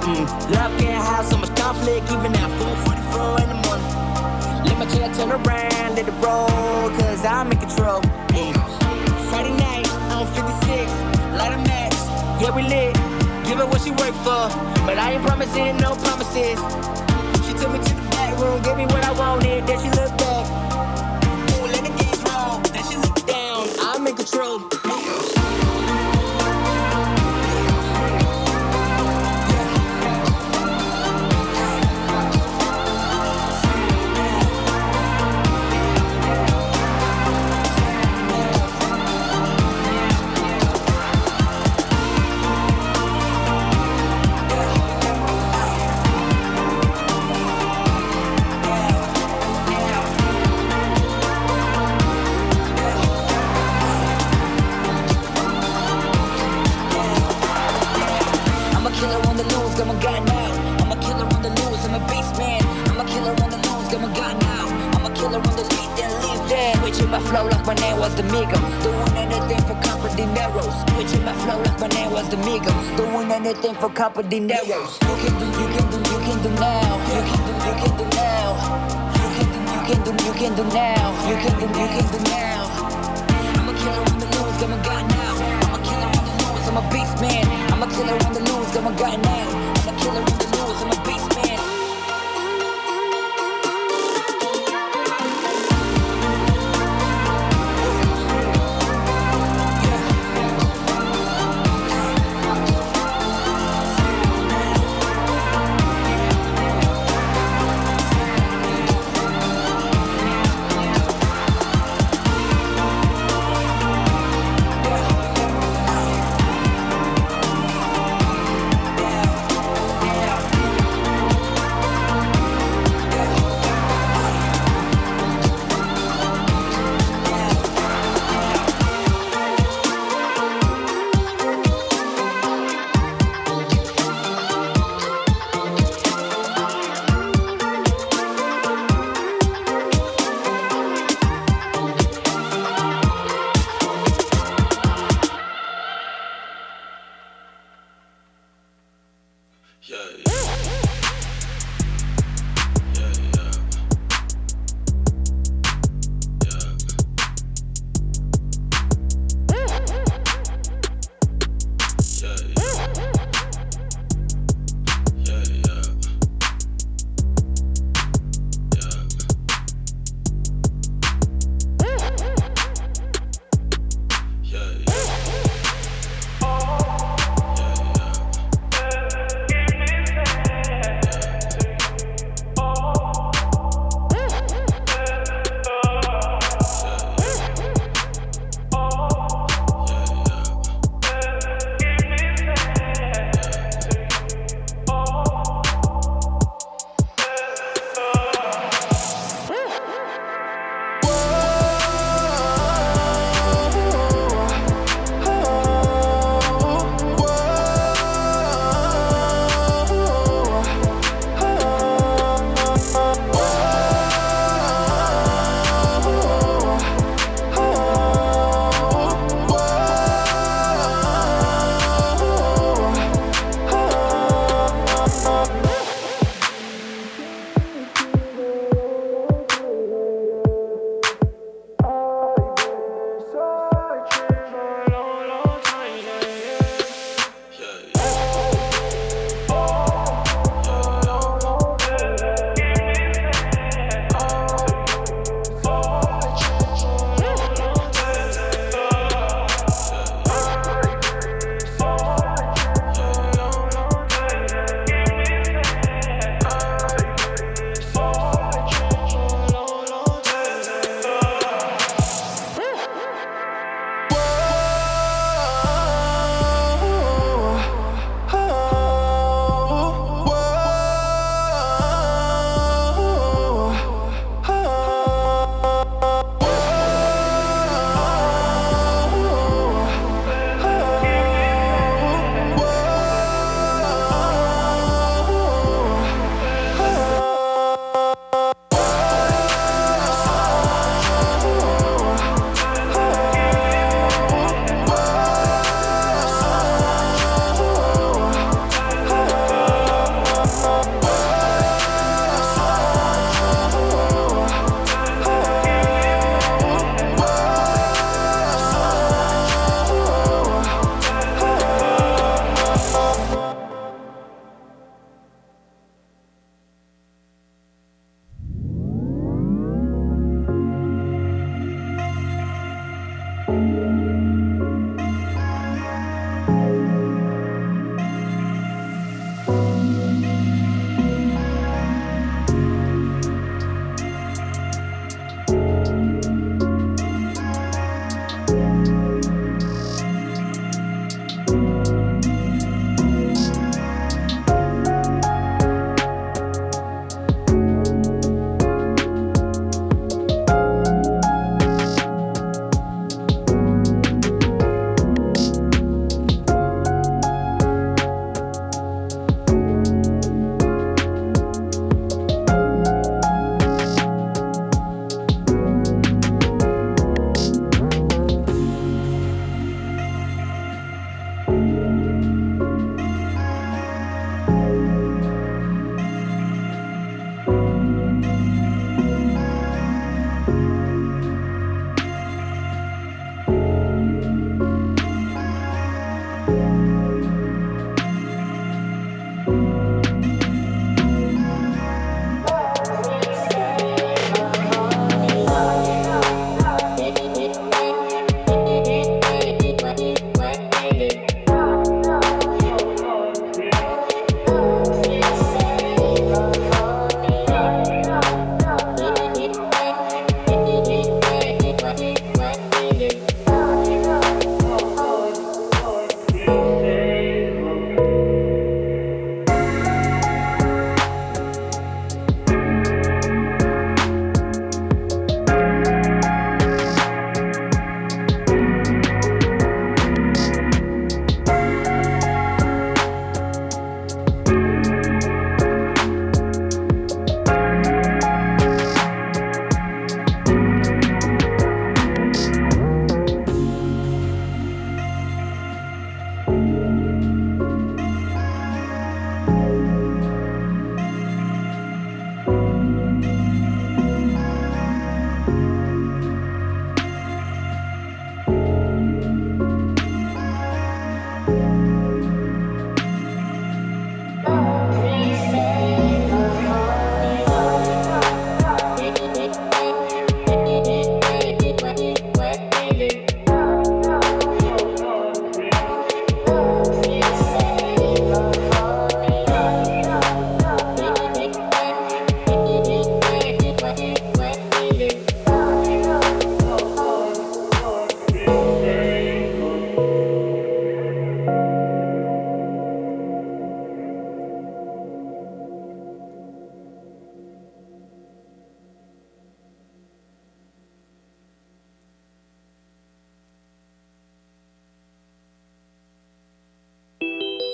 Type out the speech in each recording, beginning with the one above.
Love can't hide so much conflict, even at 4:44 in the morning. Let my chair turn around, let it roll, cause I'm in control. Friday night, on 56, light a match, yeah we lit. Give her what she worked for, but I ain't promising no promises. She took me to the back room, gave me what I wanted, then she looked back. Ooh, let the games roll, then she looked down, I'm in control. My flow like my name was the Migos. Doing anything for compañeros. Switching my flow like my name was the Migos. Doing anything for compañeros. You can do now. You can do now. You can do now. I'm a killer on the loose, got my gun now. I'm a killer on the loose, I'm a beast man. I'm a killer on the loose, got my gun now. I'm a killer on the loose, I'm a beast man.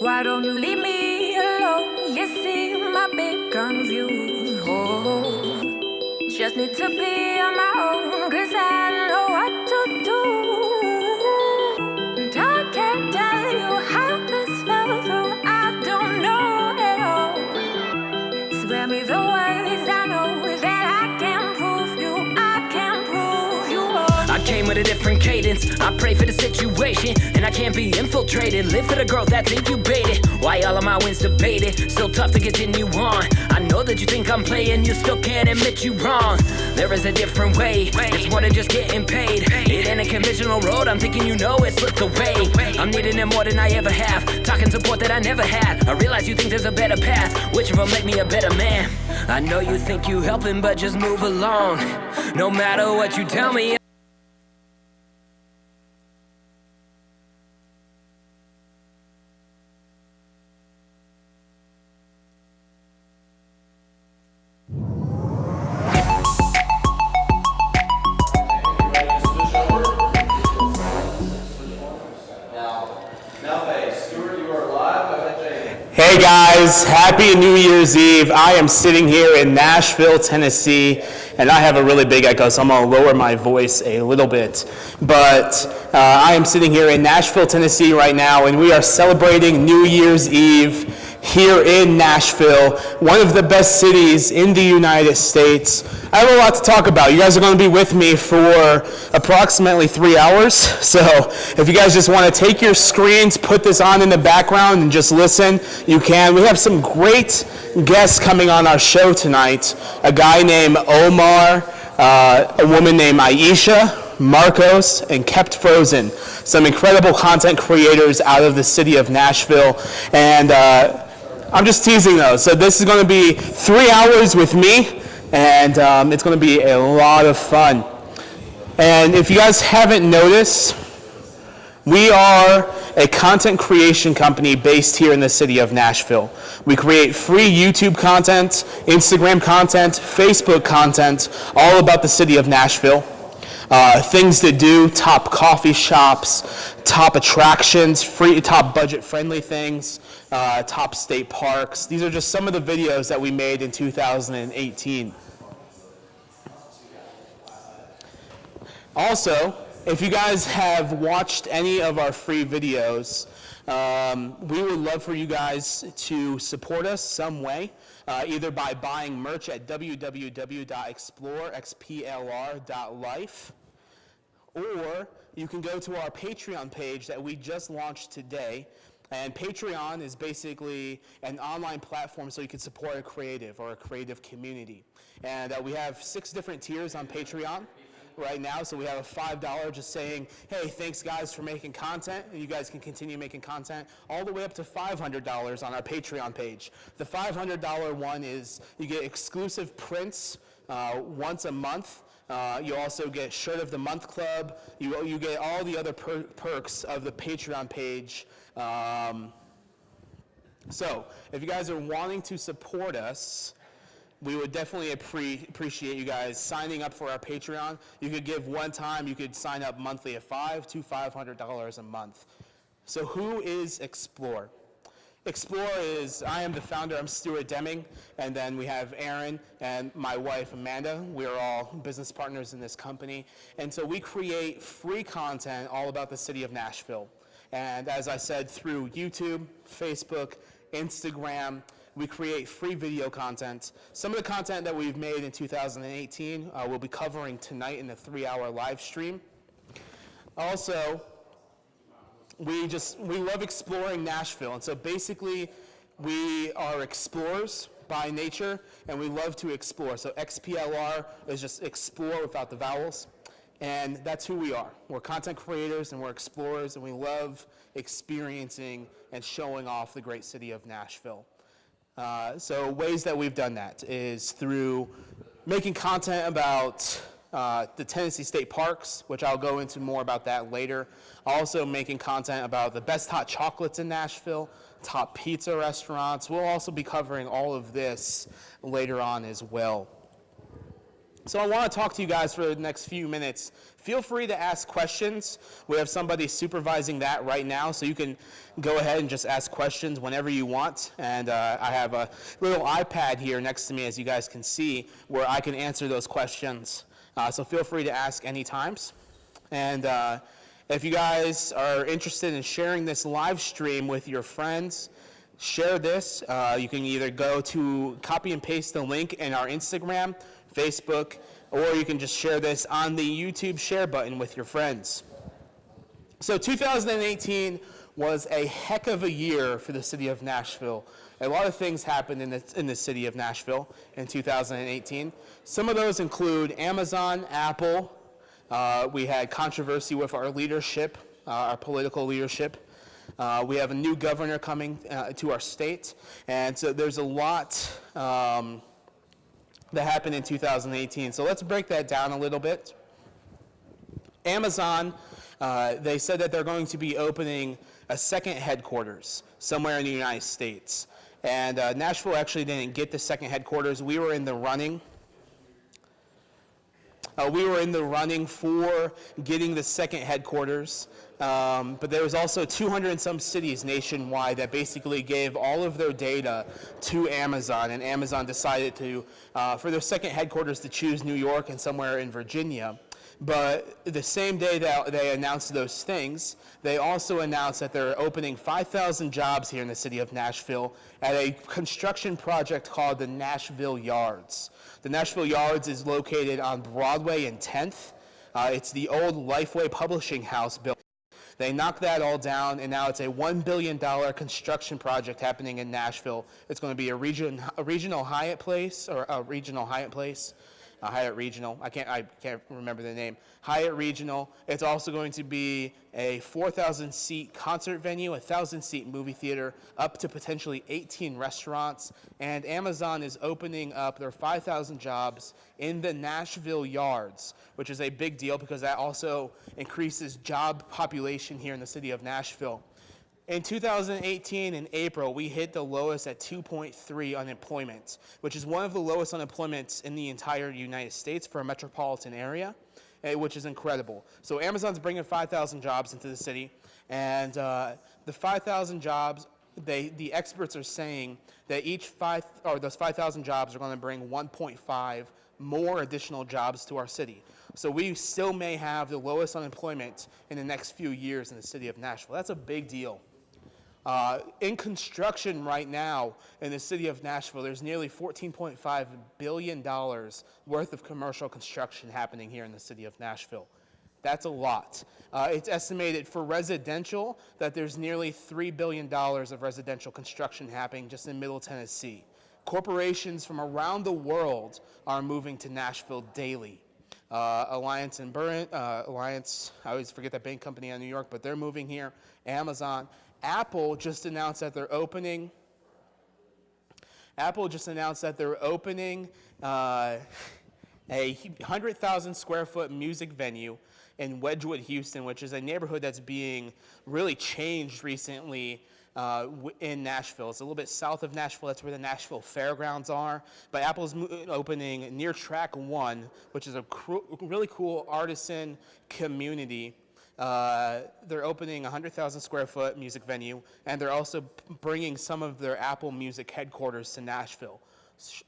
Why don't you leave me alone? You see my big gun view. Oh, just need to be on my own, 'cause I know what to do. And I can't tell you how this fell through. I don't know at all. Spare me the words, I know that I can prove you. I can prove you wrong. I came with a different cadence. I pray for the situation, and I can't be infiltrated. Live for the growth that's incubated. Why all of my wins debated? Still tough to continue on. I know that you think I'm playing, you still can't admit you wrong. There is a different way. It's more than just getting paid. It ain't a conventional road. I'm thinking you know it slipped away. I'm needing it more than I ever have. Talking support that I never had. I realize you think there's a better path. Which of them make me a better man? I know you think you helping, but just move along. No matter what you tell me. Hey guys, happy New Year's Eve. I am sitting here in Nashville, Tennessee, and I have a really big echo, so I'm going to lower my voice a little bit. But I am sitting here in Nashville, Tennessee right now, and we are celebrating New Year's Eve here in Nashville, one of the best cities in the United States. I have a lot to talk about. You guys are going to be with me for approximately 3 hours. So if you guys just want to take your screens, put this on in the background and just listen, you can. We have some great guests coming on our show tonight. A guy named Omar, a woman named Aisha, Marcos, and Kept Frozen. Some incredible content creators out of the city of Nashville. And I'm just teasing those. So this is going to be 3 hours with me. And it's going to be a lot of fun. And if you guys haven't noticed, we are a content creation company based here in the city of Nashville. We create free YouTube content, Instagram content, Facebook content, all about the city of Nashville. Things to do, top coffee shops, top attractions, free, top budget-friendly things, top state parks. These are just some of the videos that we made in 2018. Also, if you guys have watched any of our free videos, we would love for you guys to support us some way, either by buying merch at www.xplr.life, or you can go to our Patreon page that we just launched today. And Patreon is basically an online platform so you can support a creative or a creative community. And we have 6 different tiers on Patreon right now. So we have a $5 just saying, hey, thanks guys for making content, and you guys can continue making content, all the way up to $500 on our Patreon page. The $500 one is you get exclusive prints once a month. You also get Shirt of the Month Club. You get all the other perks of the Patreon page. So if you guys are wanting to support us, we would definitely appreciate you guys signing up for our Patreon. You could give one time. You could sign up monthly at $500 to $500 a month. So who is Xplr? Xplr is, I am the founder, I'm Stuart Deming, and then we have Erin and my wife Amanda. We are all business partners in this company. And so we create free content all about the city of Nashville. And as I said, through YouTube, Facebook, Instagram, we create free video content. Some of the content that we've made in 2018 we'll be covering tonight in the 3-hour live stream. Also, we love exploring Nashville. And so basically, we are explorers by nature, and we love to explore. So XPLR is just explore without the vowels. And that's who we are. We're content creators and we're explorers, and we love experiencing and showing off the great city of Nashville. So ways that we've done that is through making content about the Tennessee State Parks, which I'll go into more about that later. Also making content about the best hot chocolates in Nashville, top pizza restaurants. We'll also be covering all of this later on as well. So I want to talk to you guys for the next few minutes. Feel free to ask questions. We have somebody supervising that right now, so you can go ahead and just ask questions whenever you want. And I have a little iPad here next to me, as you guys can see, where I can answer those questions. So feel free to ask any times. And if you guys are interested in sharing this live stream with your friends, share this. You can either go to copy and paste the link in our Instagram, Facebook, or you can just share this on the YouTube share button with your friends. So 2018 was a heck of a year for the city of Nashville. A lot of things happened in the city of Nashville in 2018. Some of those include Amazon, Apple. We had controversy with our leadership, our political leadership. We have a new governor coming to our state, and so there's a lot that happened in 2018. So let's break that down a little bit. Amazon, they said that they're going to be opening a second headquarters somewhere in the United States. And Nashville actually didn't get the second headquarters. We were in the running. We were in the running for getting the second headquarters, but there was also 200 and some cities nationwide that basically gave all of their data to Amazon, and Amazon decided to, for their second headquarters, to choose New York and somewhere in Virginia. But the same day that they announced those things, they also announced that they're opening 5,000 jobs here in the city of Nashville at a construction project called the Nashville Yards. The Nashville Yards is located on Broadway and 10th. It's the old Lifeway Publishing House building. They knocked that all down, and now it's a $1 billion construction project happening in Nashville. It's going to be a regional Hyatt place, or a regional Hyatt place. Hyatt Regional. I can't remember the name. Hyatt Regional. It's also going to be a 4,000 seat concert venue, a 1,000 seat movie theater, up to potentially 18 restaurants. And Amazon is opening up their 5,000 jobs in the Nashville Yards, which is a big deal because that also increases job population here in the city of Nashville. In 2018, in April, we hit the lowest at 2.3 unemployment, which is one of the lowest unemployments in the entire United States for a metropolitan area, which is incredible. So Amazon's bringing 5,000 jobs into the city, and the 5,000 jobs, the experts are saying that those 5,000 jobs are going to bring 1.5 more additional jobs to our city. So we still may have the lowest unemployment in the next few years in the city of Nashville. That's a big deal. In construction right now in the city of Nashville, there's nearly $14.5 billion worth of commercial construction happening here in the city of Nashville. That's a lot. It's estimated for residential that there's nearly $3 billion of residential construction happening just in Middle Tennessee. Corporations from around the world are moving to Nashville daily. Alliance, I always forget that bank company in New York, but they're moving here. Amazon. Apple just announced that they're opening a 100,000 square foot music venue in Wedgwood, Houston, which is a neighborhood that's being really changed recently in Nashville. It's a little bit south of Nashville. That's where the Nashville Fairgrounds are. But Apple's opening near Track 1, which is a really cool artisan community. They're opening a 100,000 square foot music venue, and they're also bringing some of their Apple Music headquarters to Nashville.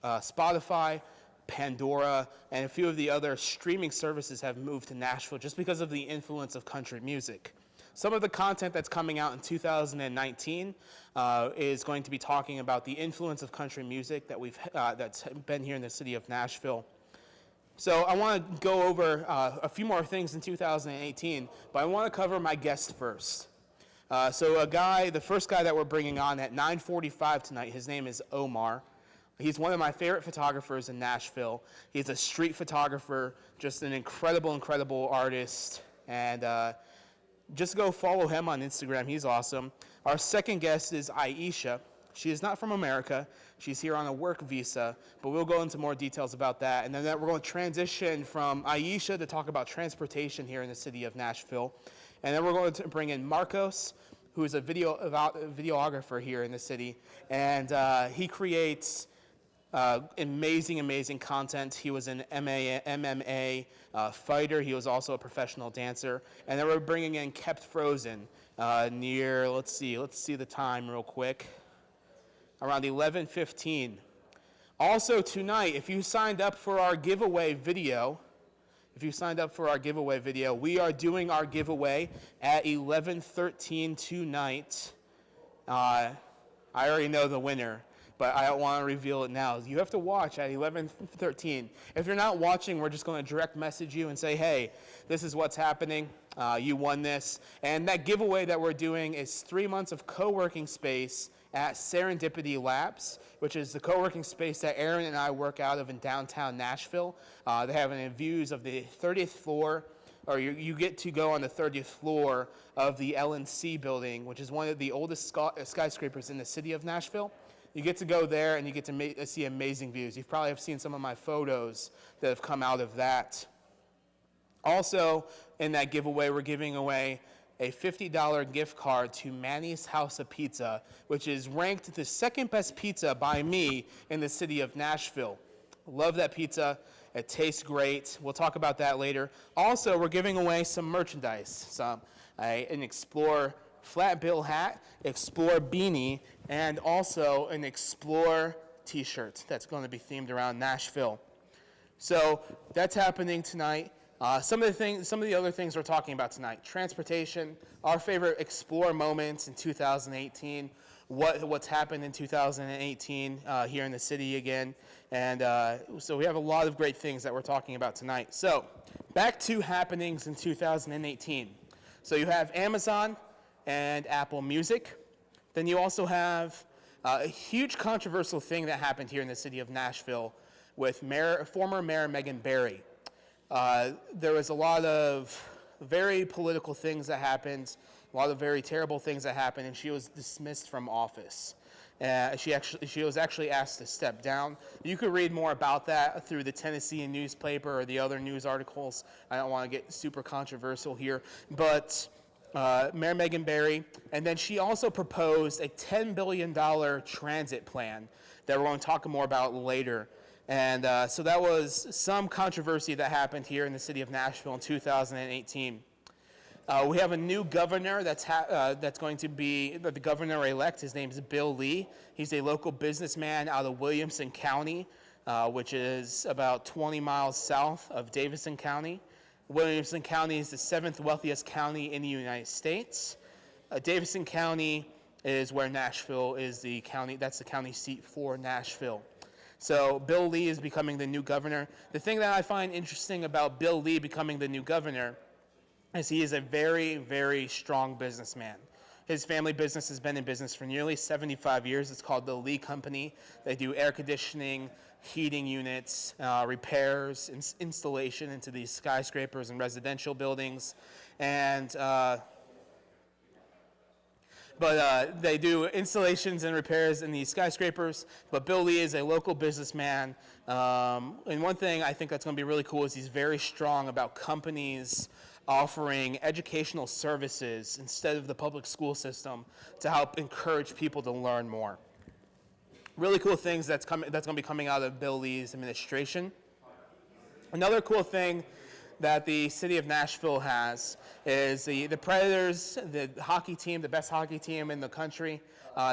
Spotify, Pandora, and a few of the other streaming services have moved to Nashville just because of the influence of country music. Some of the content that's coming out in 2019 is going to be talking about the influence of country music that's been here in the city of Nashville. So I want to go over a few more things in 2018, but I want to cover my guest first. The first guy that we're bringing on at 9:45 tonight, his name is Omar. He's one of my favorite photographers in Nashville. He's a street photographer, just an incredible artist, and just go follow him on Instagram. He's awesome. Our second guest is Aisha. She is not from America. She's here on a work visa, but we'll go into more details about that. And then we're going to transition from Aisha to talk about transportation here in the city of Nashville. And then we're going to bring in Marcos, who is a videographer here in the city. And he creates Amazing content. He was an MMA fighter. He was also a professional dancer. And then we're bringing in Kept Frozen near, let's see the time real quick, around 11:15. Also tonight, if you signed up for our giveaway video, we are doing our giveaway at 11:13 tonight. I already know the winner, but I don't want to reveal it now. You have to watch at 11:13. If you're not watching, we're just going to direct message you and say, hey, this is what's happening. You won this. And that giveaway that we're doing is 3 months of co-working space at Serendipity Labs, which is the co-working space that Erin and I work out of in downtown Nashville. They have views of the 30th floor, or you get to go on the 30th floor of the L&C building, which is one of the oldest skyscrapers in the city of Nashville. You get to go there and you get to see amazing views. You probably have seen some of my photos that have come out of that. Also, in that giveaway, we're giving away a $50 gift card to Manny's House of Pizza, which is ranked the second best pizza by me in the city of Nashville. Love that pizza. It tastes great. We'll talk about that later. Also, we're giving away some merchandise, an Xplr flat bill hat, Xplr beanie, and also an Xplr t-shirt that's going to be themed around Nashville. So that's happening tonight. Some of the other things we're talking about tonight: transportation, our favorite Xplr moments in 2018, what's happened in 2018 here in the city again, and so we have a lot of great things that we're talking about tonight. So back to happenings in 2018. So you have Amazon and Apple Music. Then you also have a huge controversial thing that happened here in the city of Nashville with former Mayor Megan Barry. There was a lot of very political things that happened, a lot of very terrible things that happened, and she was dismissed from office. She was actually asked to step down. You could read more about that through the Tennessee newspaper or the other news articles. I don't want to get super controversial here, but Mayor Megan Barry, and then she also proposed a $10 billion transit plan that we're going to talk more about later. And so that was some controversy that happened here in the city of Nashville in 2018. We have a new governor that's going to be the governor-elect. His name is Bill Lee. He's a local businessman out of Williamson County, which is about 20 miles south of Davidson County. Williamson County is the 7th wealthiest county in the United States. Davidson County is where Nashville is the county. That's the county seat for Nashville. So Bill Lee is becoming the new governor. The thing that I find interesting about Bill Lee becoming the new governor is he is a very, very strong businessman. His family business has been in business for nearly 75 years. It's called the Lee Company. They do air conditioning, heating units, repairs, installation into these skyscrapers and residential buildings. But they do installations and repairs in these skyscrapers. But Bill Lee is a local businessman. And one thing I think that's going to be really cool is he's very strong about companies offering educational services instead of the public school system to help encourage people to learn more. Really cool things that's going to be coming out of Bill Lee's administration. Another cool thing that the city of Nashville has is the Predators, the hockey team, the best hockey team in the country.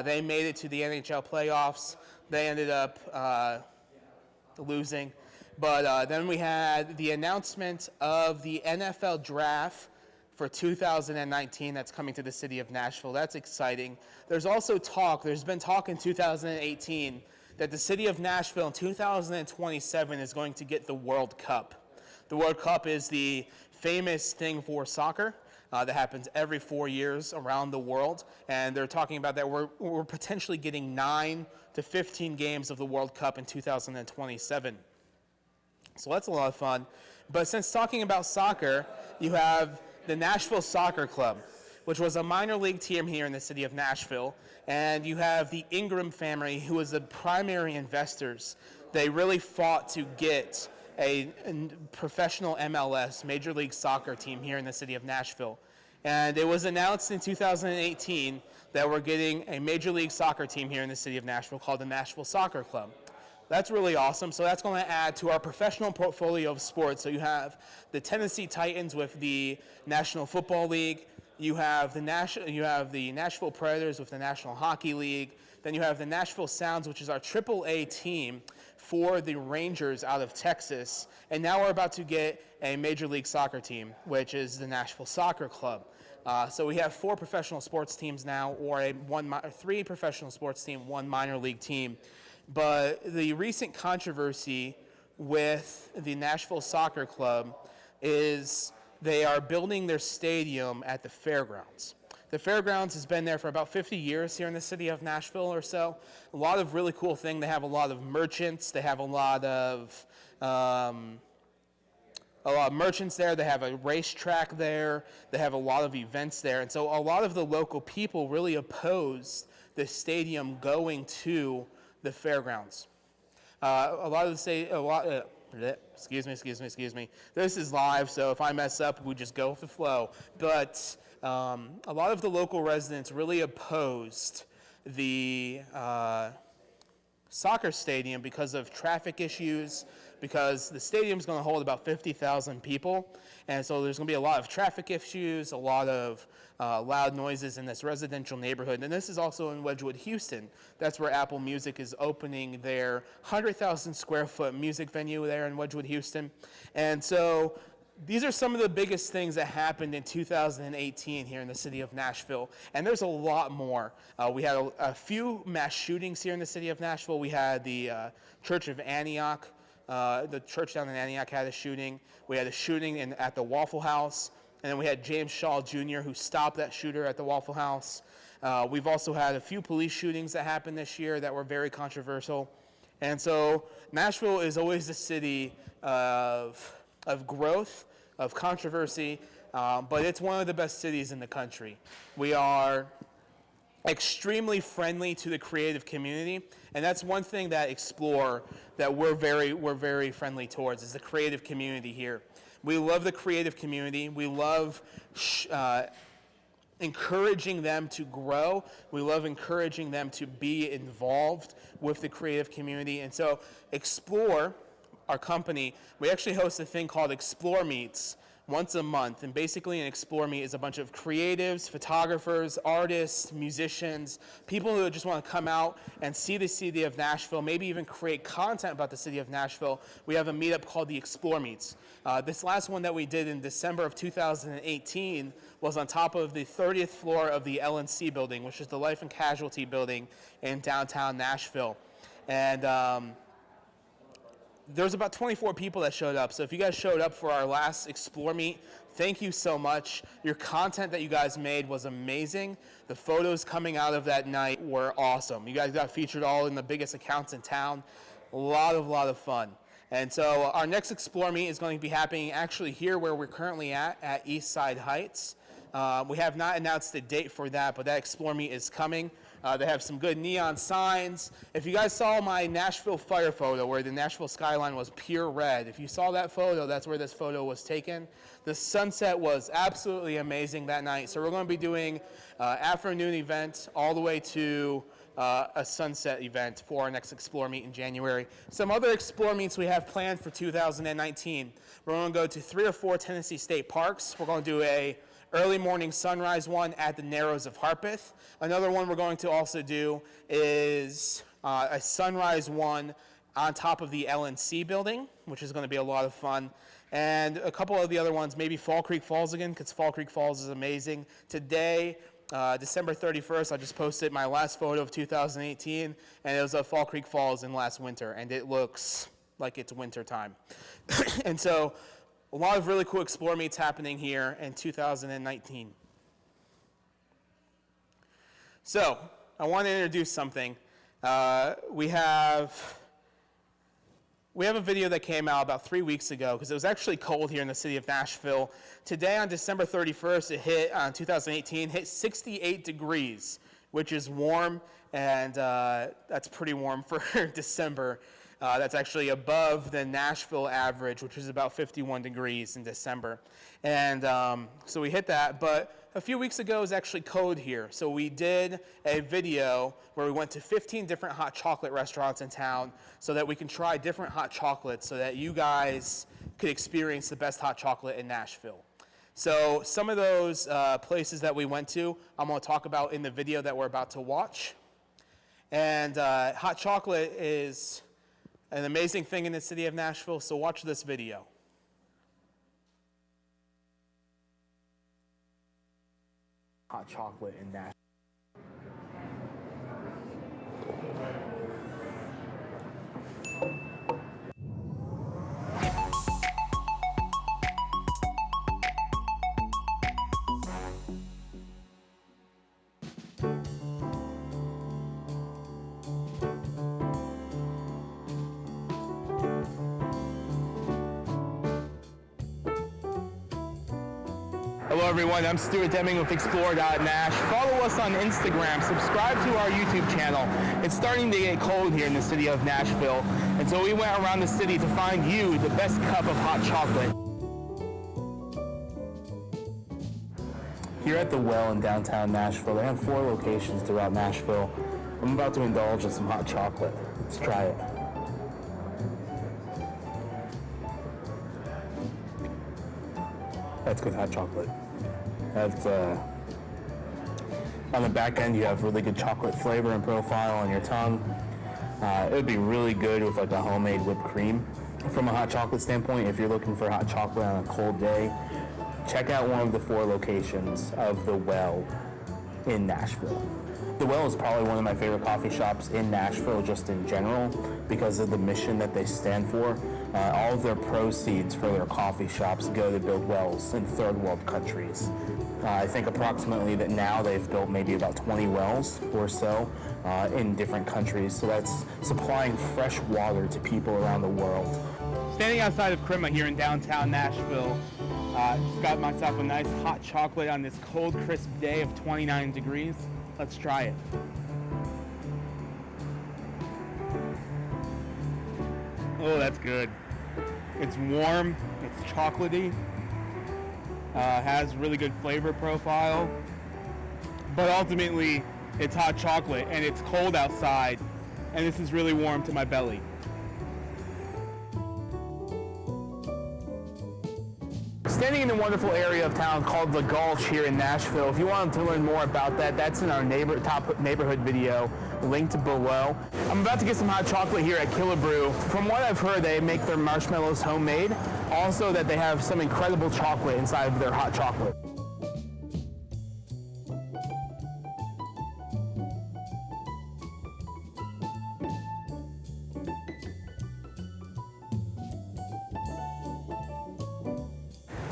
They made it to the NHL playoffs. They ended up losing. But then we had the announcement of the NFL draft for 2019 that's coming to the city of Nashville. That's exciting. There's been talk in 2018 that the city of Nashville in 2027 is going to get the World Cup. The World Cup is the famous thing for soccer that happens every 4 years around the world, and they're talking about that we're potentially getting 9 to 15 games of the World Cup in 2027. So that's a lot of fun. But since talking about soccer, you have the Nashville Soccer Club, which was a minor league team here in the city of Nashville, and you have the Ingram family, who was the primary investors. They really fought to get a professional MLS, Major League Soccer team here in the city of Nashville. And it was announced in 2018 that we're getting a Major League Soccer team here in the city of Nashville called the Nashville Soccer Club. That's really awesome. So that's going to add to our professional portfolio of sports. So you have the Tennessee Titans with the National Football League. You have the Nashville Predators with the National Hockey League. Then you have the Nashville Sounds, which is our AAA team for the Rangers out of Texas. And now we're about to get a Major League Soccer team, which is the Nashville Soccer Club. So we have 4 professional sports teams now, or 3 professional sports team, 1 minor league team. But the recent controversy with the Nashville Soccer Club is they are building their stadium at the fairgrounds. The fairgrounds has been there for about 50 years here in the city of Nashville or so. A lot of really cool things. They have a lot of merchants. They have a lot of merchants there. They have a racetrack there. They have a lot of events there. And so a lot of the local people really opposed the stadium going to the fairgrounds. Excuse me. This is live, so if I mess up, we just go with the flow. But a lot of the local residents really opposed the soccer stadium because of traffic issues, because the stadium is going to hold about 50,000 people, and so there's going to be a lot of traffic issues, a lot of loud noises in this residential neighborhood. And this is also in Wedgwood, Houston. That's where Apple Music is opening their 100,000 square foot music venue there in Wedgwood, Houston. And so these are some of the biggest things that happened in 2018 here in the city of Nashville, and there's a lot more. We had a few mass shootings here in the city of Nashville. We had the Church of Antioch, the church down in Antioch had a shooting. We had a shooting at the Waffle House, and then we had James Shaw Jr., who stopped that shooter at the Waffle House. We've also had a few police shootings that happened this year that were very controversial. And so Nashville is always a city of growth, of controversy, but it's one of the best cities in the country. We are extremely friendly to the creative community, and that's one thing that Xplr that we're very friendly towards is the creative community here. We love the creative community. We love encouraging them to grow. We love encouraging them to be involved with the creative community. And so Xplr, our company, we actually host a thing called Xplr Meets once a month. And basically an Xplr Meet is a bunch of creatives, photographers, artists, musicians, people who just want to come out and see the city of Nashville, maybe even create content about the city of Nashville. We have a meetup called the Xplr Meets. This last one that we did in December of 2018 was on top of the 30th floor of the LNC building, which is the Life and Casualty building in downtown Nashville. And there's about 24 people that showed up. So if you guys showed up for our last Xplr Meet, thank you so much. Your content that you guys made was amazing. The photos coming out of that night were awesome. You guys got featured all in the biggest accounts in town. A lot of fun. And so our next Xplr Meet is going to be happening actually here where we're currently at East Side Heights. We have not announced the date for that, but that Xplr Meet is coming. They have some good neon signs. If you guys saw my Nashville fire photo where the Nashville skyline was pure red, if you saw that photo, that's where this photo was taken. The sunset was absolutely amazing that night. So we're going to be doing afternoon event all the way to a sunset event for our next Xplr Meet in January. Some other Xplr Meets we have planned for 2019. We're going to go to 3 or 4 Tennessee state parks. We're going to do a early morning sunrise one at the Narrows of Harpeth. Another one we're going to also do is a sunrise one on top of the LNC building, which is going to be a lot of fun. And a couple of the other ones, maybe Fall Creek Falls again, because Fall Creek Falls is amazing. Today, December 31st, I just posted my last photo of 2018, and it was of Fall Creek Falls in last winter, and it looks like it's winter time. And so a lot of really cool Xplr Meets happening here in 2019. So I want to introduce something. We have a video that came out about 3 weeks ago because it was actually cold here in the city of Nashville. Today on December 31st, it hit, on 2018, hit 68 degrees, which is warm, and that's pretty warm for December. That's actually above the Nashville average, which is about 51 degrees in December. And so we hit that, but a few weeks ago was actually Code here. So we did a video where we went to 15 different hot chocolate restaurants in town so that we can try different hot chocolates so that you guys could experience the best hot chocolate in Nashville. So some of those places that we went to, I'm going to talk about in the video that we're about to watch. And hot chocolate is an amazing thing in the city of Nashville, so watch this video. Hot chocolate in Nashville. Hello everyone, I'm Stuart Deming with Xplr Nash. Follow us on Instagram, subscribe to our YouTube channel. It's starting to get cold here in the city of Nashville, and so we went around the city to find you the best cup of hot chocolate. Here at the Well in downtown Nashville, they have 4 locations throughout Nashville. I'm about to indulge in some hot chocolate. Let's try it. That's good hot chocolate. That's on the back end you have really good chocolate flavor and profile on your tongue. It would be really good with like a homemade whipped cream. From a hot chocolate standpoint, if you're looking for hot chocolate on a cold day, check out one of the 4 locations of the Well in Nashville. The Well is probably one of my favorite coffee shops in Nashville just in general because of the mission that they stand for. All of their proceeds for their coffee shops go to build wells in third world countries. I think approximately that now they've built maybe about 20 wells or so in different countries. So that's supplying fresh water to people around the world. Standing outside of Crema here in downtown Nashville, just got myself a nice hot chocolate on this cold, crisp day of 29 degrees. Let's try it. Oh, that's good. It's warm, it's chocolatey, has really good flavor profile, but ultimately it's hot chocolate and it's cold outside, and this is really warm to my belly. Standing in a wonderful area of town called The Gulch here in Nashville. If you wanted to learn more about that, that's in our top neighborhood video, linked below. I'm about to get some hot chocolate here at Killebrew. From what I've heard, they make their marshmallows homemade. Also that they have some incredible chocolate inside of their hot chocolate.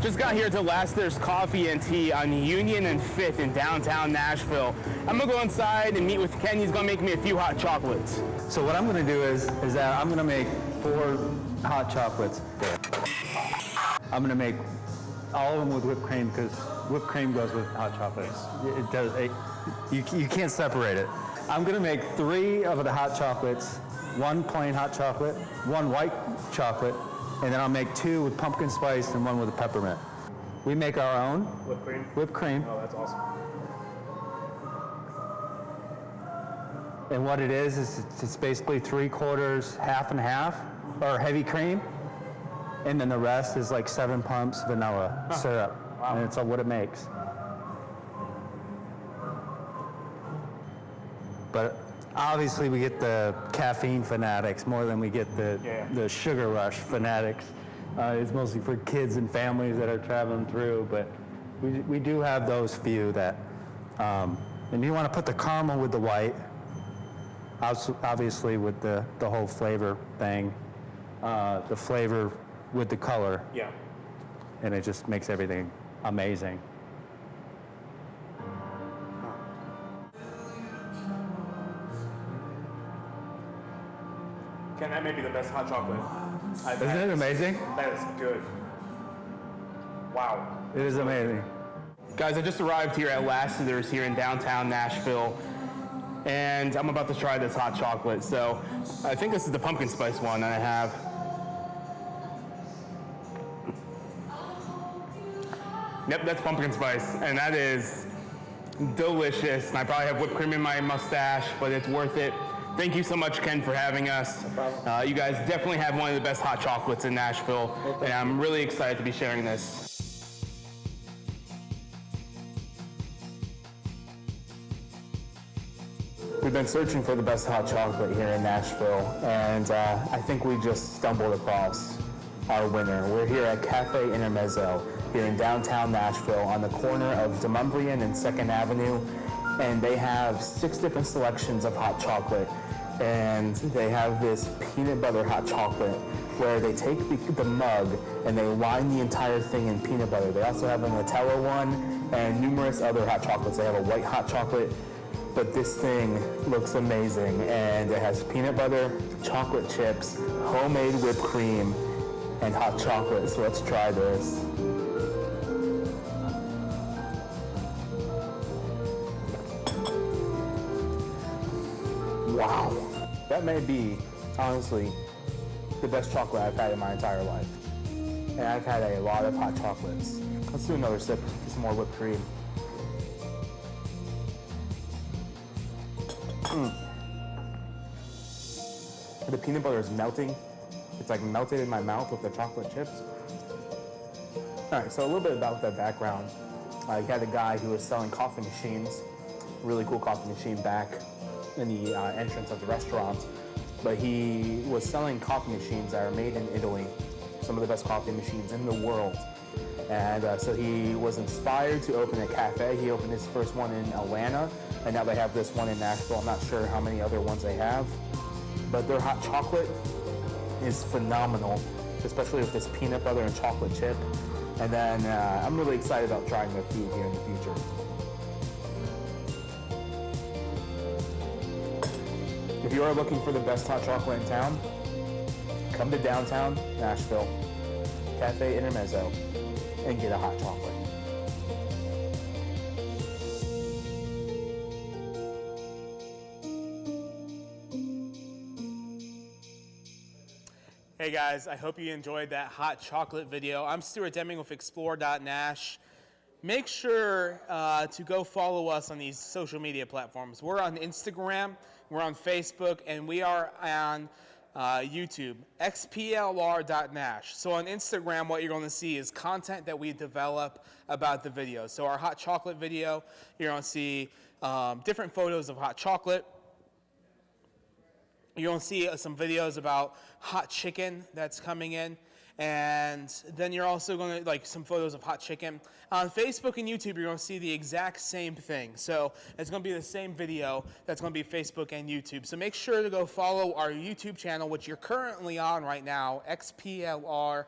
Just got here to Laster's Coffee and Tea on Union and 5th in downtown Nashville. I'm gonna go inside and meet with Ken. He's gonna make me a few hot chocolates. So what I'm gonna do is that I'm gonna make 4 hot chocolates. I'm gonna make all of them with whipped cream because whipped cream goes with hot chocolates. It does. You can't separate it. I'm gonna make 3 of the hot chocolates, 1 plain hot chocolate, 1 white chocolate, and then I'll make 2 with pumpkin spice and 1 with a peppermint. We make our own Whipped cream? Whipped cream. Oh, that's awesome. And what it is it's basically 3/4, half and half, or heavy cream. And then the rest is like 7 pumps vanilla syrup. Wow. And it's what it makes. But obviously we get the caffeine fanatics more than we get the sugar rush fanatics. It's mostly for kids and families that are traveling through, but we do have those few that, and you want to put the caramel with the white, obviously with the whole flavor thing, the flavor with the color. Yeah. And it just makes everything amazing. Ken, that may be the best hot chocolate I've had. Isn't it amazing? That is good. Wow. It is amazing. Guys, I just arrived here at Lassiter's here in downtown Nashville, and I'm about to try this hot chocolate. So I think this is the pumpkin spice one that I have. Yep, that's pumpkin spice, and that is delicious. And I probably have whipped cream in my mustache, but it's worth it. Thank you so much, Ken, for having us. No problem. You guys definitely have one of the best hot chocolates in Nashville, and I'm really excited to be sharing this. We've been searching for the best hot chocolate here in Nashville, and I think we just stumbled across our winner. We're here at Cafe Intermezzo here in downtown Nashville on the corner of Demumbrian and 2nd Avenue, and they have 6 different selections of hot chocolate, and they have this peanut butter hot chocolate where they take the mug and they line the entire thing in peanut butter. They also have a Nutella one and numerous other hot chocolates. They have a white hot chocolate, but this thing looks amazing, and it has peanut butter, chocolate chips, homemade whipped cream, and hot chocolate. So let's try this. Wow. That may be, honestly, the best chocolate I've had in my entire life. And I've had a lot of hot chocolates. Let's do another sip, get some more whipped cream. The peanut butter is melting. It's like melted in my mouth with the chocolate chips. All right, so a little bit about the background. You had a guy who was selling coffee machines, really cool coffee machine back in the entrance of the restaurant. But he was selling coffee machines that are made in Italy, some of the best coffee machines in the world. And so he was inspired to open a cafe. He opened his first one in Atlanta, and now they have this one in Nashville. I'm not sure how many other ones they have, but their hot chocolate is phenomenal, especially with this peanut butter and chocolate chip. And then I'm really excited about trying their food here in the future. If you are looking for the best hot chocolate in town, come to downtown Nashville, Cafe Intermezzo, and get a hot chocolate. Hey guys, I hope you enjoyed that hot chocolate video. I'm Stuart Deming with Xplr Nash. Make sure to go follow us on these social media platforms. We're on Instagram, we're on Facebook, and we are on YouTube, xplr.nash. So on Instagram, what you're going to see is content that we develop about the video. So our hot chocolate video, you're going to see different photos of hot chocolate. You're going to see some videos about hot chicken that's coming in. And then you're also going to, like, some photos of hot chicken. On Facebook and YouTube, you're going to see the exact same thing. So it's going to be the same video that's going to be Facebook and YouTube. So make sure to go follow our YouTube channel, which you're currently on right now, xplr.nash.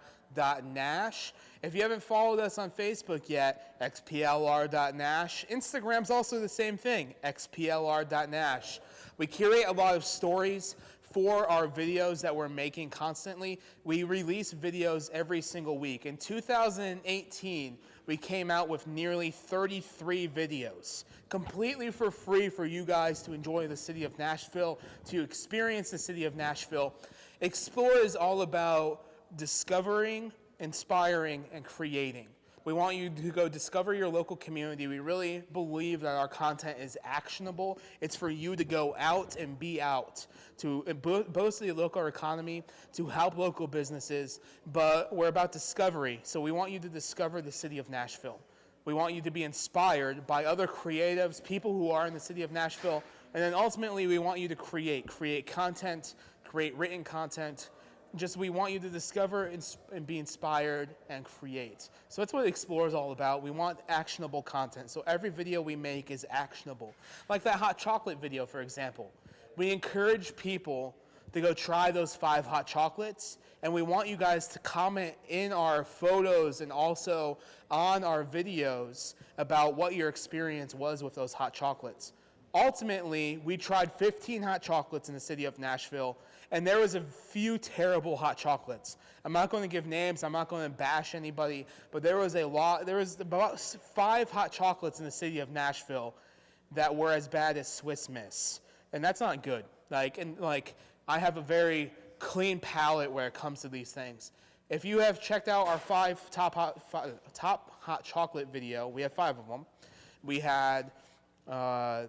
If you haven't followed us on Facebook yet, xplr.nash. Instagram's also the same thing, xplr.nash. We curate a lot of stories for our videos that we're making constantly. We release videos every single week. In 2018, we came out with nearly 33 videos, completely for free for you guys to enjoy the city of Nashville, to experience the city of Nashville. Xplr is all about discovering, inspiring, and creating. We want you to go discover your local community. We really believe that our content is actionable. It's for you to go out and be out, to boost the local economy, to help local businesses, but we're about discovery. So we want you to discover the city of Nashville. We want you to be inspired by other creatives, people who are in the city of Nashville, and then ultimately we want you to create content, create written content. Just we want you to discover and be inspired and create. So that's what Xplr is all about. We want actionable content. So every video we make is actionable. Like that hot chocolate video, for example. We encourage people to go try those 5 hot chocolates, and we want you guys to comment in our photos and also on our videos about what your experience was with those hot chocolates. Ultimately, we tried 15 hot chocolates in the city of Nashville, and there was a few terrible hot chocolates. I'm not going to give names, I'm not going to bash anybody, but there was about 5 hot chocolates in the city of Nashville that were as bad as Swiss Miss. And that's not good. I have a very clean palate where it comes to these things. If you have checked out our 5 top hot chocolate video, we have 5 of them. We had, I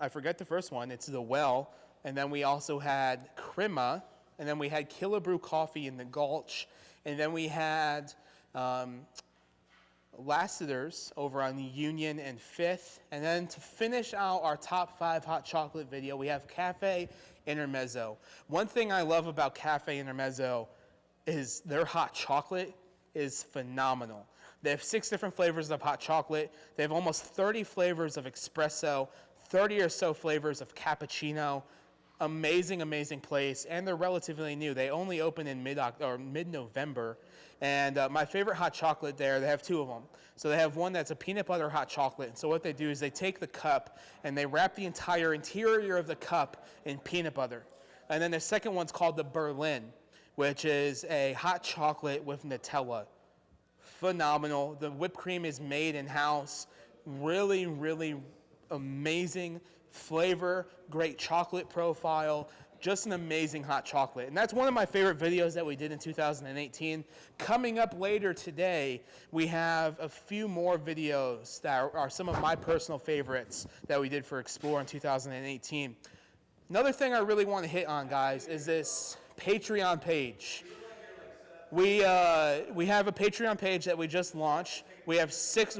forget the first one, it's the Well, and then we also had Crema, and then we had Killebrew Coffee in the Gulch, and then we had Lassiter's over on Union and 5th, and then to finish out our top 5 hot chocolate video, we have Cafe Intermezzo. One thing I love about Cafe Intermezzo is their hot chocolate is phenomenal. They have 6 different flavors of hot chocolate. They have almost 30 flavors of espresso, 30 or so flavors of cappuccino. Amazing, amazing place, and they're relatively new. They only opened in mid-November, and my favorite hot chocolate there, they have 2 of them. So they have one that's a peanut butter hot chocolate, and so what they do is they take the cup and they wrap the entire interior of the cup in peanut butter. And then the second one's called the Berlin, which is a hot chocolate with Nutella. Phenomenal. The whipped cream is made in-house. Really, really amazing flavor, great chocolate profile, just an amazing hot chocolate. And that's one of my favorite videos that we did in 2018. Coming up later today, we have a few more videos that are some of my personal favorites that we did for Xplr in 2018. Another thing I really want to hit on, guys, is this Patreon page. We have a Patreon page that we just launched. We have six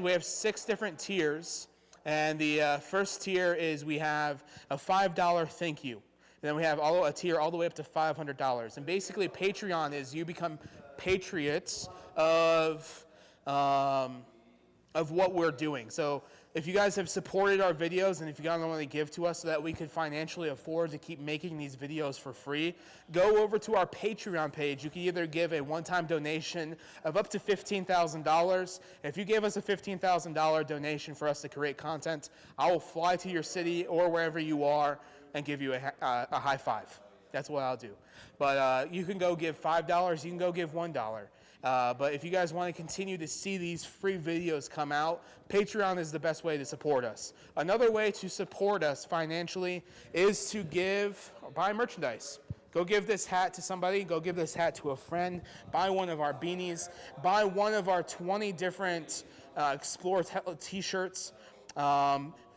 different tiers, and the first tier is we have a $5 thank you, and then we have a tier all the way up to $500. And basically, Patreon is you become patriots of what we're doing. So if you guys have supported our videos and if you guys want to give to us so that we could financially afford to keep making these videos for free, go over to our Patreon page. You can either give a one-time donation of up to $15,000. If you give us a $15,000 donation for us to create content, I will fly to your city or wherever you are and give you a high five. That's what I'll do. But you can go give $5, you can go give $1. But if you guys want to continue to see these free videos come out, Patreon is the best way to support us. Another way to support us financially is to give or buy merchandise. Go give this hat to somebody, go give this hat to a friend, buy one of our beanies, buy one of our 20 different Xplr t-shirts.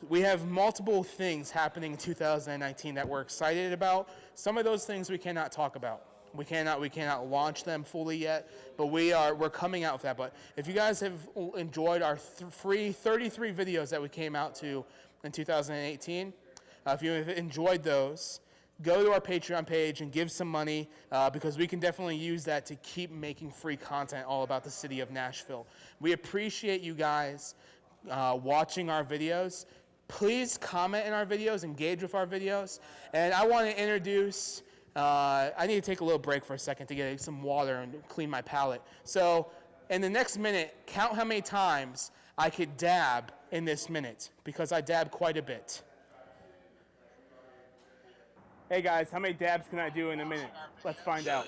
We have multiple things happening in 2019 that we're excited about. Some of those things we cannot talk about. We cannot launch them fully yet, but we're coming out with that. But if you guys have enjoyed our free 33 videos that we came out to in 2018, if you have enjoyed those, go to our Patreon page and give some money because we can definitely use that to keep making free content all about the city of Nashville. We appreciate you guys watching our videos. Please comment in our videos, engage with our videos. And I want to introduce, I need to take a little break for a second to get some water and clean my palate. So in the next minute, count how many times I could dab in this minute, because I dab quite a bit. Hey guys, how many dabs can I do in a minute? Let's find out.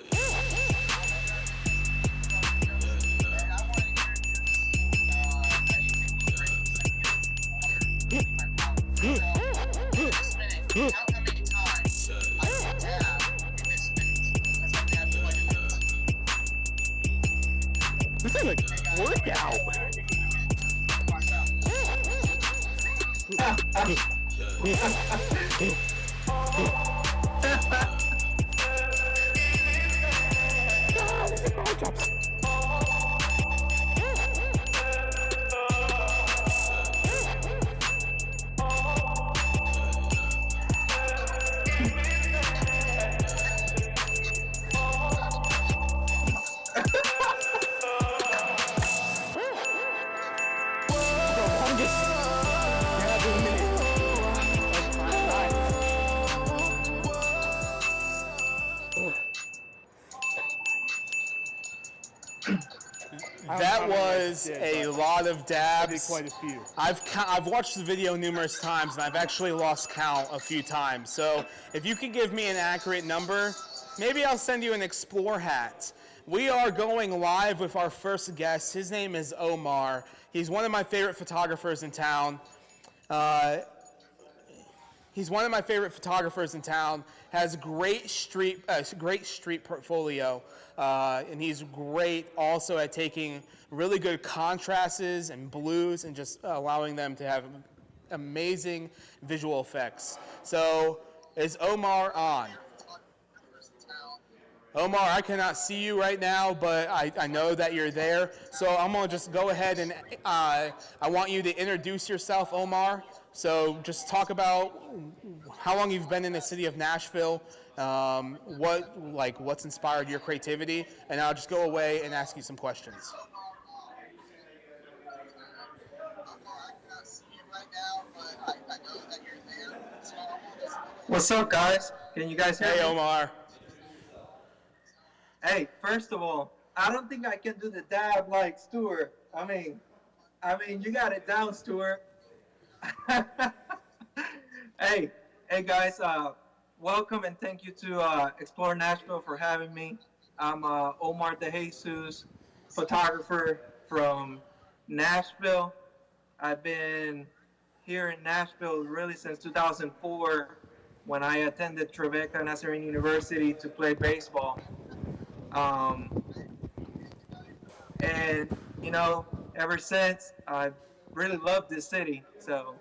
This is a workout. That was a lot of dabs. I did quite a few. I've watched the video numerous times, and I've actually lost count a few times. So if you could give me an accurate number, maybe I'll send you an Xplr hat. We are going live with our first guest. His name is Omar. He's one of my favorite photographers in town. He's one of my favorite photographers in town. Has great street portfolio, and he's great also at taking really good contrasts and blues and just allowing them to have amazing visual effects. So, is Omar on? Omar, I cannot see you right now, but I know that you're there. So I'm going to just go ahead and I want you to introduce yourself, Omar. So just talk about how long you've been in the city of Nashville, what's inspired your creativity, and I'll just go away and ask you some questions. What's up, guys? Can you guys hear me? Hey, Omar. Hey, first of all, I don't think I can do the dab like Stuart. I mean, you got it down, Stuart. Hey, guys, welcome and thank you to Xplr Nashville for having me. I'm Omar De Jesus, photographer from Nashville. I've been here in Nashville really since 2004 when I attended Tribeca Nazarene University to play baseball. And, you know, ever since, I've really loved this city, so.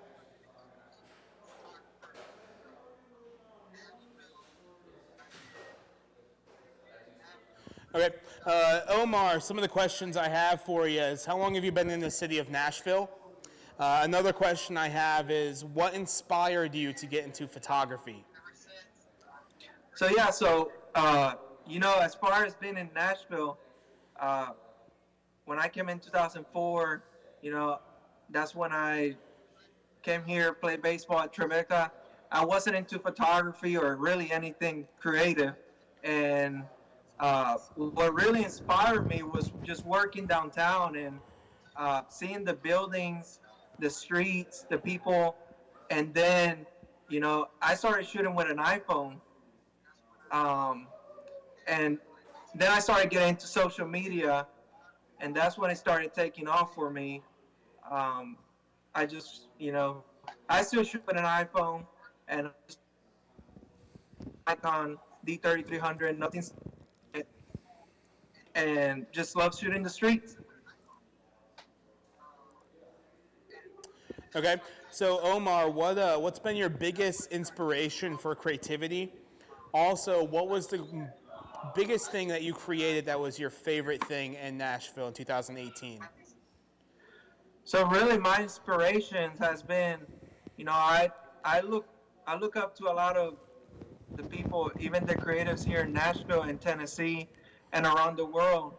Okay, Omar, some of the questions I have for you is how long have you been in the city of Nashville? Another question I have is what inspired you to get into photography? So, you know, as far as being in Nashville, when I came in 2004, you know, that's when I came here, played baseball at Tribeca. I wasn't into photography or really anything creative. And what really inspired me was just working downtown and seeing the buildings, the streets, the people. And then, you know, I started shooting with an iPhone. And then I started getting into social media, and that's when it started taking off for me. I just, you know, I still shoot with an iPhone and Icon D3300, nothing, and just love shooting the streets. Okay, so Omar, what's been your biggest inspiration for creativity? Also, what was the biggest thing that you created that was your favorite thing in Nashville in 2018? So really, my inspirations has been, you know, I look up to a lot of the people, even the creatives here in Nashville and Tennessee and around the world.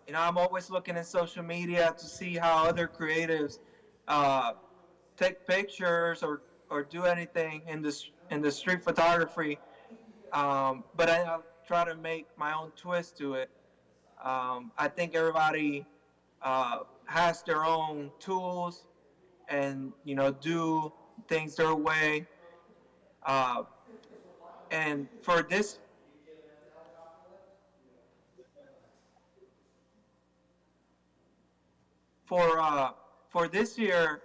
You know, I'm always looking at social media to see how other creatives take pictures or do anything in the street photography. But I try to make my own twist to it. I think everybody has their own tools and, you know, do things their way. And for this, for this year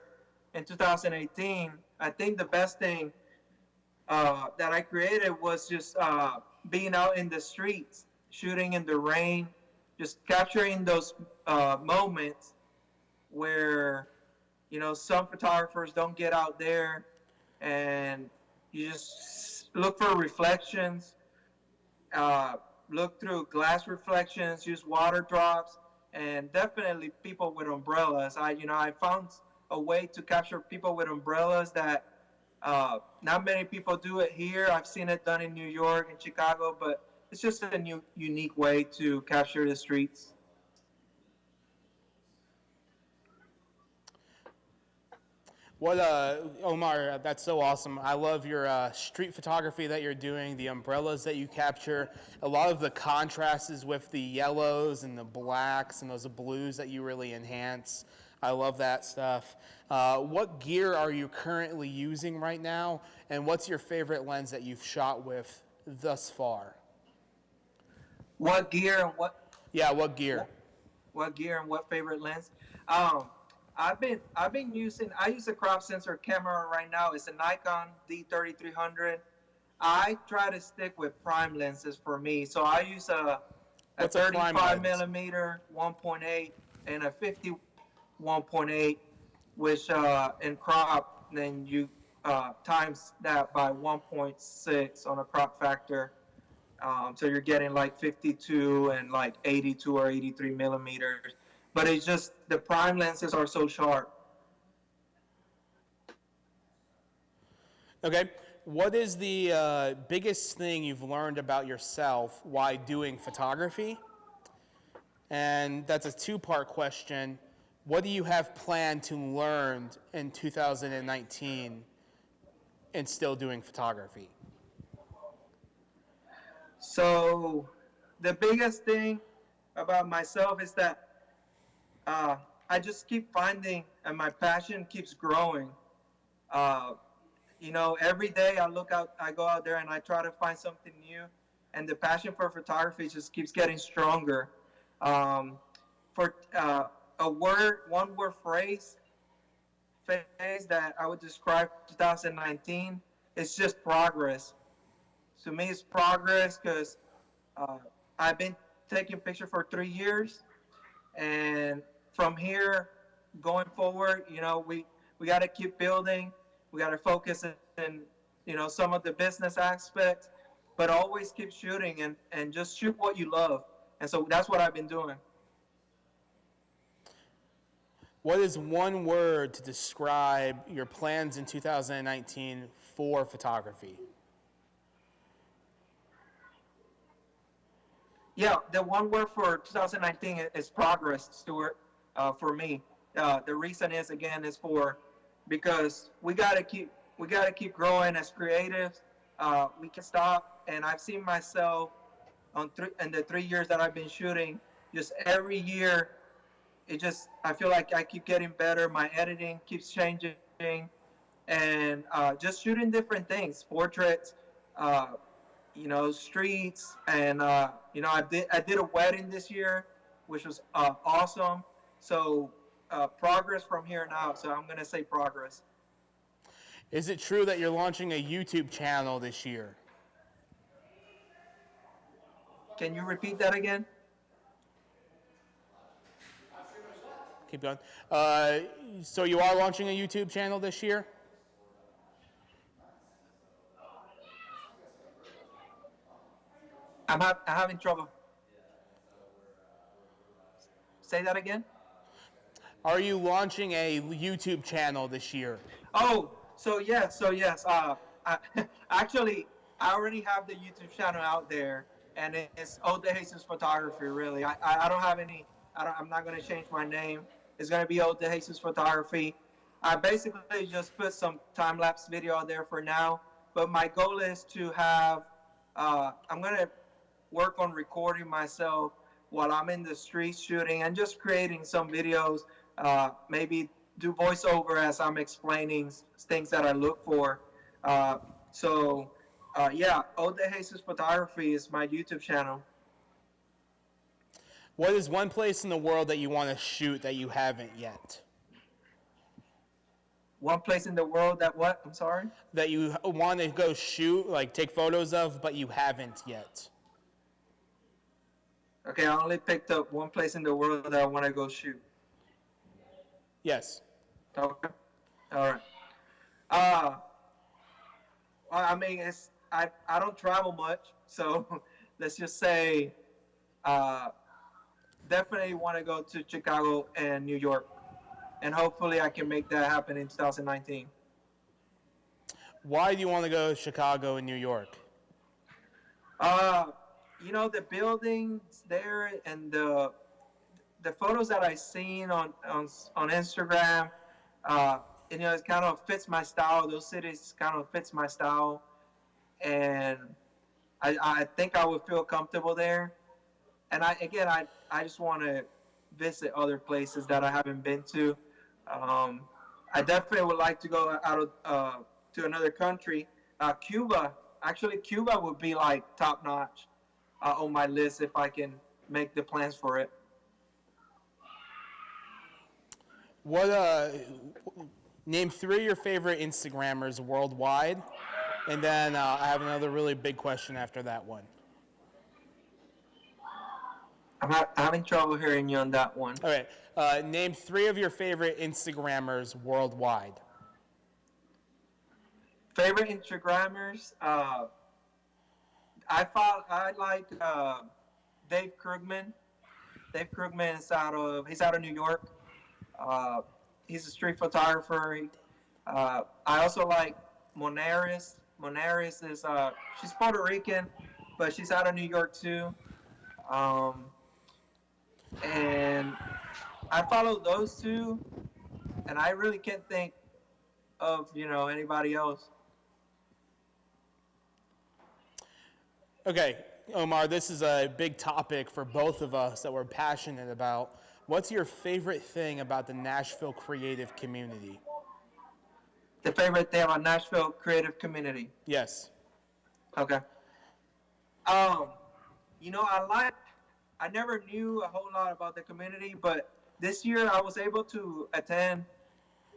in 2018, I think the best thing that I created was just being out in the streets, shooting in the rain, just capturing those moments where, you know, some photographers don't get out there, and you just look for reflections, look through glass reflections, use water drops, and definitely people with umbrellas. I found a way to capture people with umbrellas that not many people do it here. I've seen it done in New York and Chicago, but it's just a new, unique way to capture the streets. Omar, that's so awesome. I love your street photography that you're doing, the umbrellas that you capture, a lot of the contrasts with the yellows and the blacks and those blues that you really enhance. I love that stuff. What gear are you currently using right now, and what's your favorite lens that you've shot with thus far? What gear and what? Yeah, what gear? What gear and what favorite lens? I use a crop sensor camera right now. It's a Nikon D3300. I try to stick with prime lenses for me. So I use a What's a prime 35 lens? millimeter 1.8 and a 50 1.8, which in crop, then you times that by 1.6 on a crop factor. So you're getting like 52 and like 82 or 83 millimeters. But it's just the prime lenses are so sharp. Okay. What is the biggest thing you've learned about yourself while doing photography? And that's a two-part question. What do you have planned to learn in 2019 and still doing photography? So the biggest thing about myself is that I just keep finding, and my passion keeps growing. Uh, every day I go out there and I try to find something new, and the passion for photography just keeps getting stronger. Um, for one word phase that I would describe 2019, it's just progress. To me, it's progress because uh, I've been taking pictures for 3 years, and from here going forward, we got to keep building. We got to focus in some of the business aspects, but always keep shooting and just shoot what you love. And so that's what I've been doing. What is one word to describe your plans in 2019 for photography? Yeah, the one word for 2019 is progress, Stuart. For me, the reason is again is because we gotta keep growing as creatives. We can stop, and I've seen myself in the 3 years that I've been shooting. Just every year, I feel like I keep getting better. My editing keeps changing, and just shooting different things, portraits. Uh, streets, and I did a wedding this year, which was awesome. So progress from here on out. So I'm gonna say progress. Is it true that you're launching a YouTube channel this year? Can you repeat that again? Keep going. So you are launching a YouTube channel this year? I'm having trouble. Say that again. Are you launching a YouTube channel this year? Oh, so yes. I, actually, I already have the YouTube channel out there, and it's Ode de Jesus Photography. Really, I don't have any. I'm not gonna change my name. It's gonna be Ode de Jesus Photography. I basically just put some time lapse video out there for now, but my goal is to have. I'm gonna work on recording myself while I'm in the street shooting and just creating some videos. Maybe do voiceover as I'm explaining things that I look for. Uh, yeah, Ode de Jesus Photography is my YouTube channel. What is one place in the world that you want to shoot that you haven't yet? One place in the world that what? I'm sorry? That you want to go shoot, like take photos of, but you haven't yet? Okay, I only picked up one place in the world that I want to go shoot. Yes. Okay. All right. Uh, I mean, I don't travel much, so let's just say uh, definitely want to go to Chicago and New York, and hopefully I can make that happen in 2019. Why do you want to go to Chicago and New York? The buildings there and the photos that I seen on Instagram, it kind of fits my style. Those cities kind of fits my style, and I think I would feel comfortable there. And I just want to visit other places that I haven't been to. I definitely would like to go out of to another country. Cuba, actually, Cuba would be like top notch on my list if I can make the plans for it. Name 3 of your favorite Instagrammers worldwide, and then I have another really big question after that one. I'm having trouble hearing you on that one. All right. Name 3 of your favorite Instagrammers worldwide. Favorite Instagrammers? I like Dave Krugman. Dave Krugman is he's out of New York. He's a street photographer. I also like Monaris. Monaris is she's Puerto Rican, but she's out of New York too. And I follow those 2, and I really can't think of anybody else. Okay, Omar, this is a big topic for both of us that we're passionate about. What's your favorite thing about the Nashville creative community? The favorite thing about Nashville creative community? Yes. Okay. I never knew a whole lot about the community, but this year I was able to attend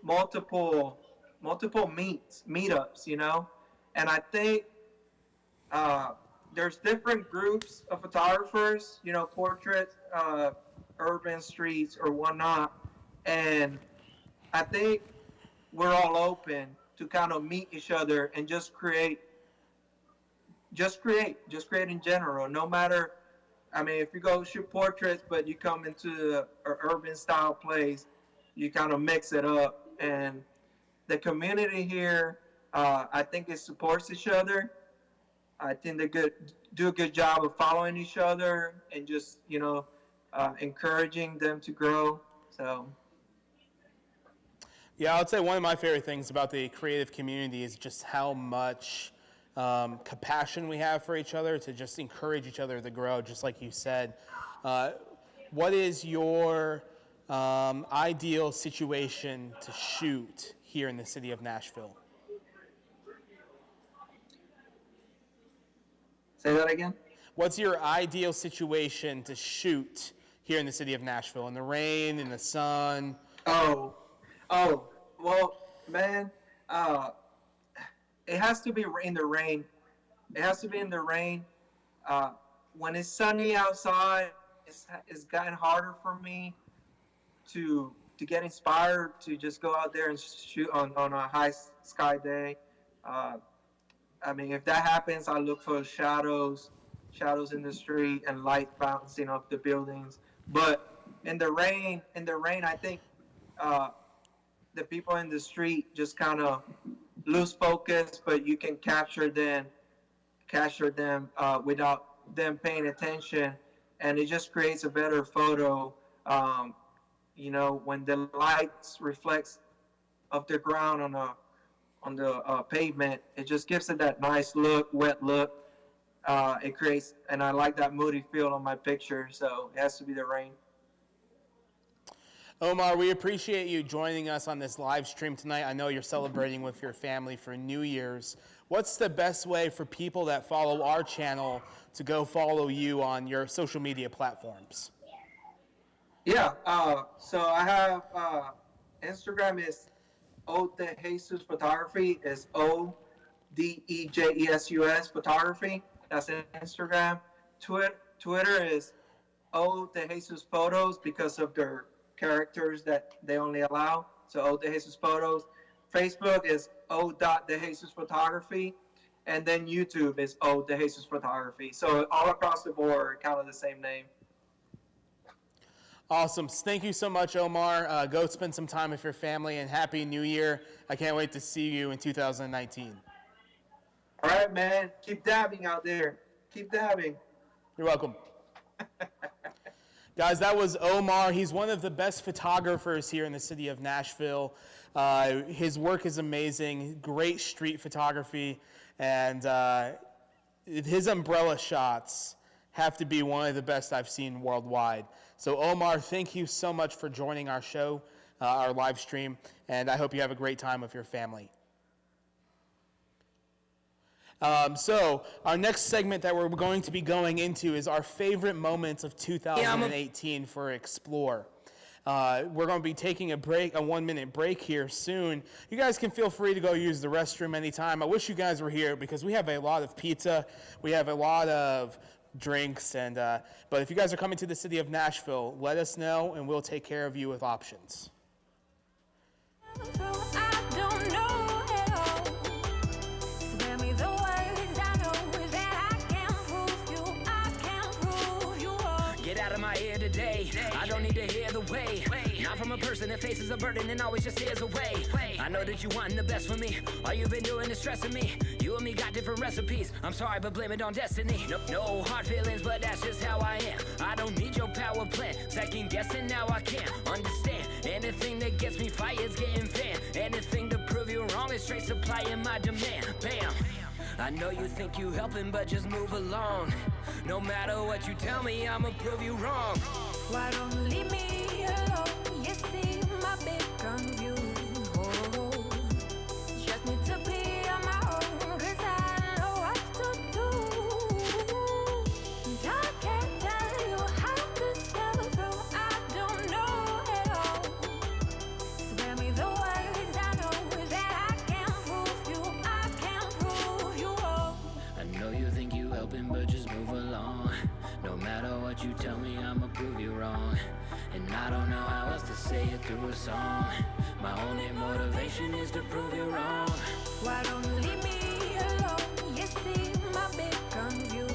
multiple meetups, and I think there's different groups of photographers, portraits, urban streets or whatnot, and I think we're all open to kind of meet each other and just create in general. No matter, if you go shoot portraits, but you come into an urban style place, you kind of mix it up. And the community here, I think it supports each other. I think they do a good job of following each other and just, encouraging them to grow. So. Yeah, I would say one of my favorite things about the creative community is just how much compassion we have for each other to just encourage each other to grow, just like you said. What is your ideal situation to shoot here in the city of Nashville? Say that again? What's your ideal situation to shoot here in the city of Nashville? In the rain, in the sun? Oh, well, man, it has to be in the rain. It has to be in the rain. When it's sunny outside, it's gotten harder for me to get inspired to just go out there and shoot on a high sky day. If that happens, I look for shadows in the street and light bouncing off the buildings. But in the rain, I think the people in the street just kind of lose focus, but you can capture them without them paying attention, and it just creates a better photo. When the lights reflects off the ground on the pavement, it just gives it that nice look, wet look. It creates, and I like that moody feel on my picture, so it has to be the rain. Omar, we appreciate you joining us on this live stream tonight. I know you're celebrating with your family for New Year's. What's the best way for people that follow our channel to go follow you on your social media platforms? Yeah, so I have Instagram is Odejesus Photography. Is Odejesus Photography. That's Instagram. Twitter is Odejesus Photos because of their characters that they only allow. So Odejesus Photos. Facebook is O.DeJesus Photography. And then YouTube is Odejesus Photography. So all across the board, kind of the same name. Awesome. Thank you so much, Omar. Go spend some time with your family, and Happy New Year. I can't wait to see you in 2019. All right, man. Keep dabbing out there. Keep dabbing. You're welcome. Guys, that was Omar. He's one of the best photographers here in the city of Nashville. His work is amazing, great street photography, and his umbrella shots have to be one of the best I've seen worldwide. So Omar, thank you so much for joining our show, our live stream, and I hope you have a great time with your family. So our next segment that we're going to be going into is our favorite moments of 2018 for Xplr. We're going to be taking a break, a 1-minute break here soon. You guys can feel free to go use the restroom anytime. I wish you guys were here because we have a lot of pizza. We have a lot of drinks, and but if you guys are coming to the city of Nashville, let us know and we'll take care of you with options. Get out of my ear today. I don't need to hear the way. Not from a person that faces a burden and always just hears away. I know that you want the best for me. All you've been doing is stressing me. You and me got different recipes. I'm sorry, but blame it on destiny. No hard feelings, but that's just how I am. I don't need your power plan. Second guessing now I can't understand. Anything that gets me fired is getting fanned. Anything to prove you wrong is straight supplying my demand. Bam. I know you think you helping, but just move along. No matter what you tell me, I'ma prove you wrong. Why don't you leave me alone? You see my big gun view. Just need to be on my own, 'cause I know what to do. And I can't tell you how this fell through. I don't know at all. Spare me the words I know that I can't prove you. I can't prove you wrong. I know you think you helping, but just move along. No matter what you tell me, I'ma prove you wrong. And I don't know how else to say it through a song. My only motivation is to prove you wrong. Why don't you leave me alone? You see my big gun view.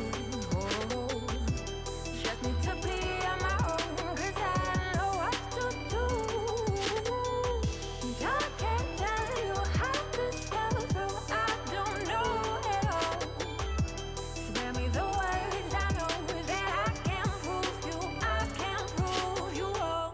Just need to be on my own, 'cause I know what to do. And I can't tell you how this fell through. I don't know at all. Spare me the words I know that I can't prove you. I can't prove you wrong.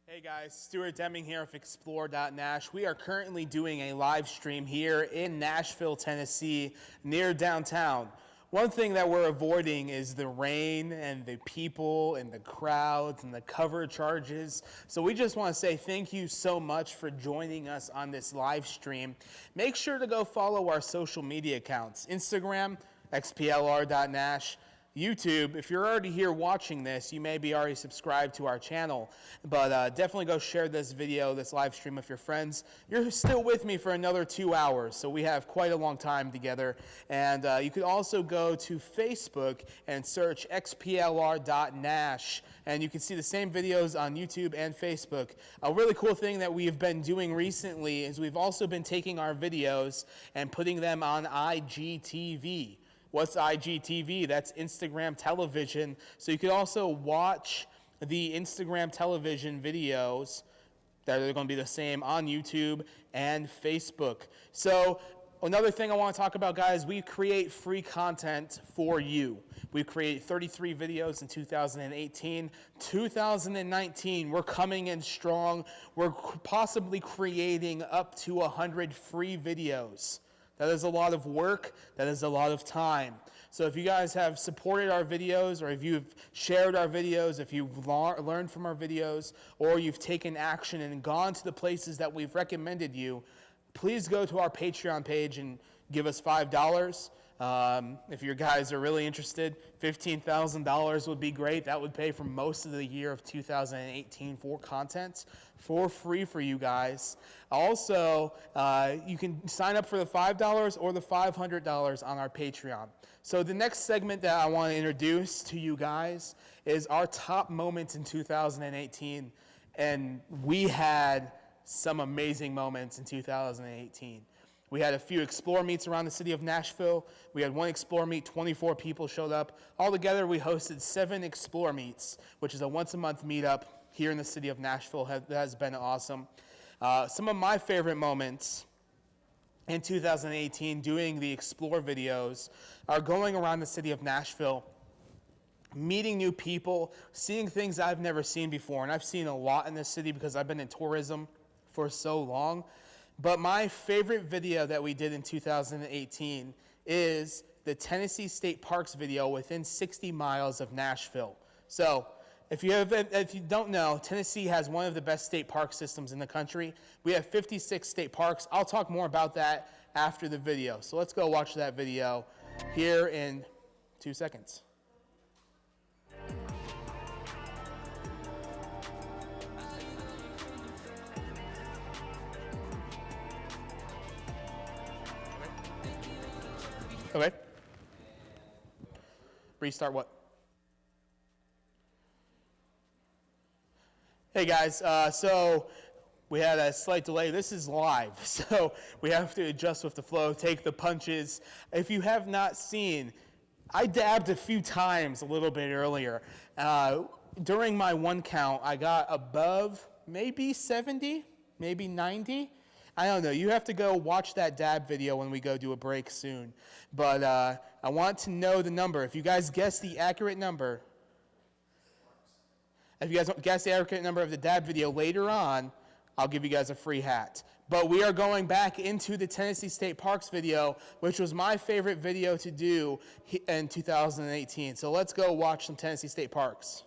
Hey guys, Stuart Deming here of Xplr Nash. We are currently doing a live stream here in Nashville, Tennessee, near downtown. One thing that we're avoiding is the rain and the people and the crowds and the cover charges. So we just want to say thank you so much for joining us on this live stream. Make sure to go follow our social media accounts, Instagram, xplr.nash, YouTube. If you're already here watching this, you may be already subscribed to our channel, but definitely go share this video, this live stream with your friends. You're still with me for another 2 hours, so we have quite a long time together. And you could also go to Facebook and search xplr.nash, and you can see the same videos on YouTube and Facebook. A really cool thing that we've been doing recently is we've also been taking our videos and putting them on IGTV. What's IGTV? That's Instagram television. So you can also watch the Instagram television videos that are going to be the same on YouTube and Facebook. So another thing I want to talk about, guys, we create free content for you. We created 33 videos in 2018. 2019, we're coming in strong. We're possibly creating up to 100 free videos. That is a lot of work. That is a lot of time. So if you guys have supported our videos, or if you've shared our videos, if you've learned from our videos, or you've taken action and gone to the places that we've recommended you, please go to our Patreon page and give us $5. If you guys are really interested, $15,000 would be great. That would pay for most of the year of 2018 for content for free for you guys. Also, you can sign up for the $5 or the $500 on our Patreon. So the next segment that I want to introduce to you guys is our top moments in 2018. And we had some amazing moments in 2018. We had a few Xplr meets around the city of Nashville. We had one Xplr meet, 24 people showed up. Altogether, we hosted 7 Xplr meets, which is a once-a-month meetup here in the city of Nashville. That has been awesome. Some of my favorite moments in 2018 doing the Xplr videos are going around the city of Nashville, meeting new people, seeing things I've never seen before. And I've seen a lot in this city because I've been in tourism for so long. But my favorite video that we did in 2018 is the Tennessee State Parks video within 60 miles of Nashville. So if you don't know, Tennessee has one of the best state park systems in the country. We have 56 state parks. I'll talk more about that after the video. So let's go watch that video here in 2 seconds. Okay. Restart what? Hey guys, so we had a slight delay. This is live, so we have to adjust with the flow, take the punches. If you have not seen, I dabbed a few times a little bit earlier. During my one count, I got above maybe 70, maybe 90. I don't know. You have to go watch that dab video when we go do a break soon. But I want to know the number. If you guys guess the accurate number, if you guys guess the accurate number of the dab video later on, I'll give you guys a free hat. But we are going back into the Tennessee State Parks video, which was my favorite video to do in 2018. So let's go watch some Tennessee State Parks.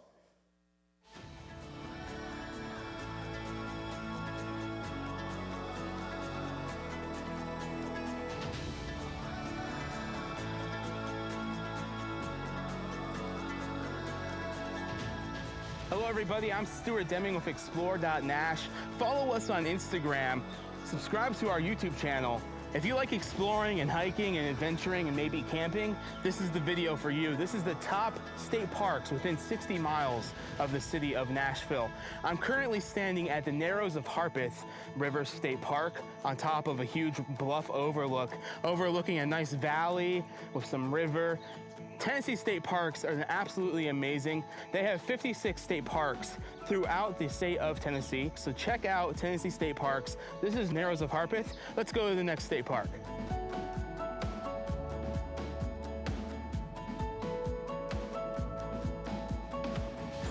Hello everybody, I'm Stuart Deming with Xplr Nash. Follow us on Instagram, subscribe to our YouTube channel. If you like exploring and hiking and adventuring and maybe camping, this is the video for you. This is the top state parks within 60 miles of the city of Nashville. I'm currently standing at the Narrows of Harpeth River State Park on top of a huge bluff overlooking a nice valley with some river. Tennessee State Parks are absolutely amazing. They have 56 state parks throughout the state of Tennessee. So check out Tennessee State Parks. This is Narrows of Harpeth. Let's go to the next state park.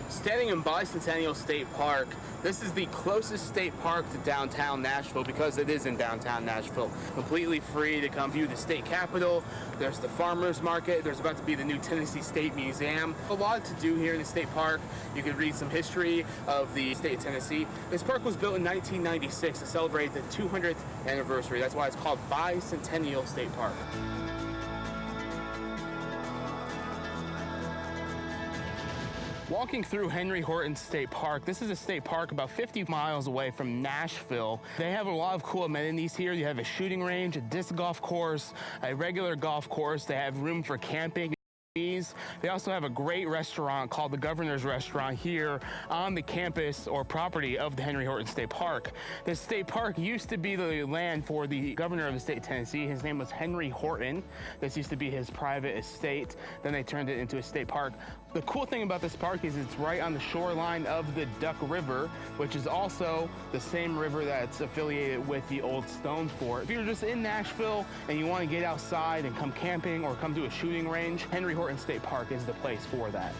Standing in Bicentennial State Park, this is the closest state park to downtown Nashville because it is in downtown Nashville. Completely free to come view the state capitol. There's the farmers market. There's about to be the new Tennessee State Museum. A lot to do here in the state park. You can read some history of the state of Tennessee. This park was built in 1996 to celebrate the 200th anniversary. That's why it's called Bicentennial State Park. Walking through Henry Horton State Park, this is a state park about 50 miles away from Nashville. They have a lot of cool amenities here. You have a shooting range, a disc golf course, a regular golf course. They have room for camping. They also have a great restaurant called the Governor's Restaurant here on the campus or property of the Henry Horton State Park. This state park used to be the land for the governor of the state of Tennessee. His name was Henry Horton. This used to be his private estate. Then they turned it into a state park. The cool thing about this park is it's right on the shoreline of the Duck River, which is also the same river that's affiliated with the old Stone Fort. If you're just in Nashville and you want to get outside and come camping or come to a shooting range, Henry Horton State Park is the place for that.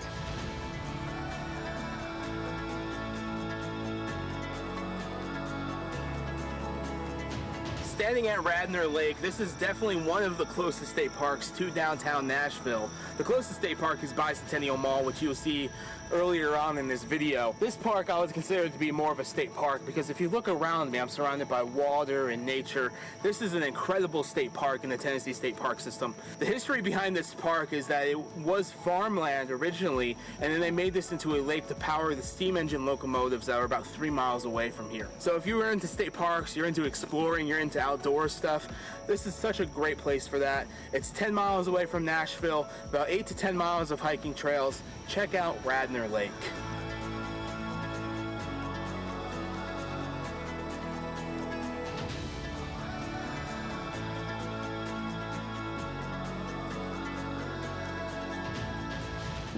Standing at Radnor Lake, this is definitely one of the closest state parks to downtown Nashville. The closest state park is Bicentennial Mall, which you'll see earlier on in this video. This park I would consider to be more of a state park because if you look around me, I'm surrounded by water and nature. This is an incredible state park in the Tennessee State Park system. The history behind this park is that it was farmland originally, and then they made this into a lake to power the steam engine locomotives that are about 3 miles away from here. So if you were into state parks, you're into exploring, you're into outdoor stuff, this is such a great place for that. It's 10 miles away from Nashville, about 8 to 10 miles of hiking trails. Check out Radnor Lake.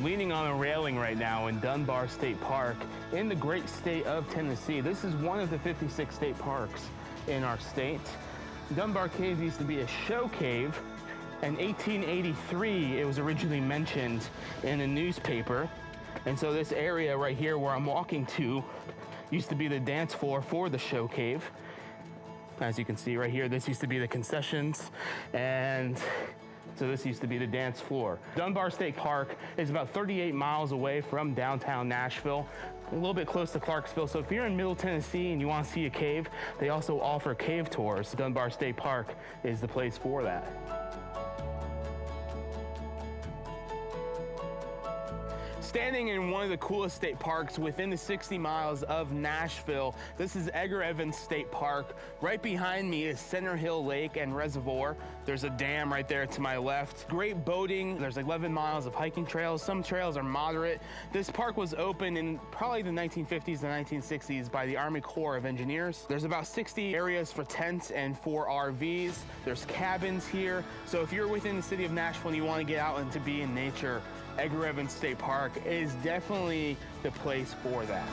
Leaning on a railing right now in Dunbar State Park in the great state of Tennessee. This is one of the 56 state parks in our state. Dunbar Cave used to be a show cave. In 1883, it was originally mentioned in a newspaper. And so this area right here where I'm walking to used to be the dance floor for the show cave. As you can see right here, this used to be the concessions, and so this used to be the dance floor. Dunbar State Park is about 38 miles away from downtown Nashville, a little bit close to Clarksville. So if you're in Middle Tennessee and you want to see a cave, they also offer cave tours. Dunbar State Park is the place for that. standing in one of the coolest state parks within the 60 miles of Nashville. This is Edgar Evans State Park. Right behind me is Center Hill Lake and Reservoir. There's a dam right there to my left. Great boating. There's 11 miles of hiking trails. Some trails are moderate. This park was opened in probably the 1950s and 1960s by the Army Corps of Engineers. There's about 60 areas for tents and for RVs. There's cabins here. So if you're within the city of Nashville and you want to get out and to be in nature, Edgar Evans State Park is definitely the place for that.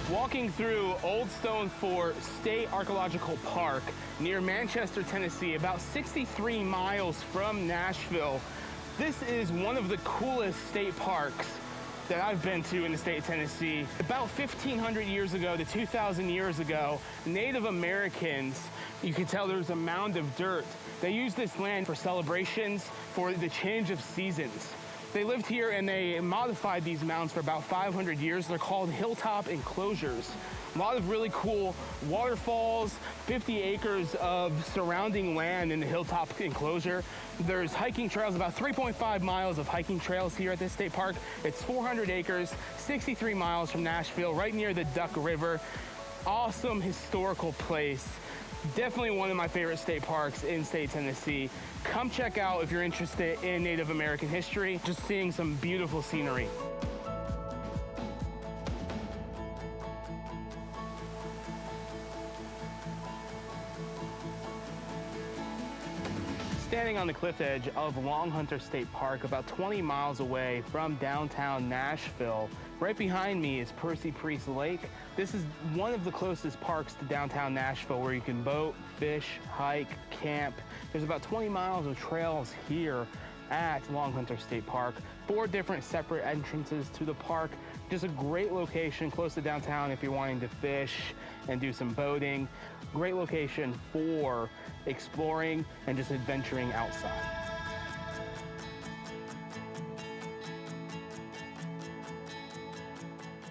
Walking through Old Stone Fort State Archaeological Park near Manchester, Tennessee, about 63 miles from Nashville. This is one of the coolest state parks that I've been to in the state of Tennessee. About 1,500 years ago to 2,000 years ago, Native Americans, you can tell there's a mound of dirt. They used this land for celebrations, for the change of seasons. They lived here and they modified these mounds for about 500 years. They're called hilltop enclosures. A lot of really cool waterfalls, 50 acres of surrounding land in the hilltop enclosure. There's hiking trails, about 3.5 miles of hiking trails here at this state park. It's 400 acres, 63 miles from Nashville, right near the Duck River. Awesome historical place. Definitely one of my favorite state parks in state Tennessee. Come check out if you're interested in Native American history, just seeing some beautiful scenery. Standing on the cliff edge of Long Hunter State Park, about 20 miles away from downtown Nashville. Right behind me is Percy Priest Lake. This is one of the closest parks to downtown Nashville where you can boat, fish, hike, camp. There's about 20 miles of trails here at Long Hunter State Park. 4 different separate entrances to the park. Just a great location close to downtown if you're wanting to fish and do some boating. Great location for exploring and just adventuring outside.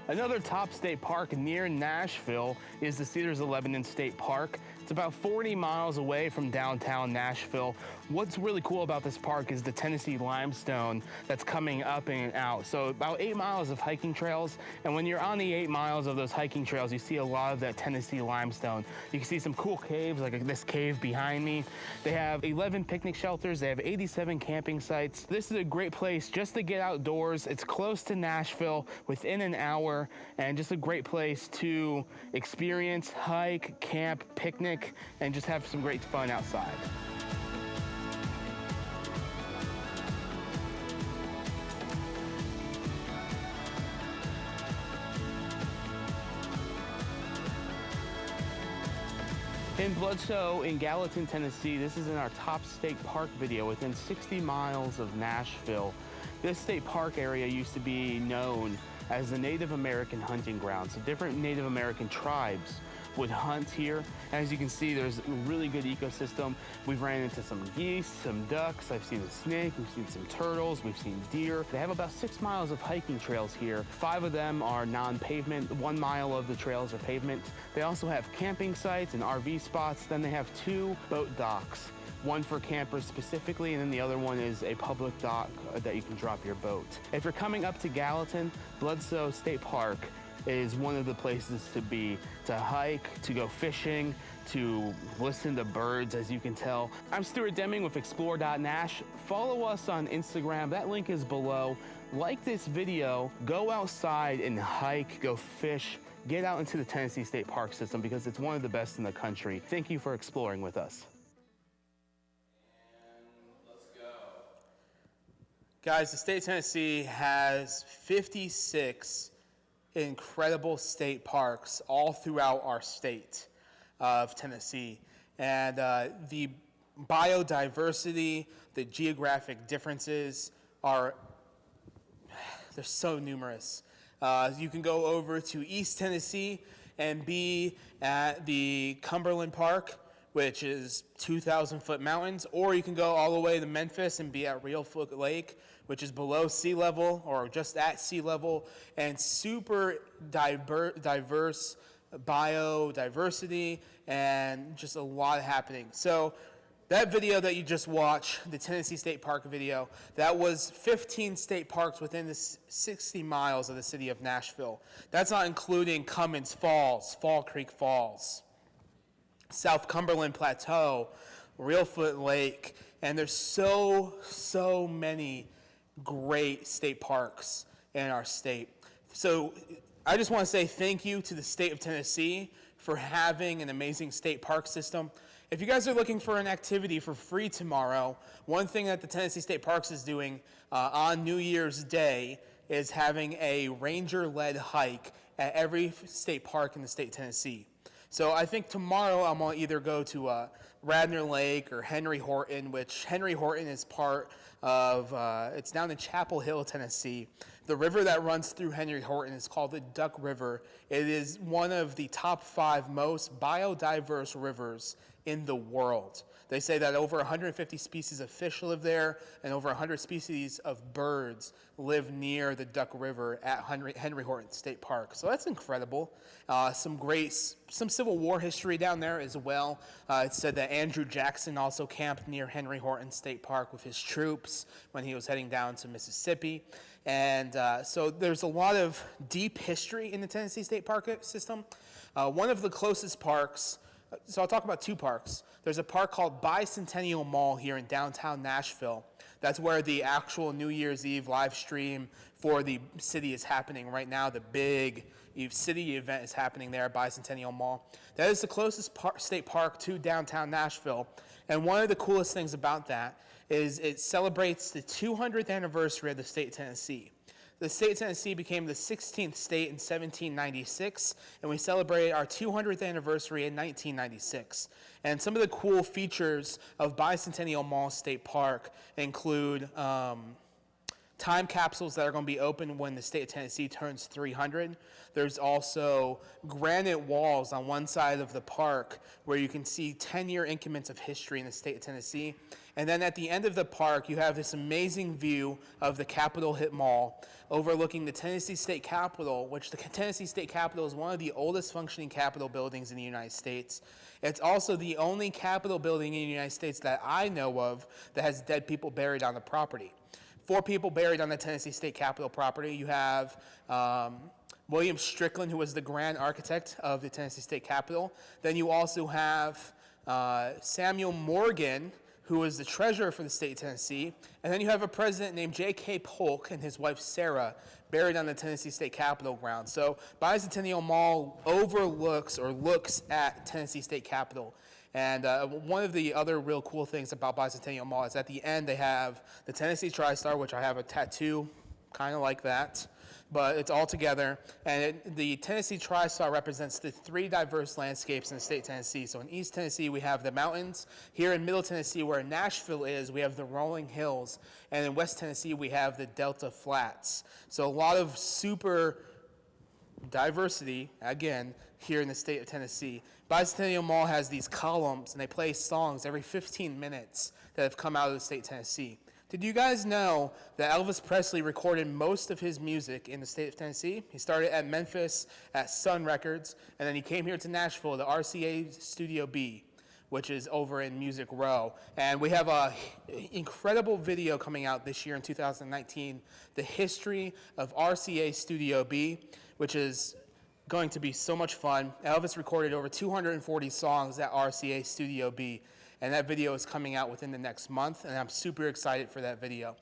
Another top state park near Nashville is the Cedars of Lebanon State Park. It's about 40 miles away from downtown Nashville. What's really cool about this park is the Tennessee limestone that's coming up and out. So about 8 miles of hiking trails. And when you're on the 8 miles of those hiking trails, you see a lot of that Tennessee limestone. You can see some cool caves, like this cave behind me. They have 11 picnic shelters. They have 87 camping sites. This is a great place just to get outdoors. It's close to Nashville, within an hour, and just a great place to experience, hike, camp, picnic, and just have some great fun outside. In Bloodstow in Gallatin, Tennessee, this is in our top state park video within 60 miles of Nashville. This state park area used to be known as the Native American hunting ground. So different Native American tribes would hunt here. As you can see, there's a really good ecosystem. We've ran into some geese, some ducks, I've seen a snake, we've seen some turtles, we've seen deer. They have about 6 miles of hiking trails here. 5 of them are non-pavement, 1 mile of the trails are pavement. They also have camping sites and RV spots. Then they have 2 boat docks. One for campers specifically, and then the other one is a public dock that you can drop your boat. If you're coming up to Gallatin, Bloodstow State Park is one of the places to be, to hike, to go fishing, to listen to birds, as you can tell. I'm Stuart Deming with Xplr Follow us on Instagram. That link is below. Like this video, go outside and hike, go fish, get out into the Tennessee State Park system because it's one of the best in the country. Thank you for exploring with us. Guys, the state of Tennessee has 56 incredible state parks all throughout our state of Tennessee. And the biodiversity, the geographic differences they're so numerous. You can go over to East Tennessee and be at the Cumberland Park, which is 2,000-foot mountains, or you can go all the way to Memphis and be at Real Foot Lake, which is below sea level or just at sea level, and super diverse biodiversity and just a lot happening. So That video that you just watched, the Tennessee State Park video, that was 15 state parks within the 60 miles of the city of Nashville. That's not including Cummins Falls, Fall Creek Falls, South Cumberland Plateau, Reelfoot Lake, and there's so many great state parks in our state. So I just want to say thank you to the state of Tennessee for having an amazing state park system. If you guys are looking for an activity for free tomorrow, one thing that the Tennessee State Parks is doing on New Year's Day is having a ranger-led hike at every state park in the state of Tennessee. So I think tomorrow I'm going to either go to Radnor Lake or Henry Horton, which Henry Horton is part of, it's down in Chapel Hill, Tennessee. The river that runs through Henry Horton is called the Duck River. It is one of the top 5 most biodiverse rivers in the world. They say that over 150 species of fish live there, and over 100 species of birds live near the Duck River at Henry Horton State Park. So that's incredible. Some Civil War history down there as well. It said that Andrew Jackson also camped near Henry Horton State Park with his troops when he was heading down to Mississippi. And so there's a lot of deep history in the Tennessee State Park system. One of the closest parks, so I'll talk about 2 parks. There's a park called Bicentennial Mall here in downtown Nashville. That's where the actual New Year's Eve live stream for the city is happening right now. The big city event is happening there at Bicentennial Mall. That is the closest state park to downtown Nashville. And one of the coolest things about that is it celebrates the 200th anniversary of the state of Tennessee. The state of Tennessee became the 16th state in 1796, and we celebrated our 200th anniversary in 1996. And some of the cool features of Bicentennial Mall State Park include time capsules that are going to be open when the state of Tennessee turns 300. There's also granite walls on one side of the park where you can see 10-year increments of history in the state of Tennessee. And then at the end of the park, you have this amazing view of the Capitol Hill Mall overlooking the Tennessee State Capitol, which the Tennessee State Capitol is one of the oldest functioning Capitol buildings in the United States. It's also the only Capitol building in the United States that I know of that has dead people buried on the property. 4 people buried on the Tennessee State Capitol property. You have William Strickland, who was the grand architect of the Tennessee State Capitol. Then you also have Samuel Morgan, who was the treasurer for the state of Tennessee. And then you have a president named J.K. Polk and his wife Sarah buried on the Tennessee State Capitol grounds. So Bicentennial Mall overlooks or looks at Tennessee State Capitol. And one of the other real cool things about Bicentennial Mall is at the end they have the Tennessee TriStar, which I have a tattoo kind of like that, but it's all together. And the Tennessee TriStar represents the 3 diverse landscapes in the state of Tennessee. So in East Tennessee, we have the mountains. Here in Middle Tennessee, where Nashville is, we have the rolling hills. And in West Tennessee, we have the Delta Flats. So a lot of super diversity, again, here in the state of Tennessee. Bicentennial Mall has these columns, and they play songs every 15 minutes that have come out of the state of Tennessee. Did you guys know that Elvis Presley recorded most of his music in the state of Tennessee? He started at Memphis at Sun Records, and then he came here to Nashville, to RCA Studio B, which is over in Music Row. And we have an incredible video coming out this year in 2019, The History of RCA Studio B, which is going to be so much fun. Elvis recorded over 240 songs at RCA Studio B, and that video is coming out within the next month, and I'm super excited for that video.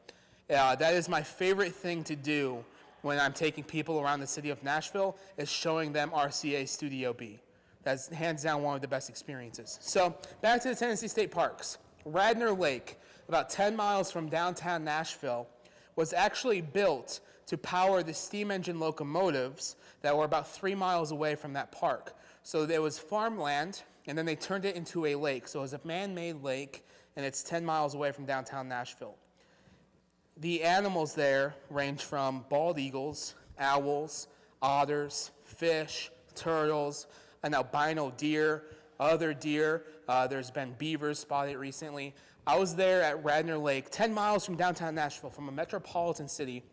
That is my favorite thing to do when I'm taking people around the city of Nashville, is showing them RCA Studio B. That's hands down one of the best experiences. So back to the Tennessee State Parks. Radnor Lake, about 10 miles from downtown Nashville, was actually built to power the steam engine locomotives that were about 3 miles away from that park. So there was farmland, and then they turned it into a lake. So it was a man-made lake, and it's 10 miles away from downtown Nashville. The animals there range from bald eagles, owls, otters, fish, turtles, an albino deer, other deer. There's been beavers spotted recently. I was there at Radnor Lake, 10 miles from downtown Nashville, from a metropolitan city,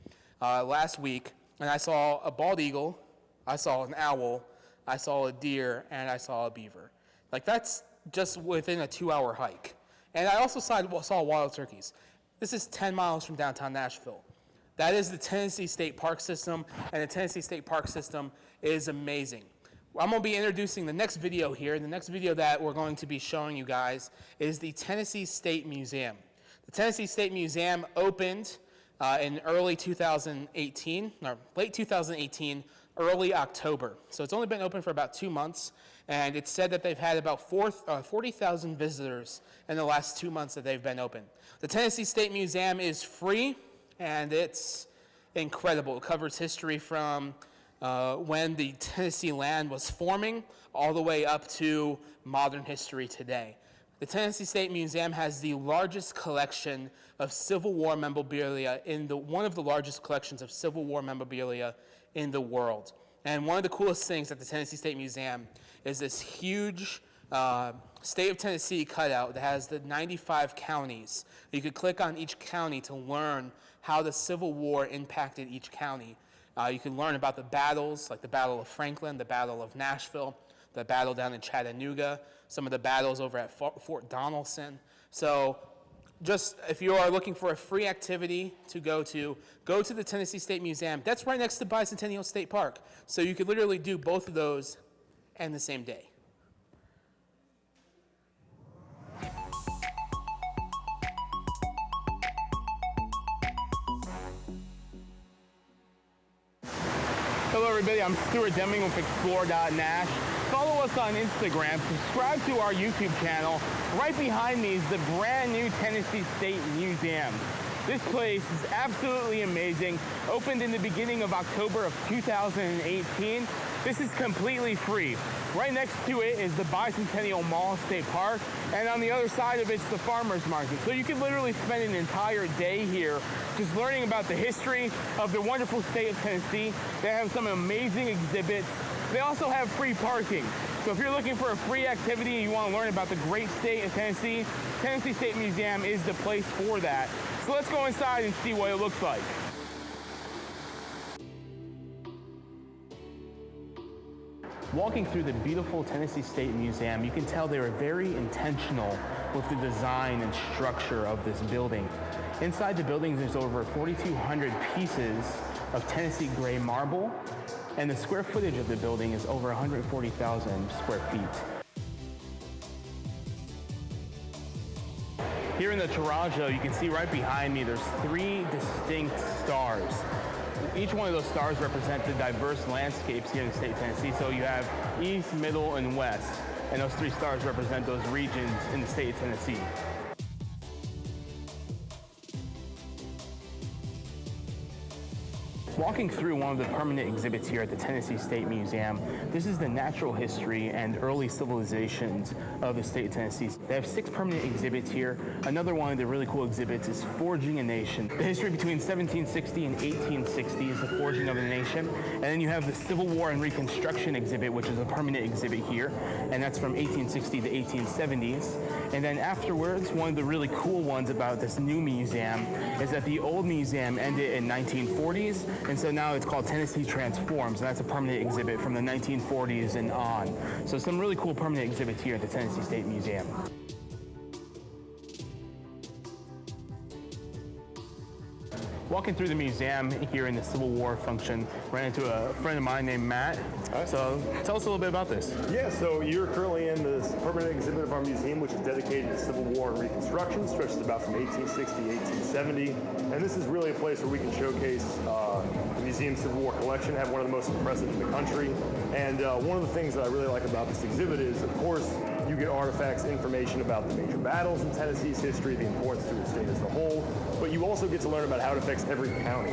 last week, and I saw a bald eagle, I saw an owl, I saw a deer, and I saw a beaver. Like, that's just within a 2-hour hike. And I also saw wild turkeys. This is 10 miles from downtown Nashville. That is the Tennessee State Park System, and the Tennessee State Park System is amazing. I'm going to be introducing the next video here. The next video that we're going to be showing you guys is the Tennessee State Museum. The Tennessee State Museum opened in early 2018, or late 2018, early October. So it's only been open for about 2 months, and it's said that they've had about 40,000 visitors in the last 2 months that they've been open. The Tennessee State Museum is free, and it's incredible. It covers history from when the Tennessee land was forming all the way up to modern history today. The Tennessee State Museum has the largest collection of Civil War memorabilia one of the largest collections of Civil War memorabilia in the world. And one of the coolest things at the Tennessee State Museum is this huge state of Tennessee cutout that has the 95 counties. You could click on each county to learn how the Civil War impacted each county. You can learn about the battles, like the Battle of Franklin, the Battle of Nashville, the battle down in Chattanooga, some of the battles over at Fort Donelson. So just if you are looking for a free activity to go to the Tennessee State Museum. That's right next to Bicentennial State Park. So you could literally do both of those in the same day. Hello everybody, I'm Stuart Deming with Xplr Nash. Follow us on Instagram, subscribe to our YouTube channel. Right behind me is the brand new Tennessee State Museum. This place is absolutely amazing. Opened in the beginning of October of 2018. This is completely free. Right next to it is the Bicentennial Mall State Park, and on the other side of it's the farmer's market. So you can literally spend an entire day here just learning about the history of the wonderful state of Tennessee. They have some amazing exhibits. They also have free parking. So if you're looking for a free activity and you want to learn about the great state of Tennessee, Tennessee State Museum is the place for that. So let's go inside and see what it looks like. Walking through the beautiful Tennessee State Museum, you can tell they were very intentional with the design and structure of this building. Inside the building, there's over 4,200 pieces of Tennessee gray marble, and the square footage of the building is over 140,000 square feet. Here in the Tarajo, you can see right behind me, there's 3 distinct stars. Each one of those stars represent the diverse landscapes here in the state of Tennessee. So you have east, middle, and west, and those 3 stars represent those regions in the state of Tennessee. Walking through one of the permanent exhibits here at the Tennessee State Museum, this is the natural history and early civilizations of the state of Tennessee. They have 6 permanent exhibits here. Another one of the really cool exhibits is Forging a Nation. The history between 1760 and 1860 is the forging of a nation. And then you have the Civil War and Reconstruction exhibit, which is a permanent exhibit here, and that's from 1860 to 1870s. And then afterwards, one of the really cool ones about this new museum is that the old museum ended in 1940s, and so now it's called Tennessee Transforms, and that's a permanent exhibit from the 1940s and on. So some really cool permanent exhibits here at the Tennessee State Museum. Walking through the museum here in the Civil War function, ran into a friend of mine named Matt. So tell us a little bit about this. Yeah, so you're currently in this permanent exhibit of our museum, which is dedicated to Civil War and Reconstruction, stretches about from 1860 to 1870. And this is really a place where we can showcase the museum's Civil War collection, have one of the most impressive in the country. And one of the things that I really like about this exhibit is, of course, you get artifacts, information about the major battles in Tennessee's history, the importance to the state as a whole, but you also get to learn about how it affects every county.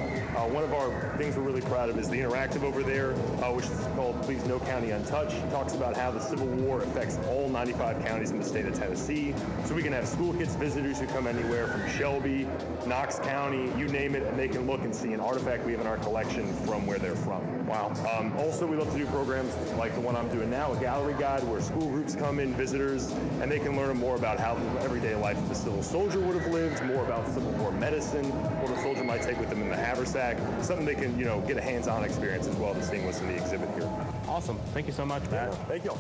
One of our things we're really proud of is the interactive over there, which is called Please No County Untouched. It talks about how the Civil War affects all 95 counties in the state of Tennessee. So we can have school kids, visitors who come anywhere from Shelby, Knox County, you name it, and they can look and see an artifact we have in our collection from where they're from. Wow. Also, we love to do programs like the one I'm doing now, a gallery guide, where school groups come in, visitors, and they can learn more about how the everyday life of the civil soldier would have lived, more about Civil War medicine, what a soldier might take with them in the haversack, something they can, get a hands-on experience as well as seeing what's in the exhibit here. Awesome. Thank you so much, Matt. Thank you.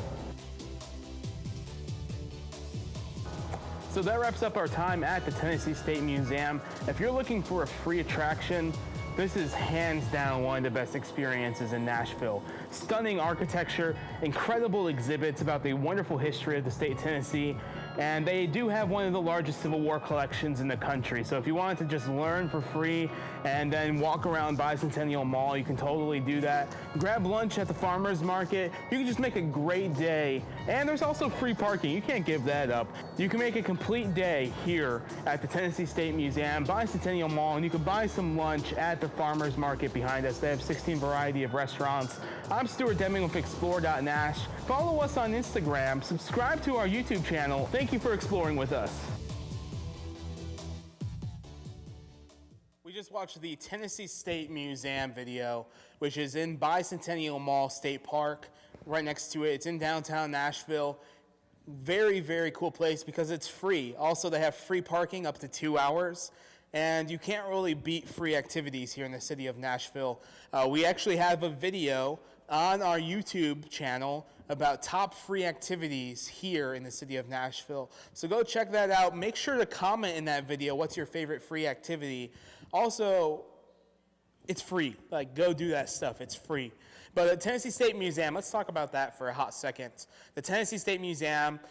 So that wraps up our time at the Tennessee State Museum. If you're looking for a free attraction, this is hands down one of the best experiences in Nashville. Stunning architecture, incredible exhibits about the wonderful history of the state of Tennessee, and they do have one of the largest Civil War collections in the country. So if you wanted to just learn for free and then walk around Bicentennial Mall, you can totally do that. Grab lunch at the farmer's market. You can just make a great day. And there's also free parking. You can't give that up. You can make a complete day here at the Tennessee State Museum, Bicentennial Mall, and you can buy some lunch at the farmer's market behind us. They have 16 variety of restaurants. I'm Stuart Deming with Xplr Nash. Follow us on Instagram, subscribe to our YouTube channel. Thank you for exploring with us. We just watched the Tennessee State Museum video, which is in Bicentennial Mall State Park, right next to it. It's in downtown Nashville. Very, very cool place because it's free. Also, they have free parking up to 2 hours. And you can't really beat free activities here in the city of Nashville. We actually have a video on our YouTube channel about top free activities here in the city of Nashville. So go check that out. Make sure to comment in that video what's your favorite free activity. Also, it's free. Like, go do that stuff. It's free. But the Tennessee State Museum, let's talk about that for a hot second. The Tennessee State Museum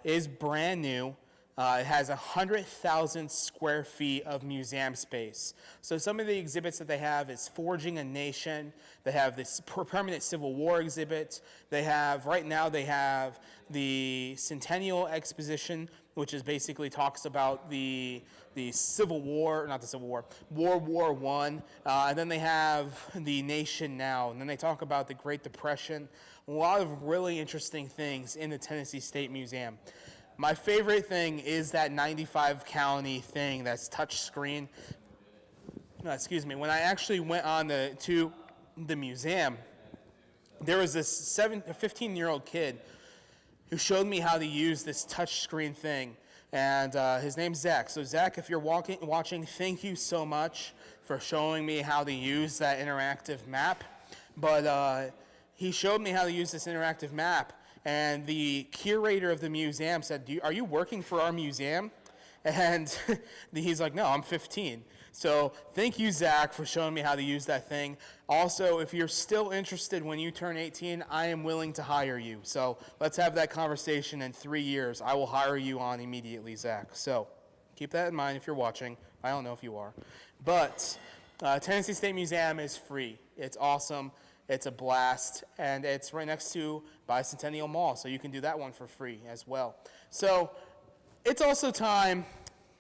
is brand new. It has 100,000 square feet of museum space. So some of the exhibits that they have is Forging a Nation. They have this permanent Civil War exhibit. They have, right now they have the Centennial Exposition, which is basically talks about the Civil War, not the Civil War, World War I. And then they have the Nation Now. And then they talk about the Great Depression. A lot of really interesting things in the Tennessee State Museum. My favorite thing is that 95 county thing that's touch screen. Excuse me. When I actually went on to the museum, there was this 15-year-old kid who showed me how to use this touch screen thing. And his name's Zach. So Zach, if you're watching, thank you so much for showing me how to use that interactive map. But he showed me how to use this interactive map. And the curator of the museum said, are you working for our museum? And he's like, no, I'm 15. So thank you, Zach, for showing me how to use that thing. Also, if you're still interested when you turn 18, I am willing to hire you. So let's have that conversation in 3 years. I will hire you on immediately, Zach. So keep that in mind if you're watching. I don't know if you are. But Tennessee State Museum is free. It's awesome. It's a blast, and it's right next to Bicentennial Mall, so you can do that one for free as well. So it's also time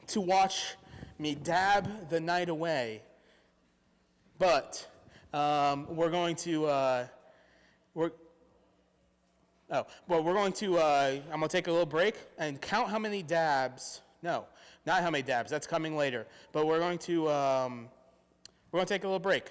to watch me dab the night away, but we're going to I'm going to take a little break and count how many dabs. No, not how many dabs. That's coming later. But we're going to take a little break.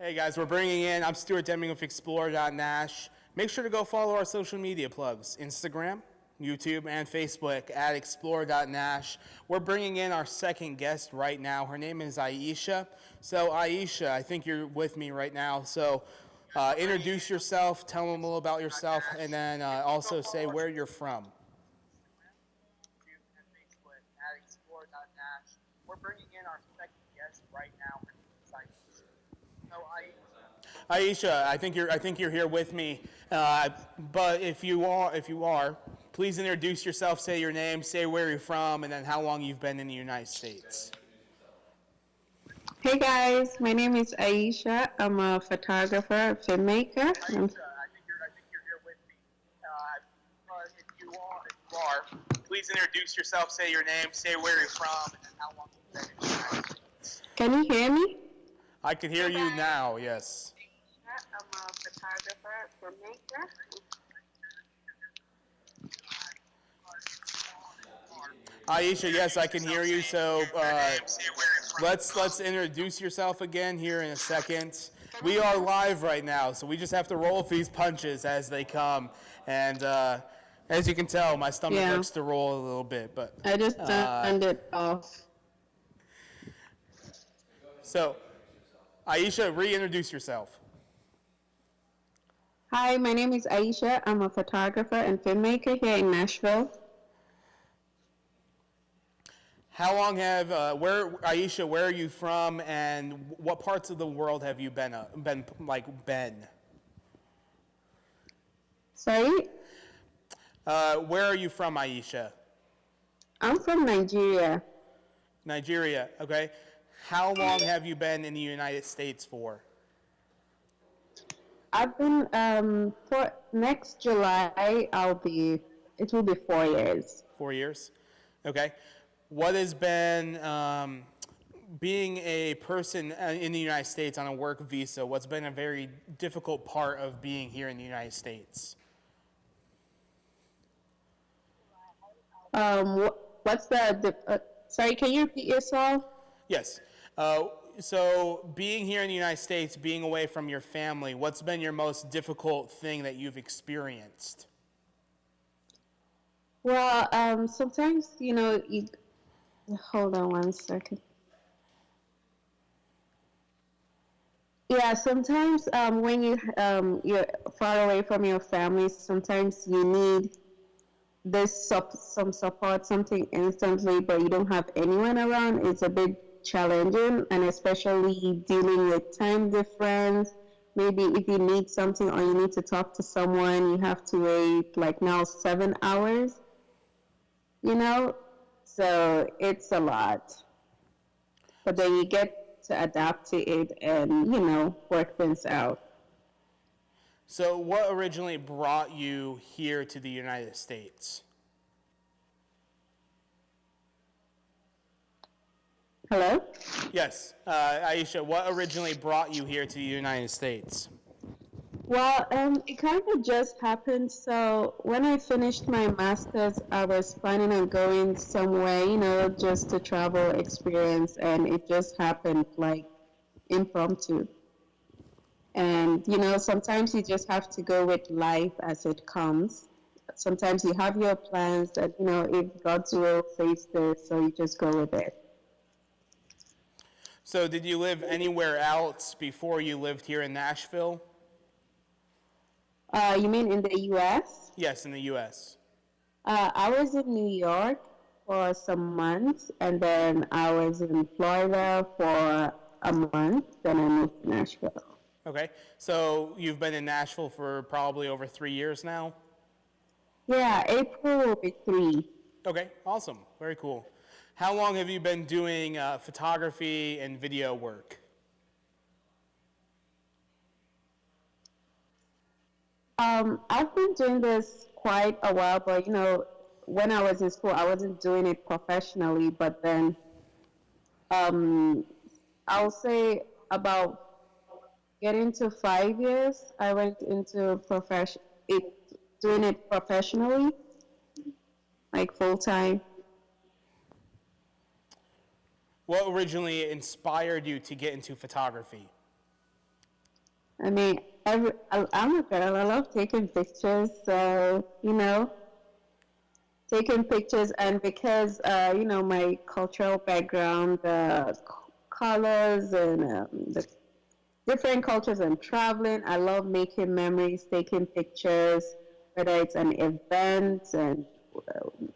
Hey guys, we're bringing in, I'm Stuart Deming with Xplr Nash. Make sure to go follow our social media plugs, Instagram, YouTube, and Facebook at Xplr Nash. We're bringing in our second guest right now. Her name is Aisha. So Aisha, I think you're with me right now. So introduce yourself, tell them a little about yourself, and then also say where you're from. We're bringing in our second guest right now. So Aisha, I think you're here with me. But if you are, please introduce yourself. Say your name, say where you're from, and then how long you've been in the United States. Hey guys, my name is Aisha. I'm a photographer, filmmaker. Aisha, I think you're here with me. But if you are, please introduce yourself. Say your name, say where you're from, and then how long you've been in the United States. Can you hear me? I can hear you now. Yes. I'm a photographer, filmmaker. Aisha, yes, I can hear you. So let's introduce yourself again here in a second. We are live right now, so we just have to roll with these punches as they come. And as you can tell, my stomach likes to roll a little bit. But I just turned it off. So, Aisha, reintroduce yourself. Hi, my name is Aisha. I'm a photographer and filmmaker here in Nashville. How long have Aisha? Where are you from, and what parts of the world have you been? Sorry? Where are you from, Aisha? I'm from Nigeria. Nigeria. Okay. How long have you been in the United States for? I've been for next July. It will be 4 years. 4 years. Okay. What has been being a person in the United States on a work visa? What's been a very difficult part of being here in the United States? What's sorry, can you repeat yourself? Yes. So being here in the United States, being away from your family, what's been your most difficult thing that you've experienced? Well, sometimes, hold on one second. Yeah, sometimes when you're far away from your family, sometimes you need some support, something instantly, but you don't have anyone around. It's a bit challenging, and especially dealing with time difference. Maybe if you need something or you need to talk to someone, you have to wait like now 7 hours, so it's a lot. But then you get to adapt to it and, work things out. So what originally brought you here to the United States? Hello? Yes. Aisha, what originally brought you here to the United States? Well, it kind of just happened. So when I finished my master's, I was planning on going somewhere, just to travel experience, and it just happened like impromptu. And, sometimes you just have to go with life as it comes. Sometimes you have your plans that, if God's will says this, so you just go with it. So did you live anywhere else before you lived here in Nashville? You mean in the U.S.? Yes, in the U.S. I was in New York for some months, and then I was in Florida for a month, then I moved to Nashville. Okay, so you've been in Nashville for probably over 3 years now? Yeah, April will be 3. Okay, awesome, very cool. How long have you been doing photography and video work? I've been doing this quite a while, but when I was in school, I wasn't doing it professionally. But then, I'll say about getting to 5 years, I went into doing it professionally, like full time. What originally inspired you to get into photography? I mean, I'm a girl. I love taking pictures. So, taking pictures, and because, my cultural background, the colors and the different cultures and traveling, I love making memories, taking pictures, whether it's an event and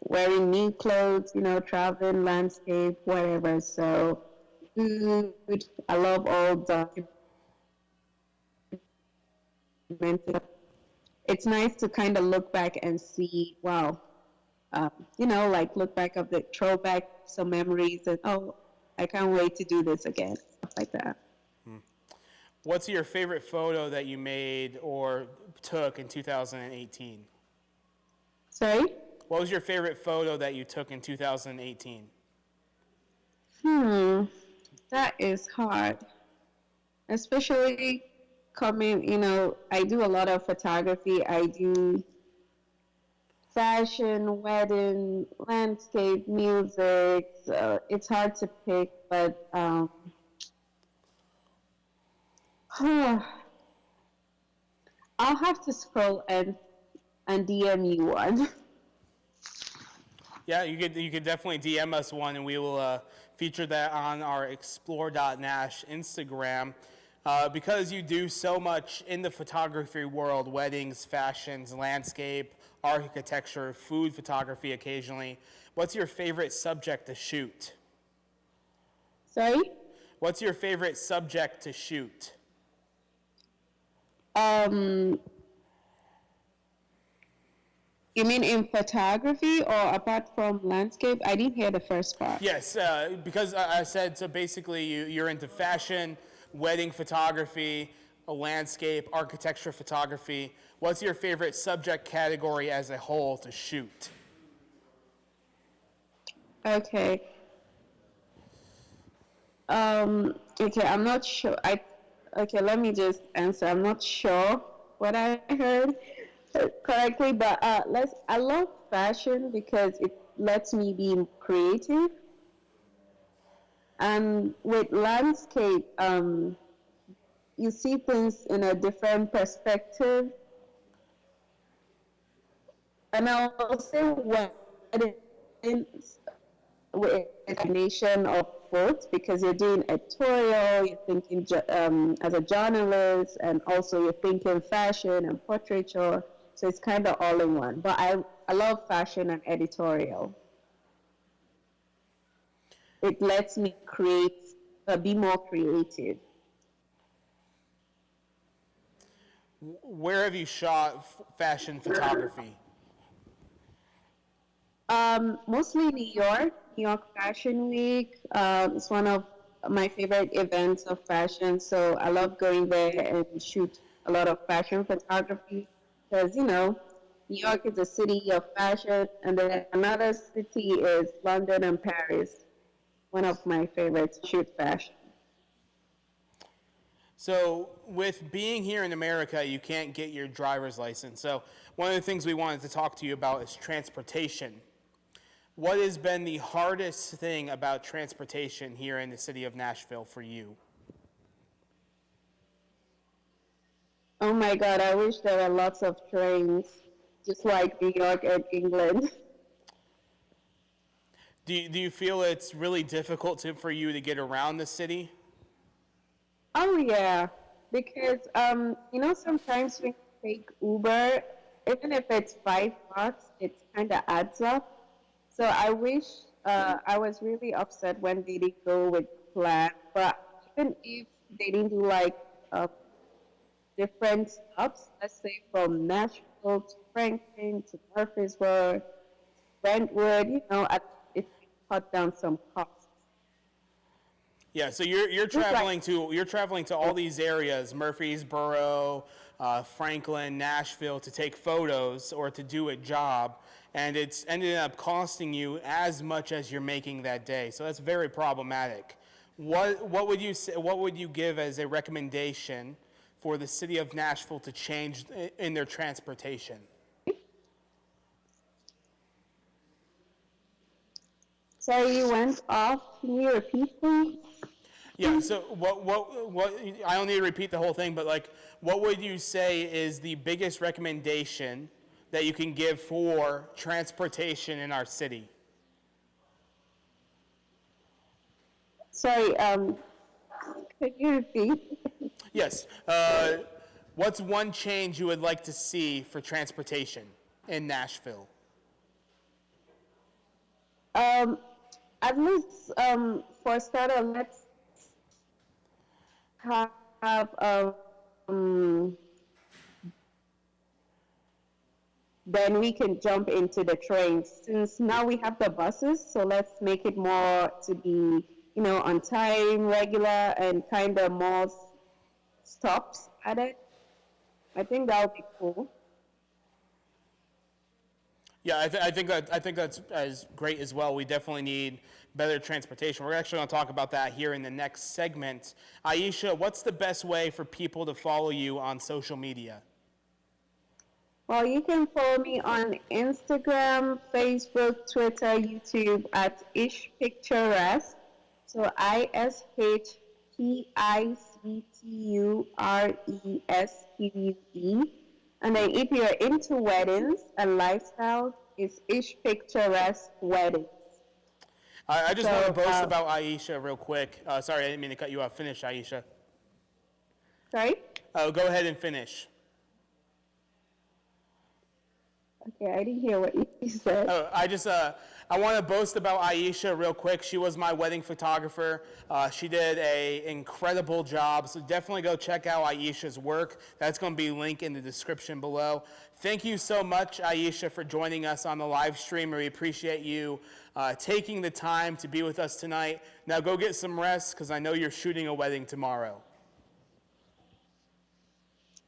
wearing new clothes, traveling, landscape, whatever. So, food, I love all documented. It's nice to kind of look back and see, wow, like look back of the throwback some memories and oh, I can't wait to do this again, stuff like that. What's your favorite photo that you made or took in 2018? Sorry? What was your favorite photo that you took in 2018? That is hard. Especially coming, I do a lot of photography. I do fashion, wedding, landscape, music. So it's hard to pick, but I'll have to scroll and DM you one. Yeah, you could definitely DM us one, and we will feature that on our Xplr.Nash Instagram. Because you do so much in the photography world, weddings, fashions, landscape, architecture, food photography occasionally, what's your favorite subject to shoot? Sorry? What's your favorite subject to shoot? You mean in photography or apart from landscape? I didn't hear the first part. Yes, because I said, so basically you're into fashion, wedding photography, landscape, architecture photography. What's your favorite subject category as a whole to shoot? Okay. Okay, I'm not sure. Okay, let me just answer. I'm not sure what I heard correctly, but I love fashion because it lets me be creative. And with landscape, you see things in a different perspective. And I'll say weddings with a combination of both because you're doing editorial, you're thinking as a journalist, and also you're thinking fashion and portraiture. So it's kind of all in one. But I love fashion and editorial. It lets me be more creative. Where have you shot fashion photography? Mostly New York Fashion Week. It's one of my favorite events of fashion, so I love going there and shoot a lot of fashion photography because, New York is a city of fashion, and then another city is London and Paris. One of my favorites, shoot fashion. So with being here in America, you can't get your driver's license. So one of the things we wanted to talk to you about is transportation. What has been the hardest thing about transportation here in the city of Nashville for you? Oh my God, I wish there were lots of trains, just like New York and England. Do you feel it's really difficult for you to get around the city? Oh yeah, because sometimes when you take Uber, even if it's $5, it kind of adds up. So I wish I was really upset when they didn't go with plan. But even if they didn't do like different stops, let's say from Nashville to Franklin to Murfreesboro, Brentwood, it cut down some costs. Yeah, so you're traveling to all these areas, Murfreesboro, Franklin, Nashville, to take photos or to do a job, and it's ended up costing you as much as you're making that day. So that's very problematic. What would you say, what would you give as a recommendation for the city of Nashville to change in their transportation? Sorry, you went off. Can you repeat, please? Yeah, so what, I don't need to repeat the whole thing, but like, what would you say is the biggest recommendation that you can give for transportation in our city? Sorry, could you repeat? Yes. What's one change you would like to see for transportation in Nashville? At least for starter, let's have then we can jump into the trains. Since now we have the buses, so let's make it more to be, on time, regular, and kind of more stops at it. I think that would be cool. Yeah, I think that's as great as well. We definitely need better transportation. We're actually going to talk about that here in the next segment. Aisha, what's the best way for people to follow you on social media? Well, you can follow me on Instagram, Facebook, Twitter, YouTube at Ish Picturesque. So ISHPICTURESQUE. And then if you're into weddings and lifestyle, it's Ish Picturesque Weddings. I just want to boast about Aisha real quick. Sorry, I didn't mean to cut you off. Finish, Aisha. Sorry? Oh, go ahead and finish. Okay, I didn't hear what you said. Oh, I want to boast about Aisha real quick. She was my wedding photographer. She did an incredible job, so definitely go check out Aisha's work. That's going to be linked in the description below. Thank you so much, Aisha, for joining us on the live stream. We appreciate you taking the time to be with us tonight. Now go get some rest, because I know you're shooting a wedding tomorrow.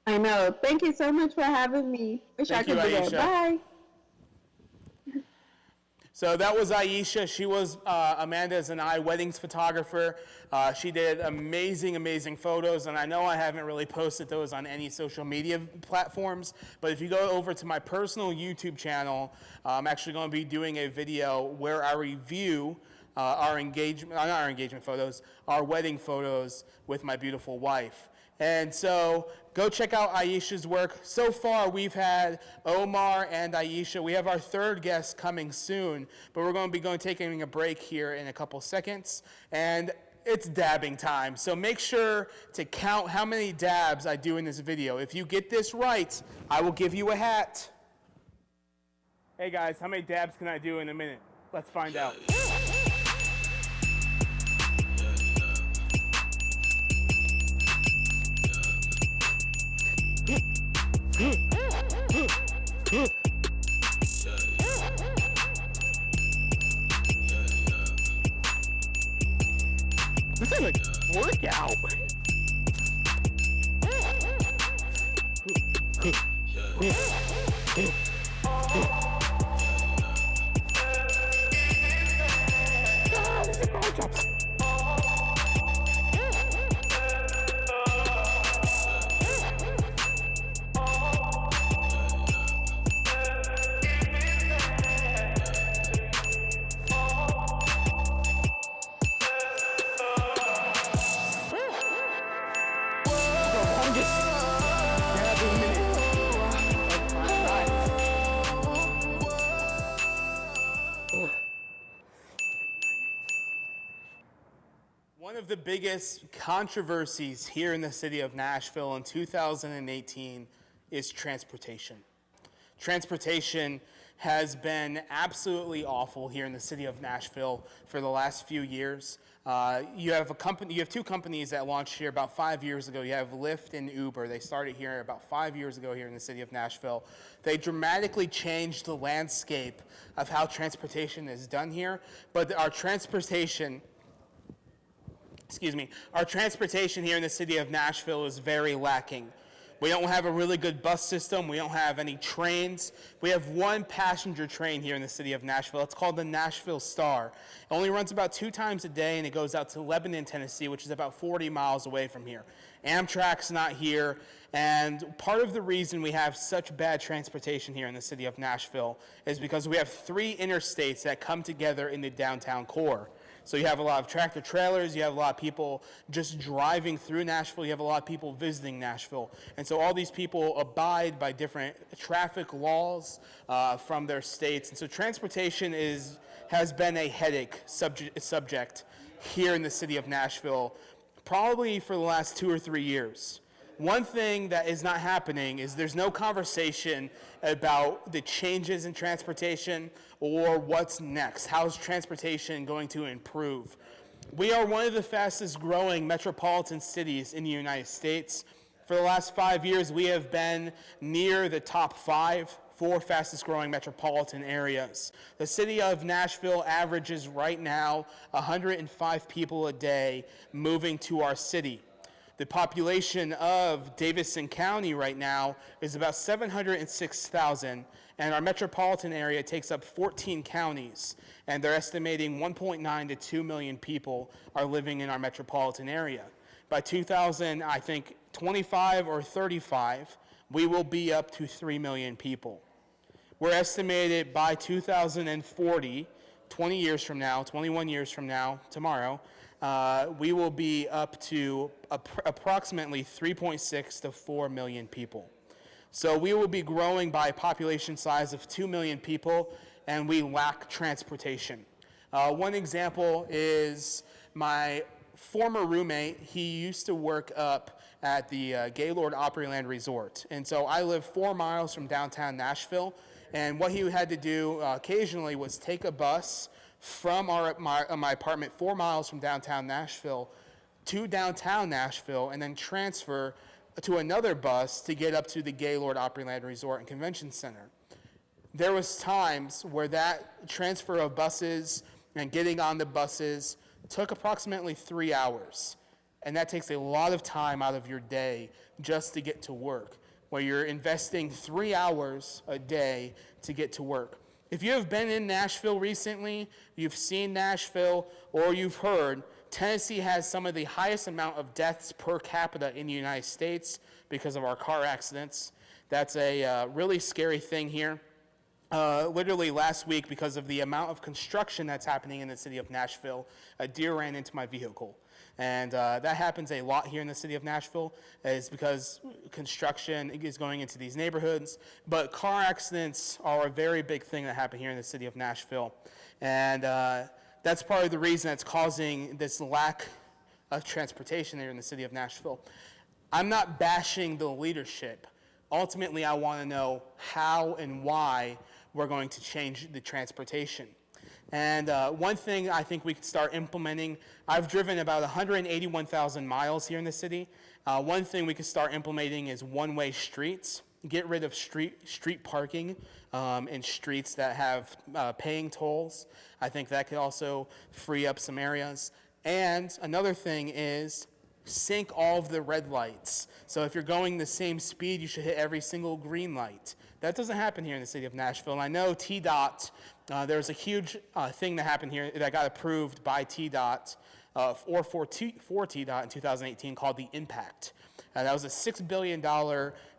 I know. Thank you so much for having me. Wish I could be there. Bye. So that was Aisha. She was Amanda's and I weddings photographer. She did amazing, amazing photos, and I know I haven't really posted those on any social media platforms, but if you go over to my personal YouTube channel, I'm actually going to be doing a video where I review our wedding photos with my beautiful wife. And so go check out Aisha's work. So far, we've had Omar and Aisha. We have our third guest coming soon, but we're going to be taking a break here in a couple seconds. And it's dabbing time. So make sure to count how many dabs I do in this video. If you get this right, I will give you a hat. Hey guys, how many dabs can I do in a minute? Let's find out. This is a workout. One of the biggest controversies here in the city of Nashville in 2018 is transportation. Transportation has been absolutely awful here in the city of Nashville for the last few years. You have two companies that launched here about 5 years ago. You have Lyft and Uber. They started here about 5 years ago here in the city of Nashville. They dramatically changed the landscape of how transportation is done here, but our transportation here in the city of Nashville is very lacking. We don't have a really good bus system. We don't have any trains. We have one passenger train here in the city of Nashville. It's called the Nashville Star. It only runs about 2 times a day, and it goes out to Lebanon, Tennessee, which is about 40 miles away from here. Amtrak's not here, and part of the reason we have such bad transportation here in the city of Nashville is because we have 3 interstates that come together in the downtown core. So you have a lot of tractor trailers, you have a lot of people just driving through Nashville, you have a lot of people visiting Nashville. And so all these people abide by different traffic laws from their states. And so transportation has been a headache subject here in the city of Nashville probably for the last 2 or 3 years. One thing that is not happening is there's no conversation about the changes in transportation or what's next. How's transportation going to improve? We are one of the fastest growing metropolitan cities in the United States. For the last 5 years, we have been near the top 5 for fastest growing metropolitan areas. The city of Nashville averages right now 105 people a day moving to our city. The population of Davidson County right now is about 706,000, and our metropolitan area takes up 14 counties, and they're estimating 1.9 to 2 million people are living in our metropolitan area. By 2025 or 35, we will be up to 3 million people. We're estimated by 2040, 20 years from now, 21 years from now, tomorrow, we will be up to approximately 3.6 to 4 million people. So we will be growing by a population size of 2 million people, and we lack transportation. One example is my former roommate. He used to work up at the Gaylord Opryland Resort. And so I live 4 miles from downtown Nashville, and what he had to do occasionally was take a bus from my apartment 4 miles from downtown Nashville to downtown Nashville and then transfer to another bus to get up to the Gaylord Opryland Resort and Convention Center. There was times where that transfer of buses and getting on the buses took approximately 3 hours. And that takes a lot of time out of your day just to get to work, where you're investing 3 hours a day to get to work. If you have been in Nashville recently, you've seen Nashville, or you've heard, Tennessee has some of the highest amount of deaths per capita in the United States because of our car accidents. That's a really scary thing here. Literally last week, because of the amount of construction that's happening in the city of Nashville, a deer ran into my vehicle. And that happens a lot here in the city of Nashville, is because construction is going into these neighborhoods. But car accidents are a very big thing that happen here in the city of Nashville. And that's part of the reason that's causing this lack of transportation here in the city of Nashville. I'm not bashing the leadership. Ultimately, I want to know how and why we're going to change the transportation. And one thing I think we could start implementing, I've driven about 181,000 miles here in the city. One thing we could start implementing is one-way streets. Get rid of street parking in streets that have paying tolls. I think that could also free up some areas. And another thing is sync all of the red lights. So if you're going the same speed, you should hit every single green light. That doesn't happen here in the city of Nashville. And I know TDOT, there was a huge thing that happened here that got approved by TDOT or for TDOT in 2018 called the Impact. That was a $6 billion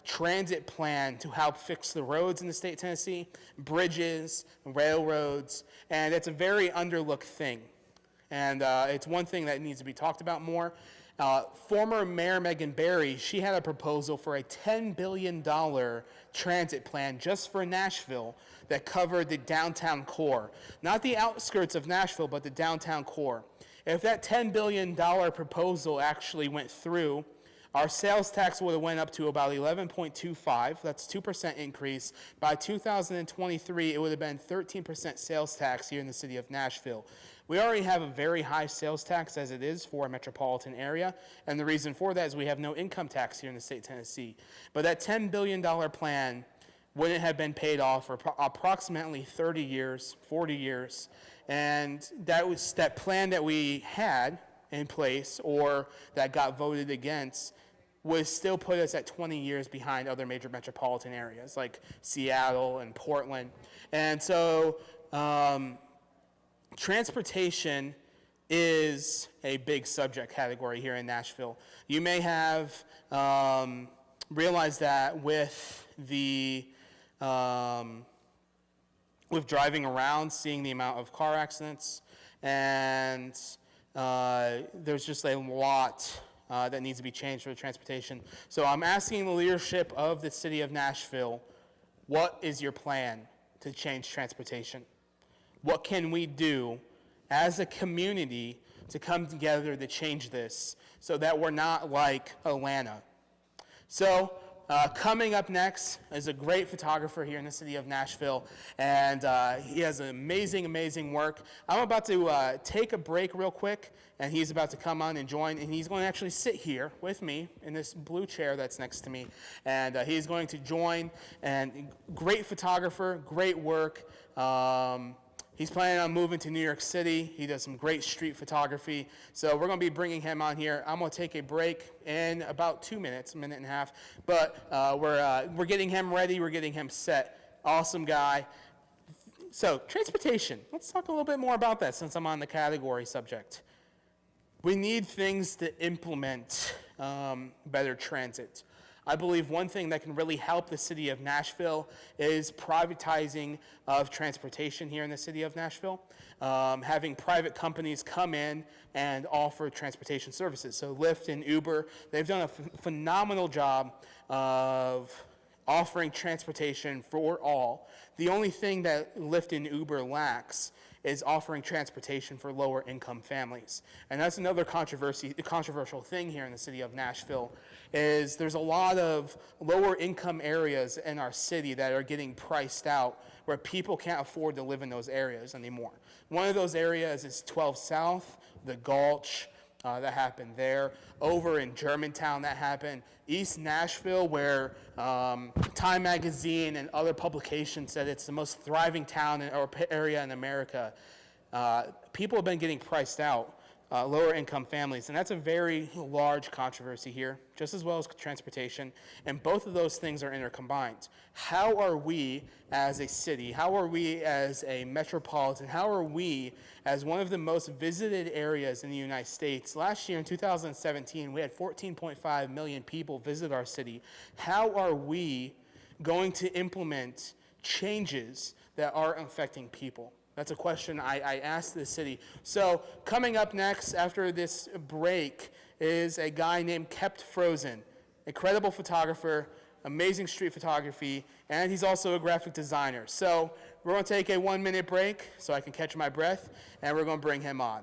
transit plan to help fix the roads in the state of Tennessee, bridges, railroads, and it's a very underlooked thing. And it's one thing that needs to be talked about more. Former Mayor Megan Barry, she had a proposal for a $10 billion transit plan just for Nashville that covered the downtown core. Not the outskirts of Nashville, but the downtown core. If that $10 billion proposal actually went through, our sales tax would have went up to about 11.25. That's 2% increase. By 2023, it would have been 13% sales tax here in the city of Nashville. We already have a very high sales tax as it is for a metropolitan area, and the reason for that is we have no income tax here in the state of Tennessee. But that $10 billion plan wouldn't have been paid off for approximately 30 years, 40 years, and that plan that we had in place or that got voted against would still put us at 20 years behind other major metropolitan areas like Seattle and Portland. And so transportation is a big subject category here in Nashville. You may have realized that with with driving around, seeing the amount of car accidents, and there's just a lot that needs to be changed for the transportation. So I'm asking the leadership of the city of Nashville, what is your plan to change transportation? What can we do as a community to come together to change this so that we're not like Atlanta? So coming up next is a great photographer here in the city of Nashville, and he has amazing, amazing work. I'm about to take a break real quick, and he's about to come on and join, and he's going to actually sit here with me in this blue chair that's next to me, and he's going to join, and great photographer, great work. He's planning on moving to New York City. He does some great street photography. So we're going to be bringing him on here. I'm going to take a break in about 2 minutes, a minute and a half. But we're getting him ready. We're getting him set. Awesome guy. So transportation. Let's talk a little bit more about that since I'm on the category subject. We need things to implement better transit. I believe one thing that can really help the city of Nashville is privatizing of transportation here in the city of Nashville, having private companies come in and offer transportation services. So Lyft and Uber, they've done a phenomenal job of offering transportation for all. The only thing that Lyft and Uber lacks is offering transportation for lower income families. And that's another controversial thing here in the city of Nashville, is there's a lot of lower income areas in our city that are getting priced out where people can't afford to live in those areas anymore. One of those areas is 12 South, the Gulch, that happened there. Over in Germantown, that happened. East Nashville, where Time Magazine and other publications said it's the most thriving town or area in America. People have been getting priced out, lower income families, and that's a very large controversy here, just as well as transportation, and both of those things are intercombined. How are we as a city, how are we as a metropolitan, how are we as one of the most visited areas in the United States? Last year in 2017, we had 14.5 million people visit our city. How are we going to implement changes that are affecting people? That's a question I asked the city. So coming up next after this break is a guy named Kept Frozen, incredible photographer, amazing street photography, and he's also a graphic designer. So we're going to take a 1 minute break so I can catch my breath, and we're going to bring him on.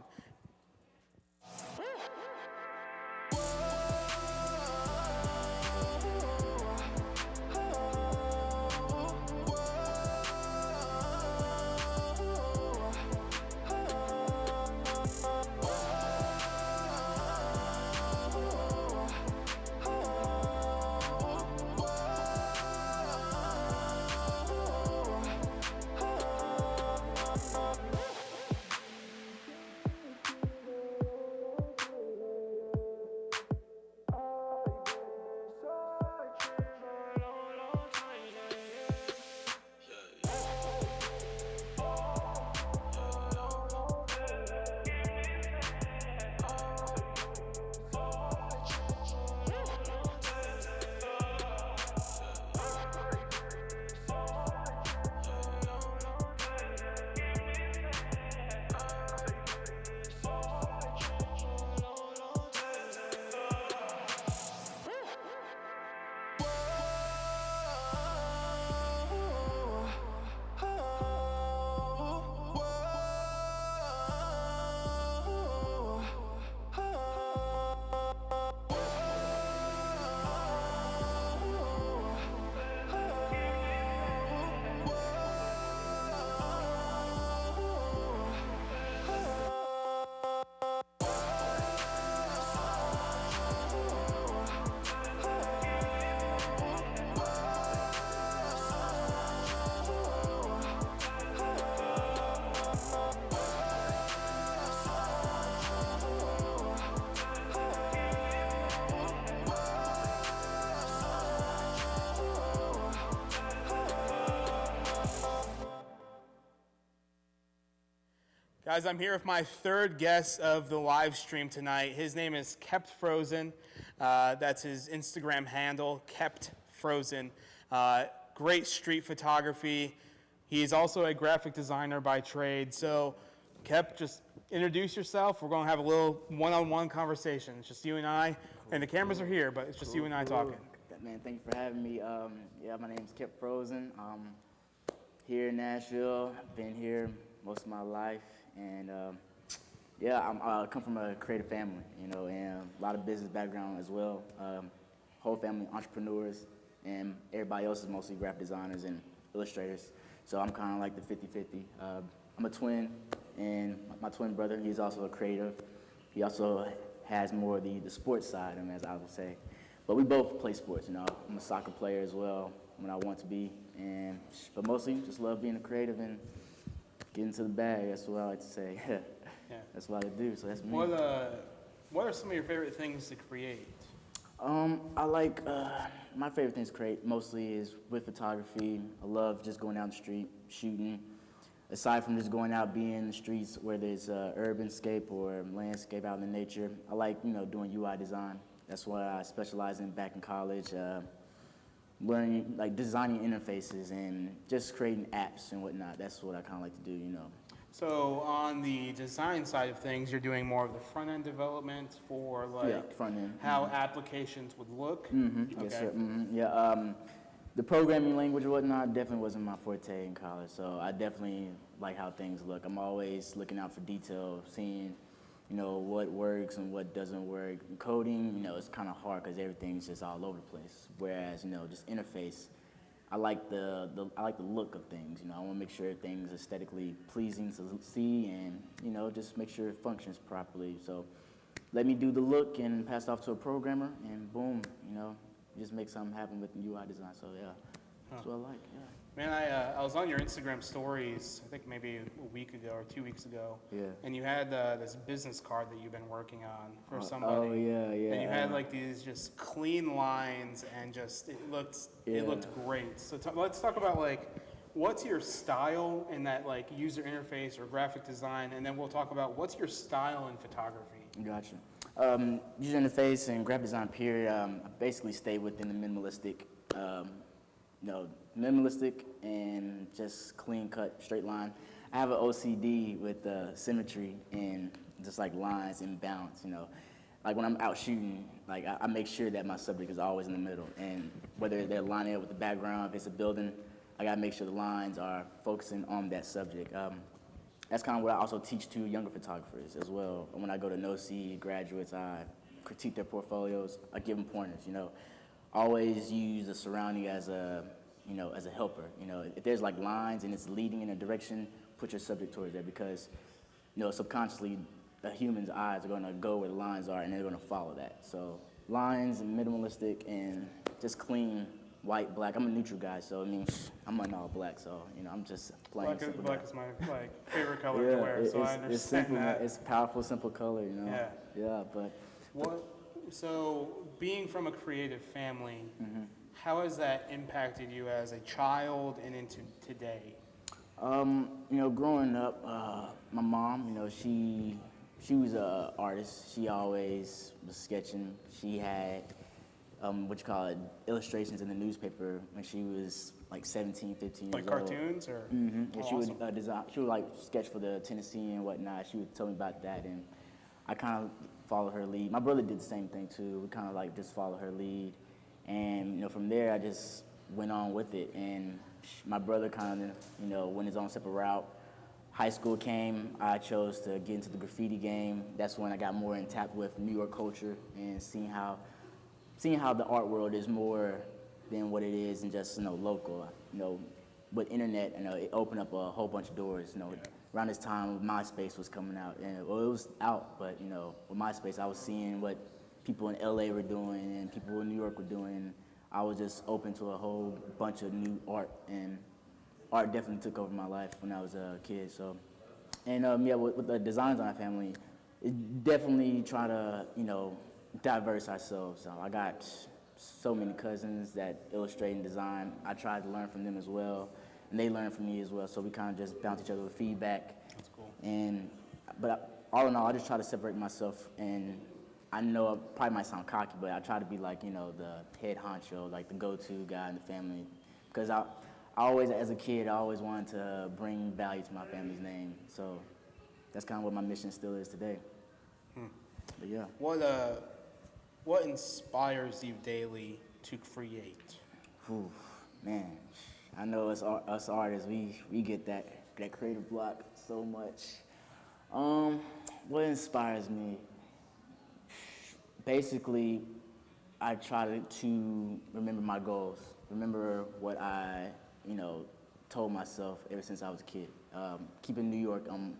Guys, I'm here with my third guest of the live stream tonight. His name is Kept Frozen. That's his Instagram handle, Kept Frozen. Great street photography. He's also a graphic designer by trade. So, Kept, just introduce yourself. We're going to have a little one-on-one conversation. It's just you and I, and the cameras are here, but it's just you and I talking. Man, thank you for having me. Yeah, my name's Kept Frozen. Here in Nashville. I've been here most of my life, and yeah, I come from a creative family, you know, and a lot of business background as well. Whole family entrepreneurs, and everybody else is mostly graphic designers and illustrators. So I'm kind of like the 50-50. I'm a twin, and my twin brother, he's also a creative. He also has more of the sports side of him, as I would say. But we both play sports, you know. I'm a soccer player as well when I want to be, but mostly just love being a creative and getting to the bag. That's what I like to say. Yeah. That's what I do. So that's me. What are some of your favorite things to create? I like my favorite things to create mostly is with photography. I love just going down the street shooting. Aside from just going out being in the streets where there's urban scape or landscape out in the nature, I like doing UI design. That's what I specialized in back in college. Learning, like designing interfaces and just creating apps and whatnot. That's what I kind of like to do, So on the design side of things, you're doing more of the front-end development for like front end. how applications would look? Mm-hmm. Yes, sir. Mm-hmm. Yeah. The programming language or whatnot definitely wasn't my forte in college, so I definitely like how things look. I'm always looking out for detail, seeing what works and what doesn't work. Coding, it's kind of hard because everything's just all over the place. Whereas, just interface, I like the look of things. I want to make sure things aesthetically pleasing to see, and just make sure it functions properly. So, let me do the look and pass it off to a programmer, and boom, just make something happen with UI design. So yeah, that's what I like. Yeah. Man, I was on your Instagram stories, I think maybe a week ago or 2 weeks ago. Yeah. And you had this business card that you've been working on for somebody. Oh yeah, yeah. And you had like these just clean lines, and just it looked great. So let's talk about like what's your style in that like user interface or graphic design, and then we'll talk about what's your style in photography. Gotcha. User interface and graphic design period. I basically stay within the minimalistic. Minimalistic and just clean cut, straight line. I have an OCD with symmetry and just like lines and balance, Like when I'm out shooting, like I make sure that my subject is always in the middle, and whether they're lining up with the background, if it's a building, I gotta make sure the lines are focusing on that subject. That's kind of what I also teach to younger photographers as well. When I go to no-see graduates, I critique their portfolios, I give them pointers, Always use the surrounding as a helper. If there's like lines and it's leading in a direction, put your subject towards there, because, subconsciously, a human's eyes are gonna go where the lines are and they're gonna follow that. So lines and minimalistic and just clean, white, black. I'm a neutral guy, so I'm an all black, so I'm just playing. Black is my favorite color to wear, so I understand it's simple, that. It's a powerful, simple color, Yeah. Yeah, but. So being from a creative family, how has that impacted you as a child and into today? Growing up, my mom, she was an artist. She always was sketching. She had illustrations in the newspaper when she was like 17, 15 like years old. Like cartoons or? Mm-hmm. Yeah, Oh, she awesome. would design. She would like sketch for the Tennessee and whatnot. She would tell me about that, and I kind of follow her lead. My brother did the same thing too. We kind of like just follow her lead, and from there I just went on with it. And my brother kind of went his own separate route. High school came, I chose to get into the graffiti game. That's when I got more in tap with New York culture and seeing how the art world is more than what it is and just local. With internet, it opened up a whole bunch of doors. Around this time, MySpace was coming out, and it was out, but with MySpace, I was seeing what people in LA were doing and people in New York were doing. I was just open to a whole bunch of new art, and art definitely took over my life when I was a kid. So, and with the designs on our family, it definitely try to diverse ourselves. So I got so many cousins that illustrate and design. I tried to learn from them as well, and they learn from me as well. So we kind of just bounce each other with feedback. That's cool. But all in all, I just try to separate myself, and I know I probably might sound cocky, but I try to be like the head honcho, like the go-to guy in the family, because I always, as a kid, I always wanted to bring value to my family's name. So that's kind of what my mission still is today. But yeah. What inspires you daily to create? Ooh, man, I know us artists, we get that creative block so much. What inspires me? Basically, I try to remember my goals, remember what I, told myself ever since I was a kid. Keeping New York on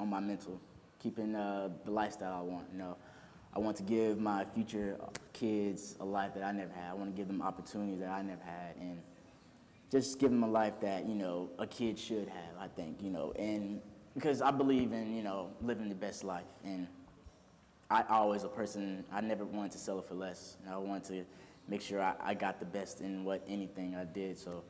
my mental, keeping the lifestyle I want. I want to give my future kids a life that I never had. I want to give them opportunities that I never had, and just give them a life that a kid should have. I think and because I believe in living the best life, and I always I never wanted to settle for less. I wanted to make sure I got the best in anything I did. So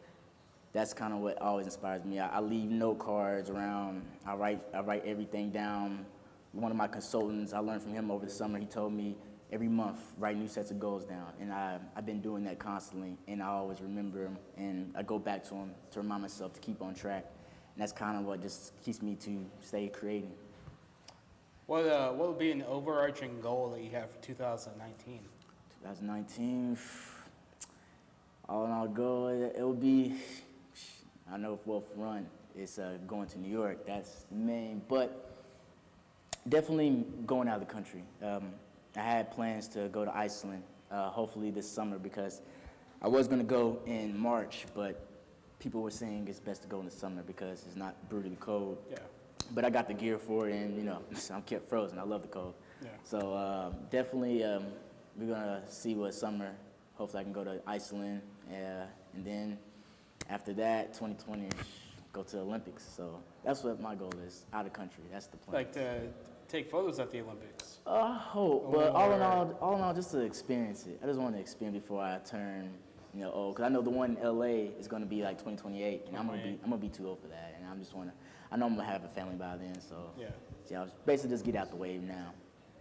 that's kind of what always inspires me. I leave note cards around. I write everything down. One of my consultants, I learned from him over the summer. He told me every month write new sets of goals down, and I've been doing that constantly. And I always remember them, and I go back to them to remind myself to keep on track. And that's kind of what just keeps me to stay creating. What would be an overarching goal that you have for 2019? 2019, all in all goal, it would be, I know for run, it's going to New York. That's the main, but definitely going out of the country. I had plans to go to Iceland, hopefully this summer, because I was going to go in March, but people were saying it's best to go in the summer because it's not brutally cold. Yeah. But I got the gear for it, and I'm kept frozen. I love the cold. Yeah. So definitely, we're gonna see what summer. Hopefully, I can go to Iceland, and then after that, 2020, go to the Olympics. So that's what my goal is. Out of country. That's the plan. Like to take photos at the Olympics. I hope, but all in all, just to experience it. I just want to experience before I turn, old. Because I know the one in LA is gonna be like 2028, and I'm gonna be too old for that. And I know I'm gonna have a family by then. So I was basically just get out the way now.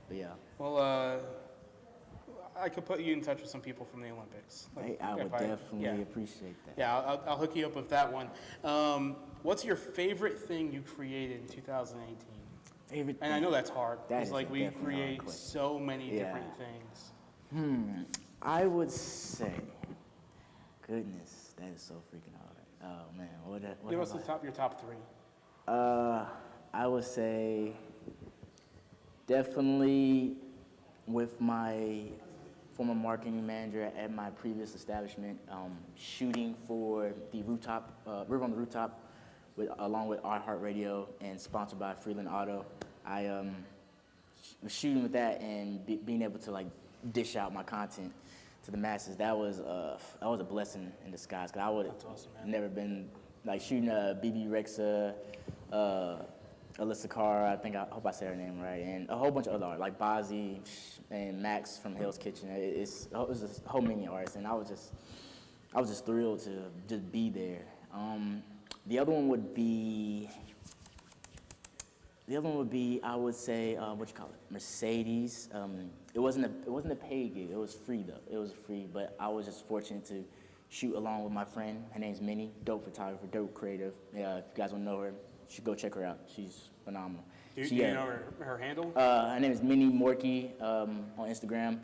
But yeah. Well, I could put you in touch with some people from the Olympics. Hey, I would definitely appreciate that. Yeah, I'll hook you up with that one. What's your favorite thing you created in 2018? Favorite thing? And I know that's hard. That because is like we definitely hard create question. so many different things. I would say, goodness, that is so freaking hard. Oh man, what Give us your top three. I would say definitely with my former marketing manager at my previous establishment, shooting for the rooftop, River on the Rooftop, along with iHeartRadio and sponsored by Freeland Auto. I was shooting with that and being able to dish out my content to the masses. That was a blessing in disguise. Cause I would have never been shooting BB Rexa, Alyssa Carr, I hope I said her name right, and a whole bunch of other artists like Bozzy and Max from Hell's Kitchen. It was a whole many artists, and I was just thrilled to just be there. The other one would be I would say Mercedes. It wasn't a paid gig. It was free though. It was free, but I was just fortunate to shoot along with my friend. Her name's Minnie, dope photographer, dope creative. Yeah, if you guys want to know her, you should go check her out. She's phenomenal. Do you know her handle? Her name is Minnie Morkey on Instagram.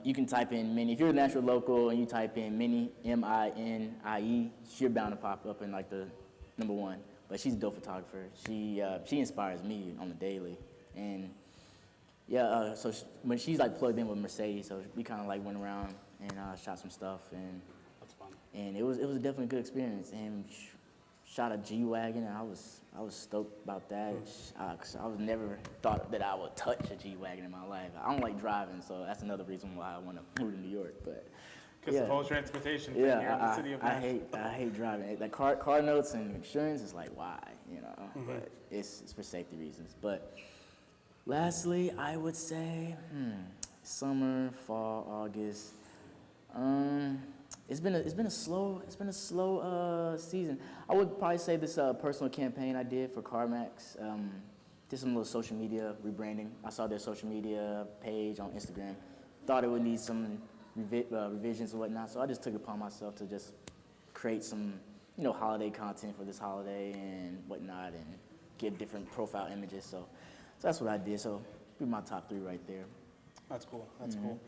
You can type in Minnie. If you're a Nashville local and you type in Minnie, M-I-N-I-E, you're bound to pop up in the number one. But she's a dope photographer. She inspires me on the daily. And yeah, so when she's plugged in with Mercedes, so we kind of went around and shot some stuff, and That's fun. And it was definitely a good experience. And shot a G-Wagon, and I was stoked about that. Cause I was never thought that I would touch a G-Wagon in my life. I don't like driving, so that's another reason why I want to move to New York. But because of whole transportation thing here in the city of Nashville. I hate driving. Car wnotes and insurance is why, But it's for safety reasons. But lastly, I would say summer, fall, August. It's been a slow season. I would probably say this personal campaign I did for CarMax. Did some little social media rebranding. I saw their social media page on Instagram. Thought it would need some revisions and whatnot. So I just took it upon myself to just create some, holiday content for this holiday and whatnot, and get different profile images. So that's what I did. So be my top 3 right there. That's cool. That's cool.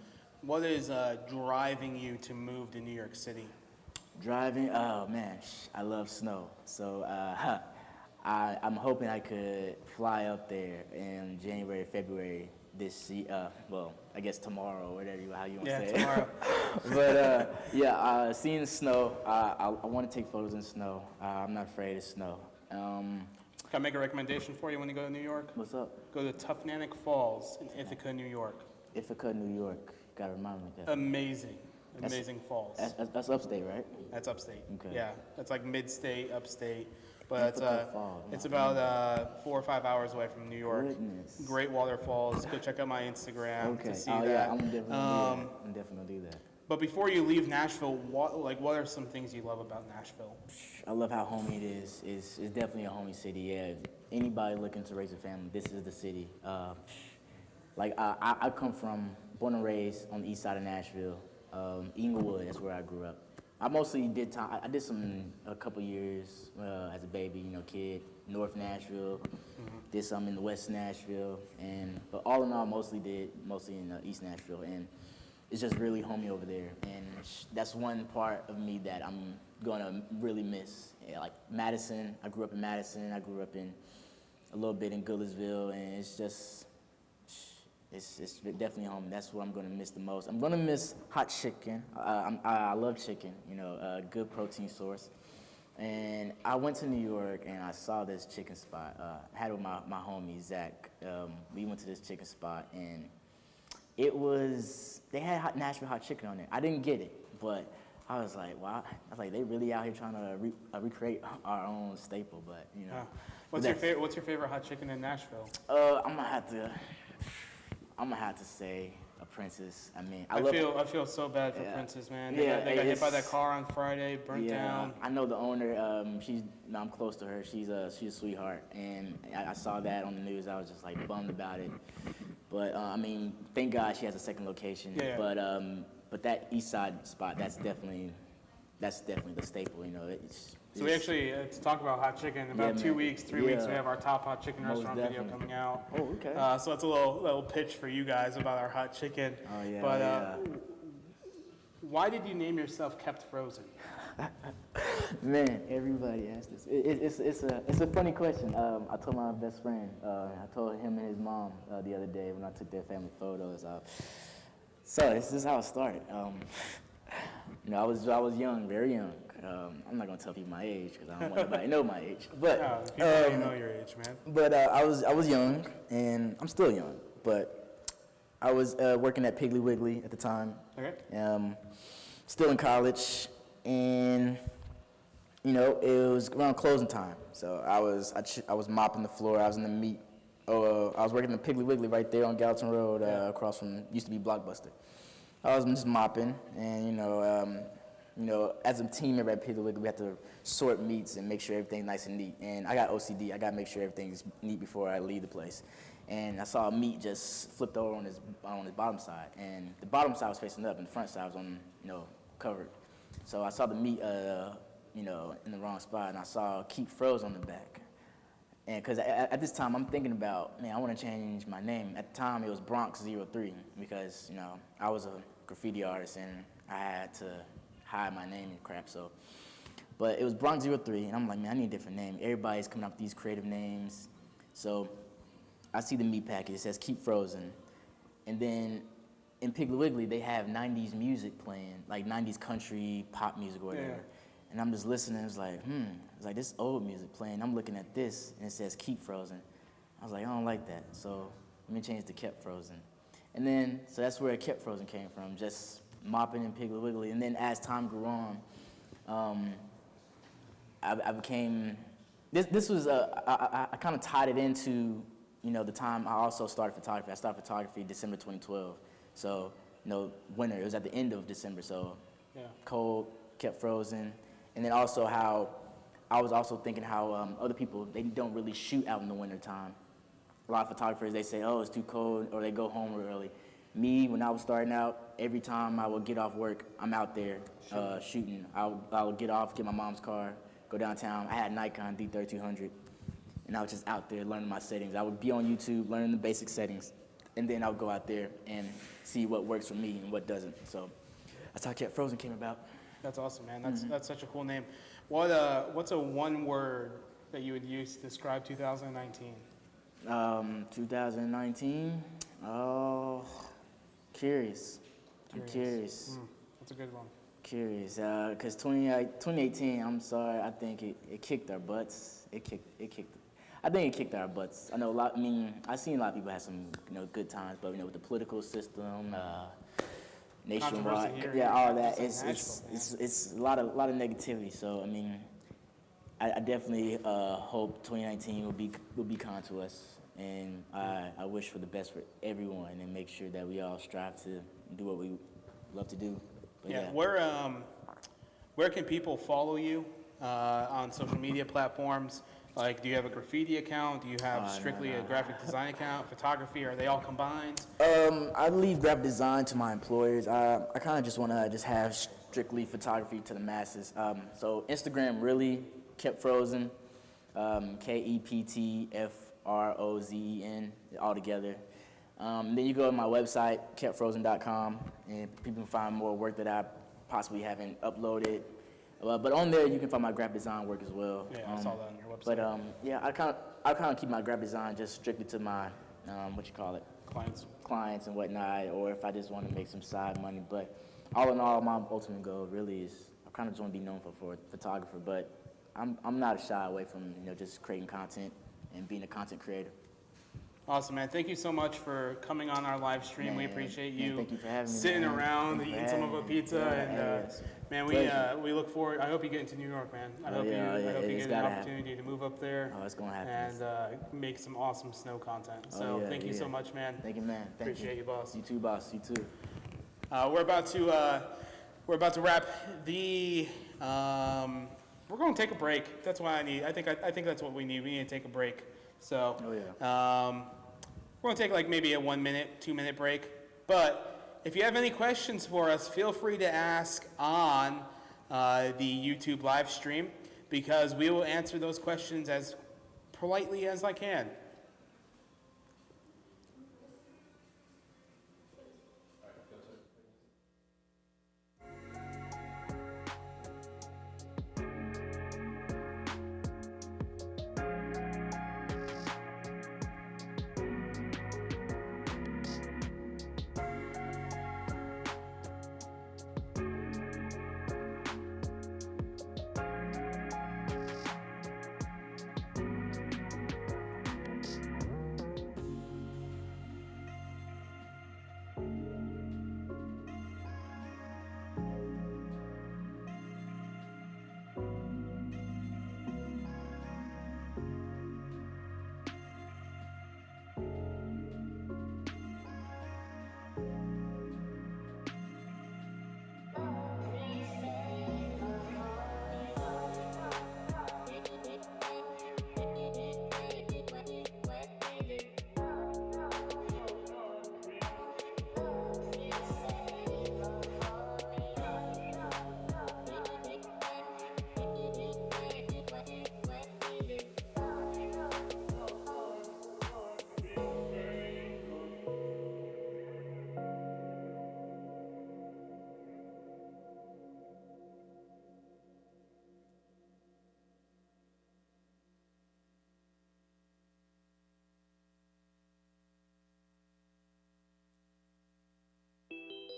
What is driving you to move to New York City? Driving, oh man, I love snow. So I'm hoping I could fly up there in January, February well, I guess tomorrow, or whatever how you want to say tomorrow. it. But seeing snow, I want to take photos in snow. I'm not afraid of snow. Can I make a recommendation for you when you go to New York? What's up? Go to Tuffnanic Falls in Ithaca, New York. Ithaca, New York. Gotta remind me of that. Amazing falls. That's upstate, right? That's upstate. Okay. Yeah, that's like mid-state, upstate. But Ithaca Falls. it's about 4 or 5 hours away from New York. Goodness. Great waterfalls. Go check out my Instagram to see that. Yeah, I'm definitely gonna do that. I'm definitely gonna do that. But before you leave Nashville, what are some things you love about Nashville? I love how homey it is. It's definitely a homey city. Yeah, anybody looking to raise a family, this is the city. I come from, born and raised on the east side of Nashville, Inglewood. That's where I grew up. I mostly did time. I did a couple years as a baby, kid, North Nashville. Did some in the West Nashville, but all in all, mostly in East Nashville, and it's just really homey over there. And that's one part of me that I'm gonna really miss. Yeah, like Madison, I grew up in Madison. I grew up in a little bit in Goodlettsville, and it's definitely home. That's what I'm gonna miss the most. I'm gonna miss hot chicken. I love chicken, a good protein source. And I went to New York and I saw this chicken spot. I had it with my homie Zach. We went to this chicken spot and they had Nashville hot chicken on there. I didn't get it, but I was like, wow. I was like, they really out here trying to recreate our own staple, but What's your favorite hot chicken in Nashville? I'm gonna have to say a Princess. I mean, I feel so bad for Princess, man. They got hit by that car on Friday, burnt down. I know the owner. I'm close to her. She's a sweetheart, and I saw that on the news. I was just like bummed about it. But I mean, thank God she has a second location. Yeah. But that East Side spot, that's definitely the staple. So we actually, to talk about hot chicken, in about 2 weeks, 3 weeks, we have our top hot chicken Most restaurant definitely. video coming out. Oh, okay. So that's a little pitch for you guys about our hot chicken. Oh, yeah. But why did you name yourself Kept Frozen? Man, everybody asks this. It's a funny question. I told my best friend. I told him and his mom the other day when I took their family photos. So this is how it started. I was young, very young. I'm not gonna tell people my age because I don't want anybody to know my age. But People already know your age, man. But I was young, and I'm still young. But I was working at Piggly Wiggly at the time. Okay. Still in college, and it was around closing time. So I was mopping the floor. I was in the meat. I was working at Piggly Wiggly right there on Gallatin Road, across from used to be Blockbuster. I was just mopping, and as a team member at Piggly Wiggly, we had to sort meats and make sure everything's nice and neat. And I got OCD. I got to make sure everything's neat before I leave the place. And I saw a meat just flipped over on his bottom side, and the bottom side was facing up, and the front side was on covered. So I saw the meat in the wrong spot, and I saw Keep Froze on the back. And because at this time I'm thinking about, man, I want to change my name. At the time it was Bronx03 because I was a graffiti artist and I had to hide my name and crap. So, but it was Bronx03, and I'm like, man, I need a different name. Everybody's coming up with these creative names. So I see the meat package. It says Keep Frozen, and then in Piggly Wiggly they have 90s music playing, like 90s country pop music or whatever. Yeah. And I'm just listening. It's like, it's like this old music playing. I'm looking at this, and it says Keep Frozen. I was like, I don't like that. So let me change to Kept Frozen. And then, so that's where Kept Frozen came from, just mopping in Piggly Wiggly. And then as time grew on, I became, this was, I kind of tied it into, the time I also started photography. I started photography December 2012. So, winter, it was at the end of December. So cold, Kept Frozen. And then also how I was also thinking how other people, they don't really shoot out in the winter time. A lot of photographers, they say, oh, it's too cold, or they go home real early. Me, when I was starting out, every time I would get off work, I'm out there shooting. I would get off, get my mom's car, go downtown. I had Nikon D3200, and I was just out there learning my settings. I would be on YouTube learning the basic settings, and then I would go out there and see what works for me and what doesn't. So that's how Kept Frozen came about. That's awesome, man. That's such a cool name. What's a one word that you would use to describe 2019? 2019, oh, curious. I'm curious. That's a good one. Curious, because 2018, I'm sorry, I think it kicked our butts. I think it kicked our butts. I know I've seen a lot of people have some, good times, but, with the political system, nationwide, all that, it's a lot of negativity. So, I definitely hope 2019 will be kind to us, and I wish for the best for everyone, and make sure that we all strive to do what we love to do. But where can people follow you on social media platforms? Like, do you have a graffiti account? Do you have strictly a graphic design account, photography? Are they all combined? I leave graphic design to my employers. I kind of just want to just have strictly photography to the masses. So Instagram, really, Kept Frozen, KEPTFROZEN, all together. Then you go to my website, keptfrozen.com, and people can find more work that I possibly haven't uploaded. But on there, you can find my graphic design work as well. Yeah, I saw that on your website. But I kind of keep my graphic design just strictly to my clients and whatnot, or if I just want to make some side money. But all in all, my ultimate goal really is I kind of just want to be known for a photographer. But I'm not shy away from just creating content and being a content creator. Awesome, man. Thank you so much for coming on our live stream. Man, we appreciate you thank you for having me, sitting man. around, eating some of a pizza, man, we look forward. I hope you get into New York, man. I hope you get an opportunity to move up there. Oh, it's gonna happen. And make some awesome snow content. So thank you so much, man. Thank you, man. Appreciate you, boss. You too, boss. You too. We're about to wrap the. We're going to take a break. That's why I think that's what we need. We need to take a break. So, we're going to take like maybe a 1 minute, 2 minute break. But if you have any questions for us, feel free to ask on the YouTube live stream, because we will answer those questions as politely as I can.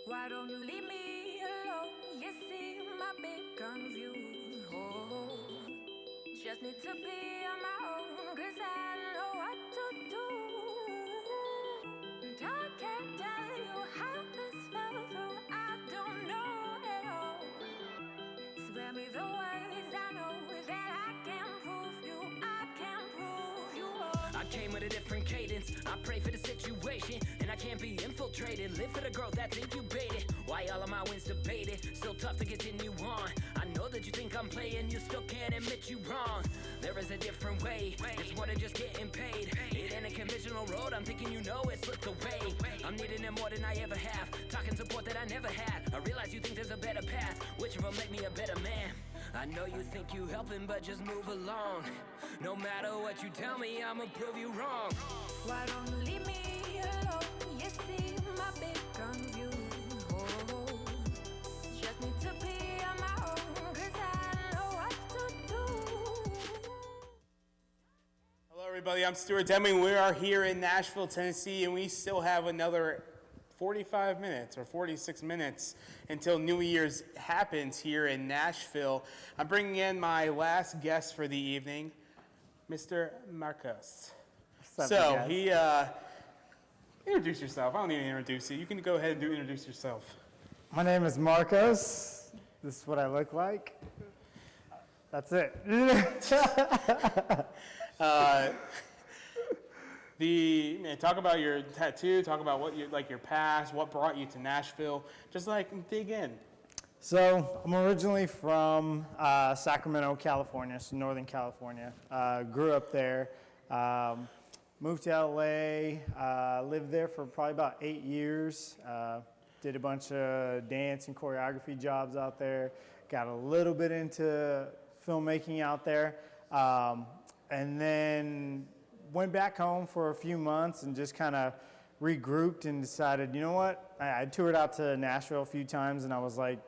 Why don't you leave me alone? You seem a bit confused. Oh, just need to be on my own, 'cause I know what to do. And I can't tell you how this fell through. I don't know at all. Spare me the words, I know that I can prove you. I can prove you wrong. I came with a different cadence. I pray for the situation, and I can't be infiltrated. Live for the growth that's incubated. Why all of my wins debated? Still tough to continue on. I know that you think I'm playing, you still can't admit you wrong. There is a different way. It's more than just getting paid. It ain't a conventional road. I'm thinking you know it slipped away. I'm needing it more than I ever have. Talking support that I never had. I realize you think there's a better path. Which will make me a better man? I know you think you helping, but just move along. No matter what you tell me, I'ma prove you wrong. Why don't you leave me alone? You see my big gun view. Oh, just need to be on my own, 'cause I know what to do. Hello, everybody. I'm Stuart Deming. We are here in Nashville, Tennessee, and we still have another 45 minutes or 46 minutes until New Year's happens here in Nashville. I'm bringing in my last guest for the evening, Mr. Marcos. Introduce yourself. I don't need to introduce you. You can go ahead and introduce yourself. My name is Marcos. This is what I look like. That's it. Talk about your tattoo. Talk about what you like, your past, what brought you to Nashville. Just dig in. So I'm originally from Sacramento, California, so Northern California. Grew up there. Moved to LA. Lived there for probably about 8 years. Did a bunch of dance and choreography jobs out there. Got a little bit into filmmaking out there, and then went back home for a few months and just kind of regrouped and decided, you know what? I toured out to Nashville a few times, and I was like,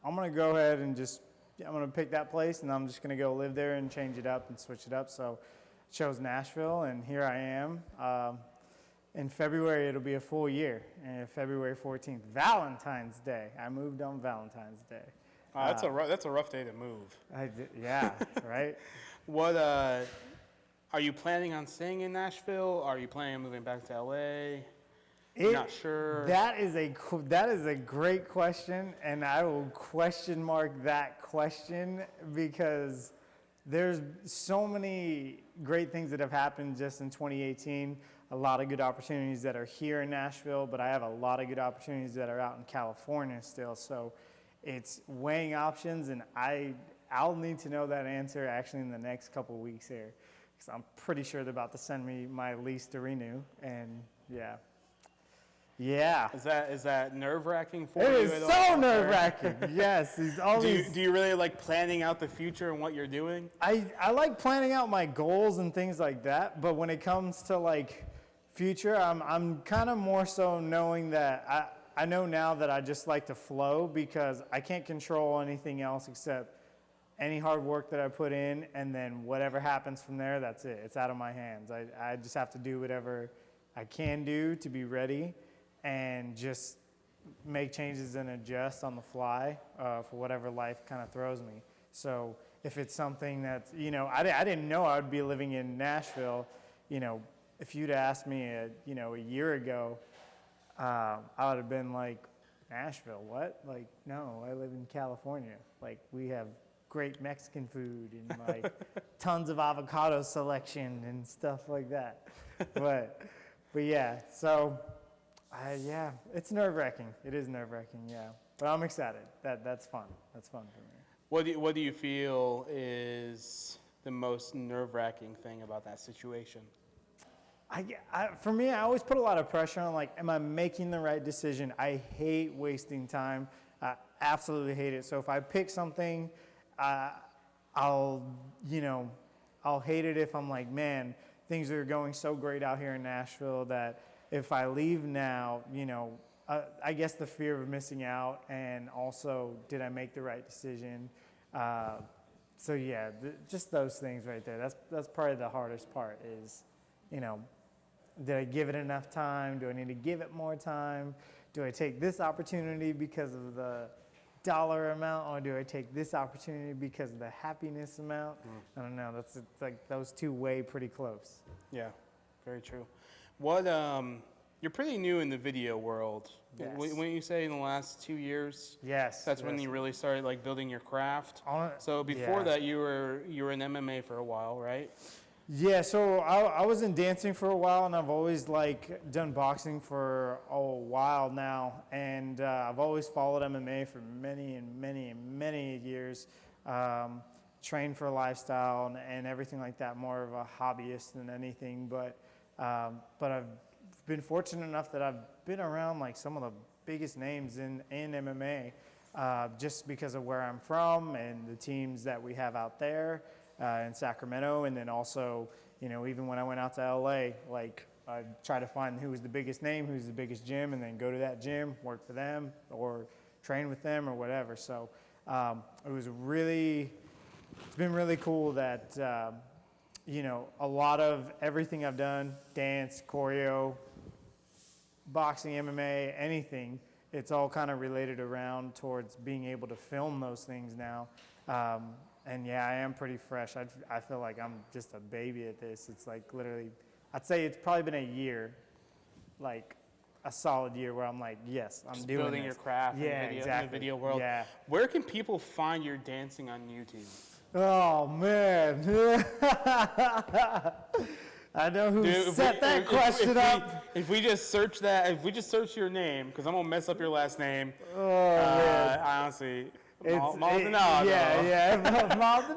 I'm going to go ahead and I'm going to pick that place, and I'm just going to go live there and change it up and switch it up. So I chose Nashville, and here I am. In February, it'll be a full year, February 14th, Valentine's Day. I moved on Valentine's Day. That's a rough day to move. Yeah, right? What are you planning on staying in Nashville? Are you planning on moving back to LA? Not sure. That is a great question, and I will question mark that question because there's so many great things that have happened just in 2018. A lot of good opportunities that are here in Nashville, but I have a lot of good opportunities that are out in California still. So it's weighing options, and I'll need to know that answer actually in the next couple of weeks here, because I'm pretty sure they're about to send me my lease to renew, and yeah. Is that nerve-wracking for you? It is so nerve-wracking. Yes. Do you really like planning out the future and what you're doing? I like planning out my goals and things like that, but when it comes to like future, I'm kind of more so knowing that I know now that I just like to flow, because I can't control anything else except any hard work that I put in, and then whatever happens from there, that's it. It's out of my hands. I just have to do whatever I can do to be ready, and just make changes and adjust on the fly for whatever life kind of throws me. So if it's something that, I didn't know I would be living in Nashville. If you'd asked me a year ago, I would have been like, Nashville, what? Like, no, I live in California. Like, we have great Mexican food and like tons of avocado selection and stuff like that. But yeah, so it's nerve-wracking. It is nerve-wracking, yeah. But I'm excited. That's fun. That's fun for me. What do you feel is the most nerve-wracking thing about that situation? For me, I always put a lot of pressure on, like, am I making the right decision? I hate wasting time. I absolutely hate it. So if I pick something, I'll hate it if I'm like, man, things are going so great out here in Nashville that if I leave now, I guess the fear of missing out, and also, did I make the right decision? So yeah, just those things right there. That's probably the hardest part is, did I give it enough time? Do I need to give it more time? Do I take this opportunity because of the dollar amount, or do I take this opportunity because of the happiness amount? I don't know. It's like those two weigh pretty close. Yeah, very true. You're pretty new in the video world. Yes. Wouldn't you say in the last 2 years? Yes. That's when you really started like building your craft. So before Yeah. that, you were in MMA for a while, right? Yeah, so I was in dancing for a while, and I've always done boxing for a while now, and I've always followed MMA for many and many and many years. Trained for a lifestyle and everything like that, more of a hobbyist than anything. But I've been fortunate enough that I've been around like some of the biggest names in MMA. just because of where I'm from and the teams that we have out there in Sacramento. And then also, you know, even when I went out to LA, like I try to find who was the biggest name, who's the biggest gym, and then go to that gym, work for them or train with them or whatever. So it's been really cool that, you know, a lot of everything I've done, dance, choreo, boxing, MMA, anything, it's all kind of related around towards being able to film those things now. And yeah, I am pretty fresh. I feel like I'm just a baby at this. It's like literally, I'd say it's probably been a year, like a solid year where I'm like, yes, I'm Just doing building this. your craft Yeah, in, the exactly. video world. Yeah. Where can people find your dancing on YouTube? Oh man. I know who Dude, set that question up. If we just search that, if we just search your name, because I'm gonna mess up your last name. Oh man. Honestly, Maldonado. Yeah,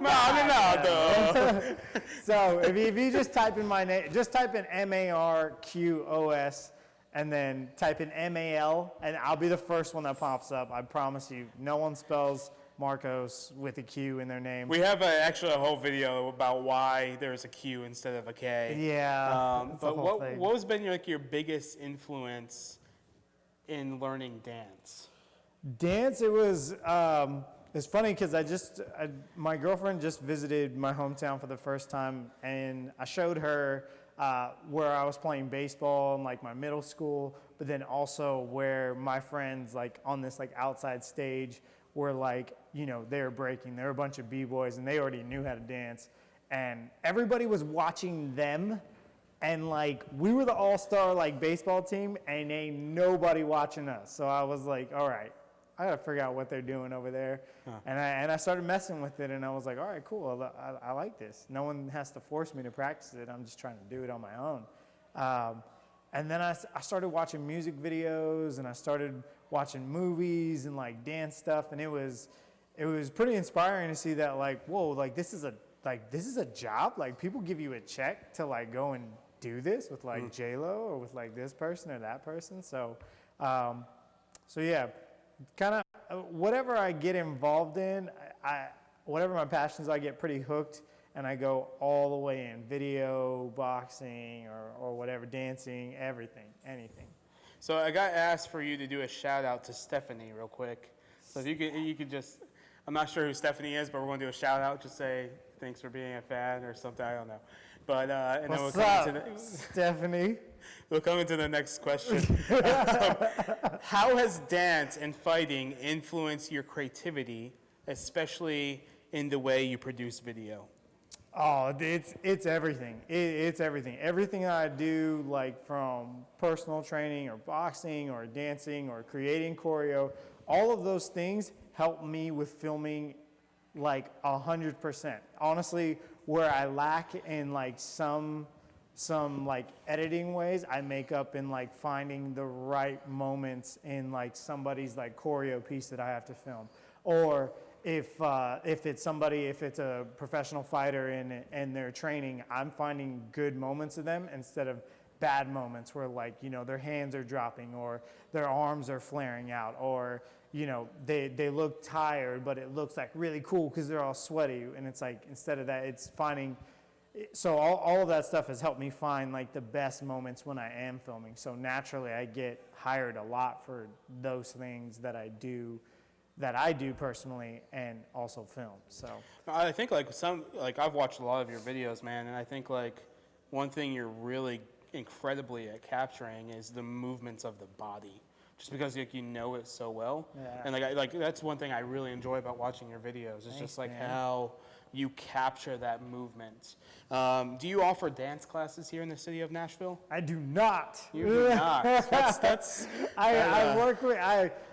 Maldonado. So if you just type in my name, just type in MARQOS and then type in MAL, and I'll be the first one that pops up. I promise you. No one spells Marcos with a Q in their name. We have actually a whole video about why there's a Q instead of a K. Yeah. But what has been your biggest influence in learning dance? Dance, it was, it's funny because my girlfriend just visited my hometown for the first time, and I showed her where I was playing baseball in like my middle school, but then also where my friends like on this like outside stage were like, you know, they were breaking. They were a bunch of b-boys and they already knew how to dance, and everybody was watching them. And like we were the all-star like baseball team, and ain't nobody watching us. So I was like, all right, I gotta figure out what they're doing over there. And I started messing with it, and I was like, all right, cool, I like this. No one has to force me to practice it. I'm just trying to do it on my own. And then I started watching music videos, and I started watching movies and like dance stuff, and it was pretty inspiring to see that like, whoa, like this is a job. Like people give you a check to like go and do this with like J-Lo or with like this person or that person. So yeah, kind of whatever I get involved in, whatever my passions, I get pretty hooked, and I go all the way in: video, boxing, or whatever, dancing, everything, anything. So I got asked for you to do a shout out to Stephanie real quick. So if you could just, I'm not sure who Stephanie is, but we're going to do a shout out. Just say thanks for being a fan or something. I don't know. But and then What's up, Stephanie? We'll come into the next question. How has dance and fighting influenced your creativity, especially in the way you produce video? Oh, it's everything. It's everything. Everything I do, like from personal training or boxing or dancing or creating choreo, all of those things help me with filming like 100%. Honestly, where I lack in like some like editing ways, I make up in like finding the right moments in like somebody's like choreo piece that I have to film. Or if it's a professional fighter and they're training, I'm finding good moments of them instead of bad moments where like, you know, their hands are dropping or their arms are flaring out, or, you know, they look tired, but it looks like really cool because they're all sweaty. And it's like, instead of that, it's finding, so all of that stuff has helped me find like the best moments when I am filming. So naturally I get hired a lot for those things that I do personally and also film. So I think like I've watched a lot of your videos, man, and I think like one thing you're really incredibly at capturing is the movements of the body, just because like you know it so well. Yeah. And like that's one thing I really enjoy about watching your videos. It's just like how you capture that movement. Do you offer dance classes here in the city of Nashville? I do not. You do not. That's I work with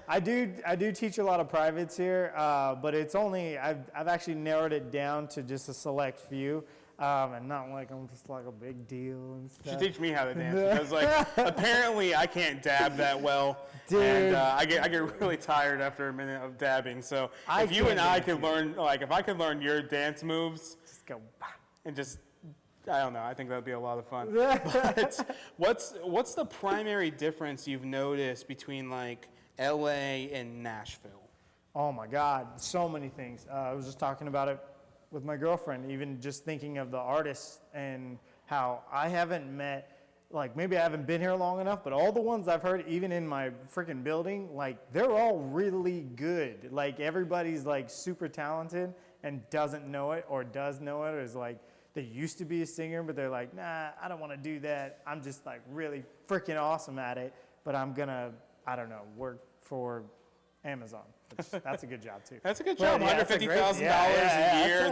I do teach a lot of privates here, but it's only I've actually narrowed it down to just a select few, and not like I'm just like a big deal and stuff. You should teach me how to dance, because like apparently I can't dab that well, dude. And I get really tired after a minute of dabbing. So if you and I could learn, like if I could learn your dance moves, just go and just. I don't know. I think that would be a lot of fun. But what's the primary difference you've noticed between like LA and Nashville? Oh my God, so many things. I was just talking about it with my girlfriend, even just thinking of the artists and how I haven't met, like maybe I haven't been here long enough, but all the ones I've heard, even in my freaking building, like they're all really good. Like everybody's like super talented and doesn't know it or does know it, or is like, they used to be a singer, but they're like, nah, I don't want to do that. I'm just like really freaking awesome at it, but I'm gonna, I don't know, work for Amazon. That's a good job too. That's a good job. $150,000 a year.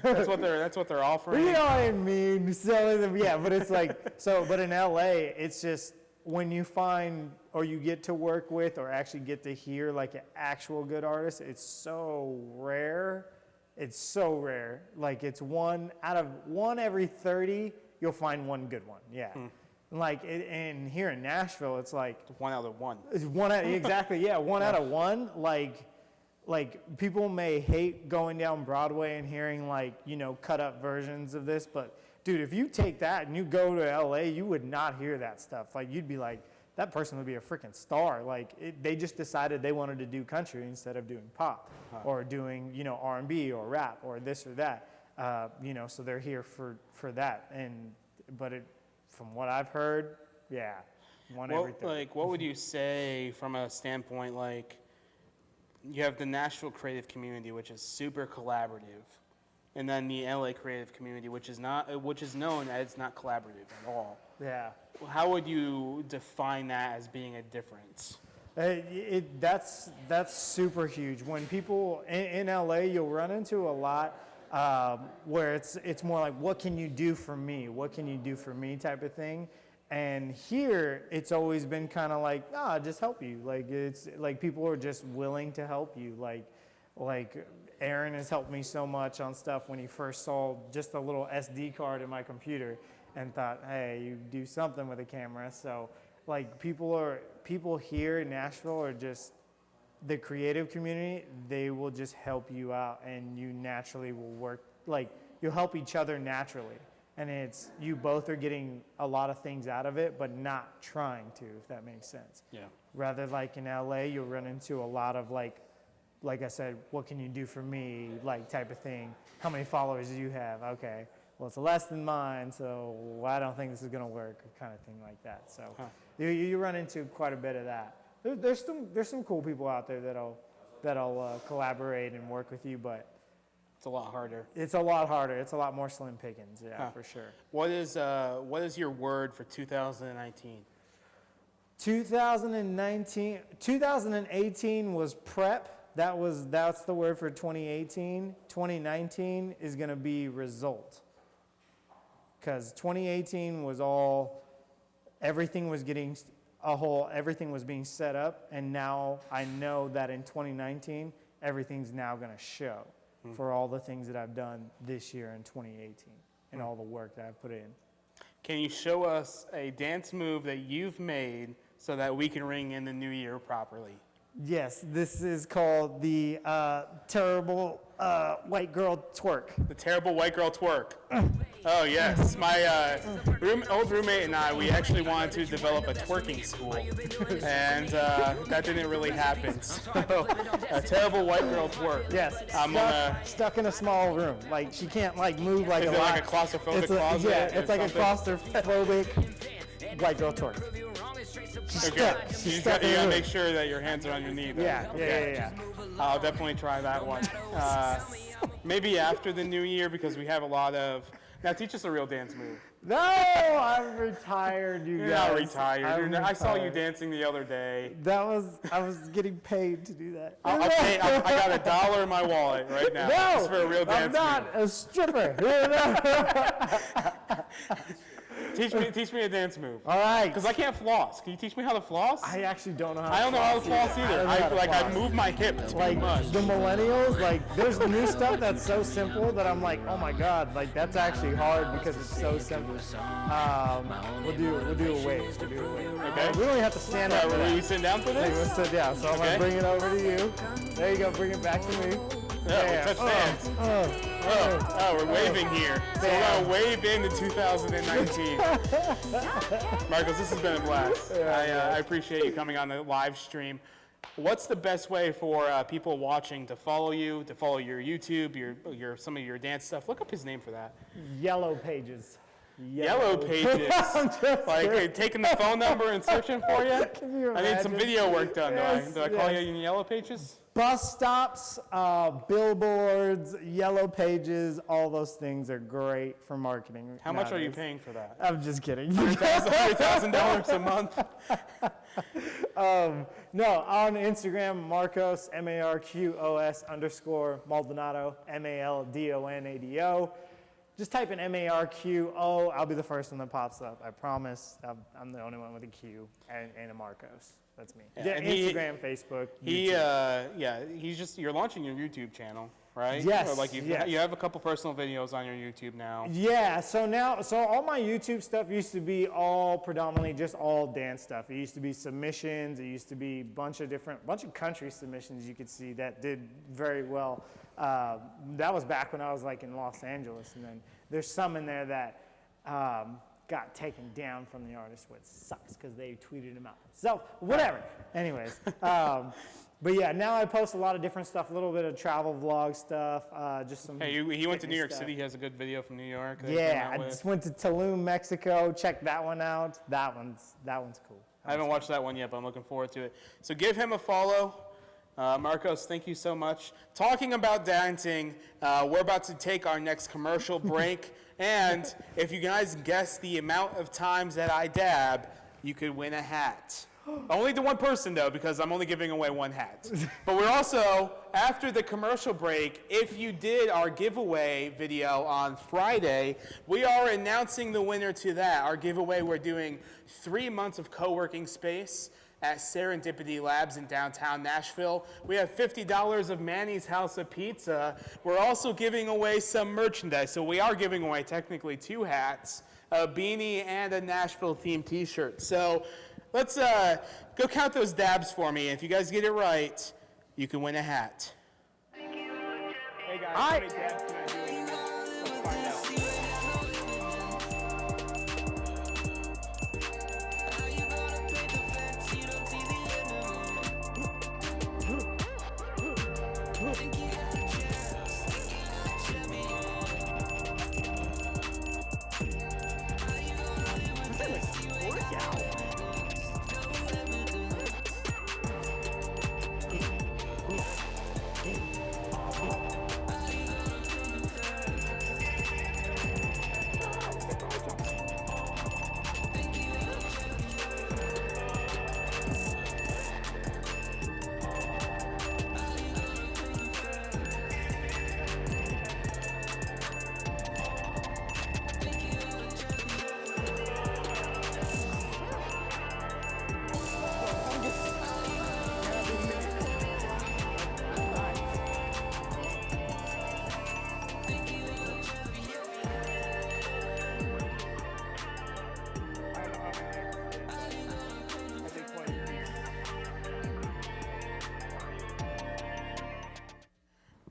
That's what they're offering. You know what I mean? So yeah, but it's like but in LA, it's just when you find or you get to work with or actually get to hear like an actual good artist, it's so rare. It's so rare. Like it's one every 30, you'll find one good one. Yeah. Like and here in Nashville, it's like 1 out of 1. It's exactly. Yeah, 1 out of 1. Like people may hate going down Broadway and hearing like cut up versions of this, but dude, if you take that and you go to LA, you would not hear that stuff. Like you'd be like, that person would be a freaking star. Like they just decided they wanted to do country instead of doing pop or doing R&B or rap or this or that. So they're here for that. But from what I've heard, yeah, every 30. Like what would you say from a standpoint like you have the Nashville creative community, which is super collaborative, and then the LA creative community, which is known as not collaborative at all. Yeah. How would you define that as being a difference? That's super huge. When people in LA, you'll run into a lot where it's more like, what can you do for me? What can you do for me type of thing. And here, it's always been kind of like, just help you. Like it's like people are just willing to help you. Like Aaron has helped me so much on stuff when he first saw just a little SD card in my computer and thought, hey, you do something with a camera. So like people here in Nashville are just the creative community. They will just help you out, and you naturally will work. Like you'll help each other naturally, and it's you both are getting a lot of things out of it, but not trying to, if that makes sense. Yeah. Rather like in LA, you'll run into a lot of like I said, what can you do for me, like type of thing. How many followers do you have? Okay, well it's less than mine, so I don't think this is gonna work, kind of thing like that. So you run into quite a bit of that. There's some cool people out there that'll collaborate and work with you, but it's a lot harder. It's a lot harder. It's a lot more slim pickings, for sure. What is your word for 2019? 2018 was prep. That's the word for 2018. 2019 is going to be result. Because 2018 was everything was everything was being set up, and now I know that in 2019 everything's now going to show for all the things that I've done this year in 2018 and all the work that I've put in. Can you show us a dance move that you've made so that we can ring in the new year properly? Yes, this is called the terrible white girl twerk. The terrible white girl twerk. Oh yes, my old roommate and I, we actually wanted to develop a twerking school, and that didn't really happen. So a terrible white girl twerk. Yes, stuck in a small room. Like she can't like move like is a it lot. like a claustrophobic closet? Yeah, it's like something? a claustrophobic white girl twerk. Okay, you gotta make sure that your hands are on your knee, though. Yeah. I'll definitely try that one. Maybe after the new year, because we have a lot of... Now, teach us a real dance move. No, I'm retired, you You're guys. not retired. I saw you dancing the other day. I was getting paid to do that. I got $1 in my wallet right now. No, just for a real dance I'm not move. a stripper. Teach me a dance move. All right. Because I can't floss. Can you teach me how to floss? I actually don't know how to I don't know how to floss either. I move my hip too like much. the millennials, like there's new stuff that's so simple that I'm like, oh my god, like that's actually hard because it's so simple. We'll do a wave. Okay. We don't have to stand up. Will you sit down for this? We'll sit down. So I'm gonna bring it over to you. There you go. Bring it back to me. Yeah, touch hands. We're waving here. So we're going to wave into 2019. Marcos, this has been a blast. I appreciate you coming on the live stream. what's the best way for people watching to follow you, to follow your YouTube, your some of your dance stuff? Look up his name for that. Yellow Pages. Yellow Pages. Like taking the phone number and searching for you? Can you I need some imagine? video work done. Yes, Do I call yes. you in Yellow Pages? Bus stops, billboards, Yellow Pages, all those things are great for marketing. How much are you nowadays. paying for that? I'm just kidding. $100,000 a month? No, on Instagram, Marcos, MARQOS _ Maldonado, MALDONADO. Just type in MARQO. I'll be the first one that pops up. I promise. I'm the only one with a Q and a Marcos. That's me. Yeah, and Instagram, Facebook. YouTube. You're launching your YouTube channel, right? Yes, Or like yes. you have a couple personal videos on your YouTube now. Yeah, so all my YouTube stuff used to be all predominantly just all dance stuff. It used to be submissions. It used to be a bunch of country submissions you could see that did very well. That was back when I was like in Los Angeles, and then there's some in there that got taken down from the artist, which sucks because they tweeted him out. So whatever. Anyways, but yeah, now I post a lot of different stuff, a little bit of travel vlog stuff, just some. Hey, he went to New York stuff. City. He has a good video from New York. that he Yeah, came out I with. just went to Tulum, Mexico. Check that one out. That one's cool. I haven't watched that one yet, but I'm looking forward to it. So give him a follow. Marcos, thank you so much. Talking about dancing, we're about to take our next commercial break. And if you guys guess the amount of times that I dab, you could win a hat. Only to one person, though, because I'm only giving away one hat. But we're also, after the commercial break, if you did our giveaway video on Friday, we are announcing the winner to that. Our giveaway, we're doing 3 months of co-working space at Serendipity Labs in downtown Nashville. We have $50 of Manny's House of Pizza. We're also giving away some merchandise. So we are giving away technically 2 hats, a beanie and a Nashville themed t-shirt. So let's go count those dabs for me. If you guys get it right, you can win a hat. Hey guys, how many dabs can I do? Let's find out.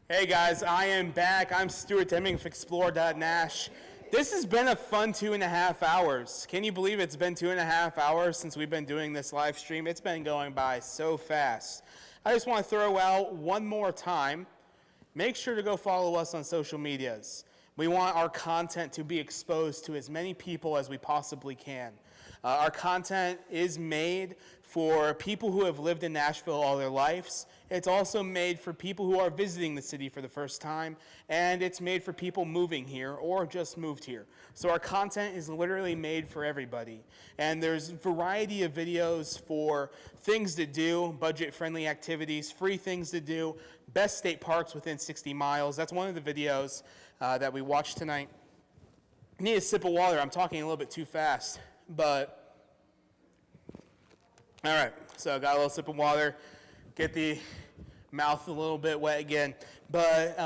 Hey guys, I am back. I'm Stuart Deming of Xplr Nash. This has been a fun 2.5 hours. Can you believe it's been 2.5 hours since we've been doing this live stream? It's been going by so fast. I just want to throw out one more time. Make sure to go follow us on social medias. We want our content to be exposed to as many people as we possibly can. Our content is made for people who have lived in Nashville all their lives. It's also made for people who are visiting the city for the first time, and it's made for people moving here or just moved here. So our content is literally made for everybody. And there's a variety of videos for things to do, budget-friendly activities, free things to do, best state parks within 60 miles. That's one of the videos that we watched tonight. I need a sip of water. I'm talking a little bit too fast, but all right, so I got a little sip of water, get the mouth a little bit wet again. But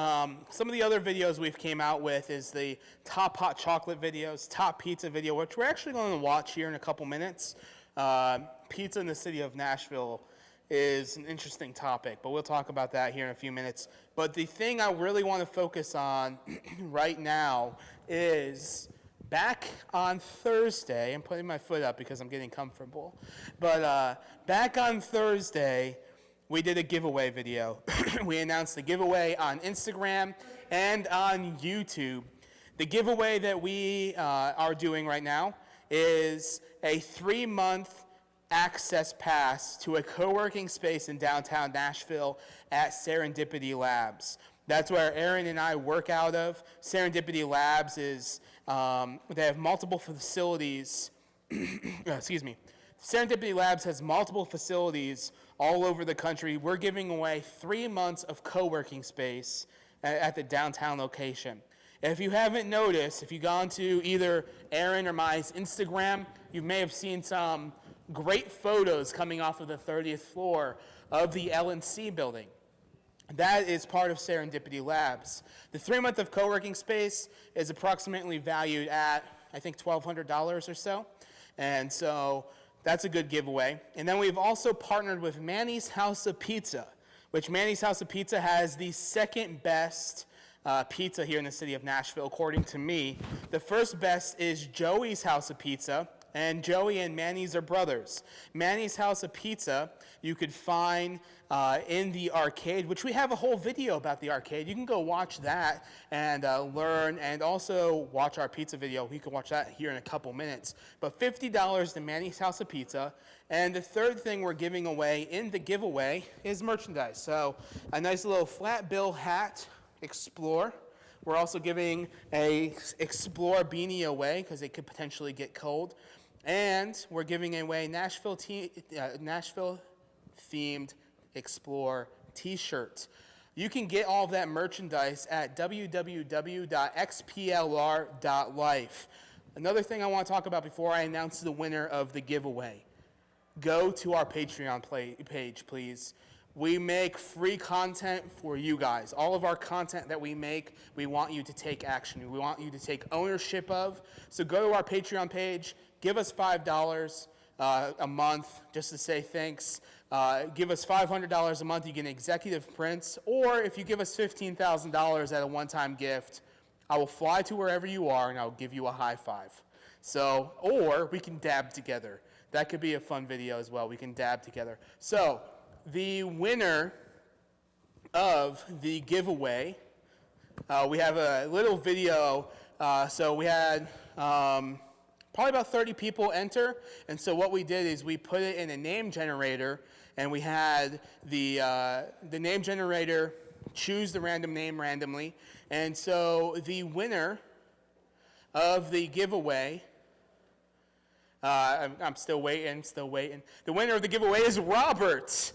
some of the other videos we've came out with is the top hot chocolate videos, top pizza video, which we're actually going to watch here in a couple minutes. Pizza in the city of Nashville is an interesting topic, but we'll talk about that here in a few minutes. But the thing I really want to focus on right now is back on Thursday, I'm putting my foot up because I'm getting comfortable, but back on Thursday, we did a giveaway video. We announced the giveaway on Instagram and on YouTube. The giveaway that we are doing right now is a 3-month access pass to a co-working space in downtown Nashville at Serendipity Labs. That's where Erin and I work out of. Serendipity Labs is, they have multiple facilities. Excuse me. Serendipity Labs has multiple facilities all over the country. We're giving away 3 months of co-working space at the downtown location. If you haven't noticed, if you've gone to either Erin or my Instagram, you may have seen some great photos coming off of the 30th floor of the LNC building. That is part of Serendipity Labs. The 3-month of co-working space is approximately valued at, I think, $1,200 or so. And so that's a good giveaway. And then we've also partnered with Manny's House of Pizza, which Manny's House of Pizza has the second best pizza here in the city of Nashville, according to me. The first best is Joey's House of Pizza, and Joey and Manny's are brothers. Manny's House of Pizza you could find in the arcade, which we have a whole video about the arcade. You can go watch that and learn, and also watch our pizza video. You can watch that here in a couple minutes. But $50 to Manny's House of Pizza. And the third thing we're giving away in the giveaway is merchandise. So a nice little flat bill hat, Xplr. We're also giving a Xplr beanie away because it could potentially get cold. And we're giving away Nashville themed Xplr t-shirts. You can get all of that merchandise at www.xplr.life. Another thing I want to talk about before I announce the winner of the giveaway. Go to our Patreon page, please. We make free content for you guys. All of our content that we make, we want you to take action. We want you to take ownership of. So go to our Patreon page, give us $5 a month just to say thanks. Give us $500 a month, you get executive prints. Or if you give us $15,000 at a one-time gift, I will fly to wherever you are and I'll give you a high five. So, or we can dab together. That could be a fun video as well. We can dab together. So, the winner of the giveaway, we have a little video. So we had probably about 30 people enter. And so what we did is we put it in a name generator, and we had the name generator choose the random name randomly. And so the winner of the giveaway, I'm still waiting. The winner of the giveaway is Robert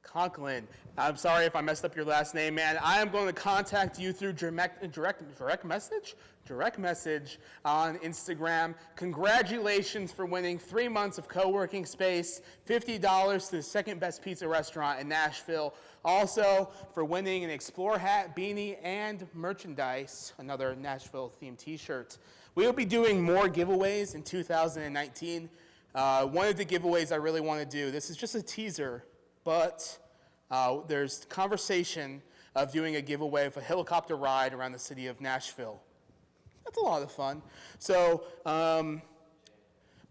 Conklin. I'm sorry if I messed up your last name, man. I am going to contact you through direct message on Instagram. Congratulations for winning 3 months of co-working space, $50 to the second best pizza restaurant in Nashville. Also for winning an Xplr hat, beanie, and merchandise, another Nashville themed t-shirt. We will be doing more giveaways in 2019. One of the giveaways I really want to do, this is just a teaser, but there's conversation of doing a giveaway of a helicopter ride around the city of Nashville. That's a lot of fun. So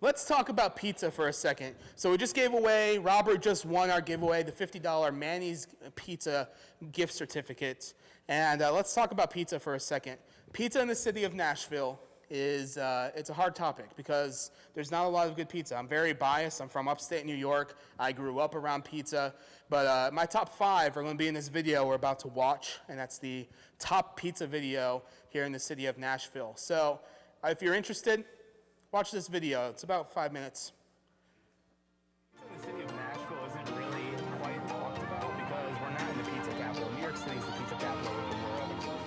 let's talk about pizza for a second. So we just gave away, Robert just won our giveaway, the $50 Manny's Pizza gift certificate. And let's talk about pizza for a second. Pizza in the city of Nashville is it's a hard topic because there's not a lot of good pizza. I'm very biased. I'm from upstate New York. I grew up around pizza. But my top 5 are going to be in this video we're about to watch, and that's the top pizza video here in the city of Nashville. So if you're interested, watch this video. It's about 5 minutes. The city of Nashville isn't really quite talked about because we're not in the pizza capital. New York City is the pizza capital of the world. And Chicago,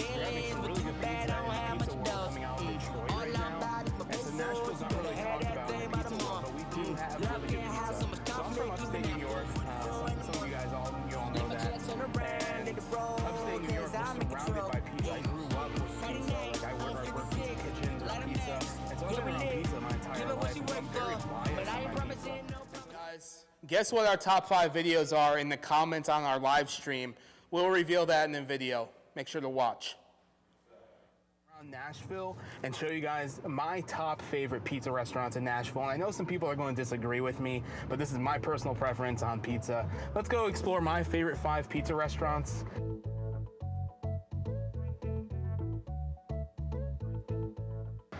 they're having some really good pizza and pizza world coming out of Detroit right now. And so Nashville's not really talked about in the pizza world, but we do have really good pizza. So I'm from upstate New York. Some of you guys all know that. And upstate New York was surrounded by pizza. I grew up with pizza. Like I worked in kitchens with pizza. And so I've been around pizza my entire life. I'm very biased. Guys, guess what our top 5 videos are in the comments on our live stream. We'll reveal that in the video. Make sure to watch. around Nashville and show you guys my top favorite pizza restaurants in Nashville. And I know some people are going to disagree with me, but this is my personal preference on pizza. Let's go explore my favorite 5 pizza restaurants.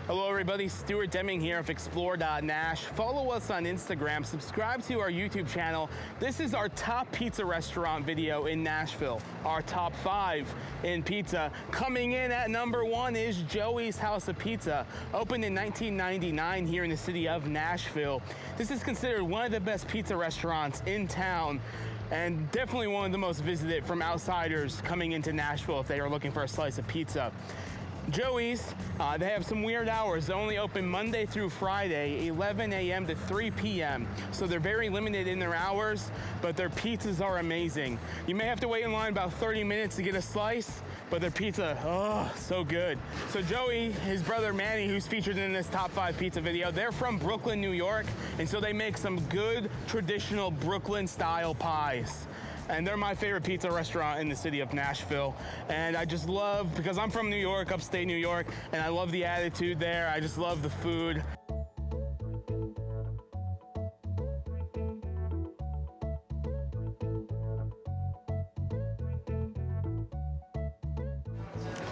Hello everybody, Stuart Deming here of Xplr Nash. Follow us on Instagram, subscribe to our YouTube channel. This is our top pizza restaurant video in Nashville. Our top 5 in pizza. Coming in at number 1 is Joey's House of Pizza. Opened in 1999 here in the city of Nashville. This is considered one of the best pizza restaurants in town, and definitely one of the most visited from outsiders coming into Nashville if they are looking for a slice of pizza. Joey's, they have some weird hours. They only open Monday through Friday, 11 a.m. to 3 p.m. So they're very limited in their hours, but their pizzas are amazing. You may have to wait in line about 30 minutes to get a slice, but their pizza, oh, so good. So Joey, his brother Manny, who's featured in this top 5 pizza video, they're from Brooklyn, New York, and so they make some good traditional Brooklyn style pies. And they're my favorite pizza restaurant in the city of Nashville. And I just love, because I'm from New York, upstate New York, and I love the attitude there. I just love the food.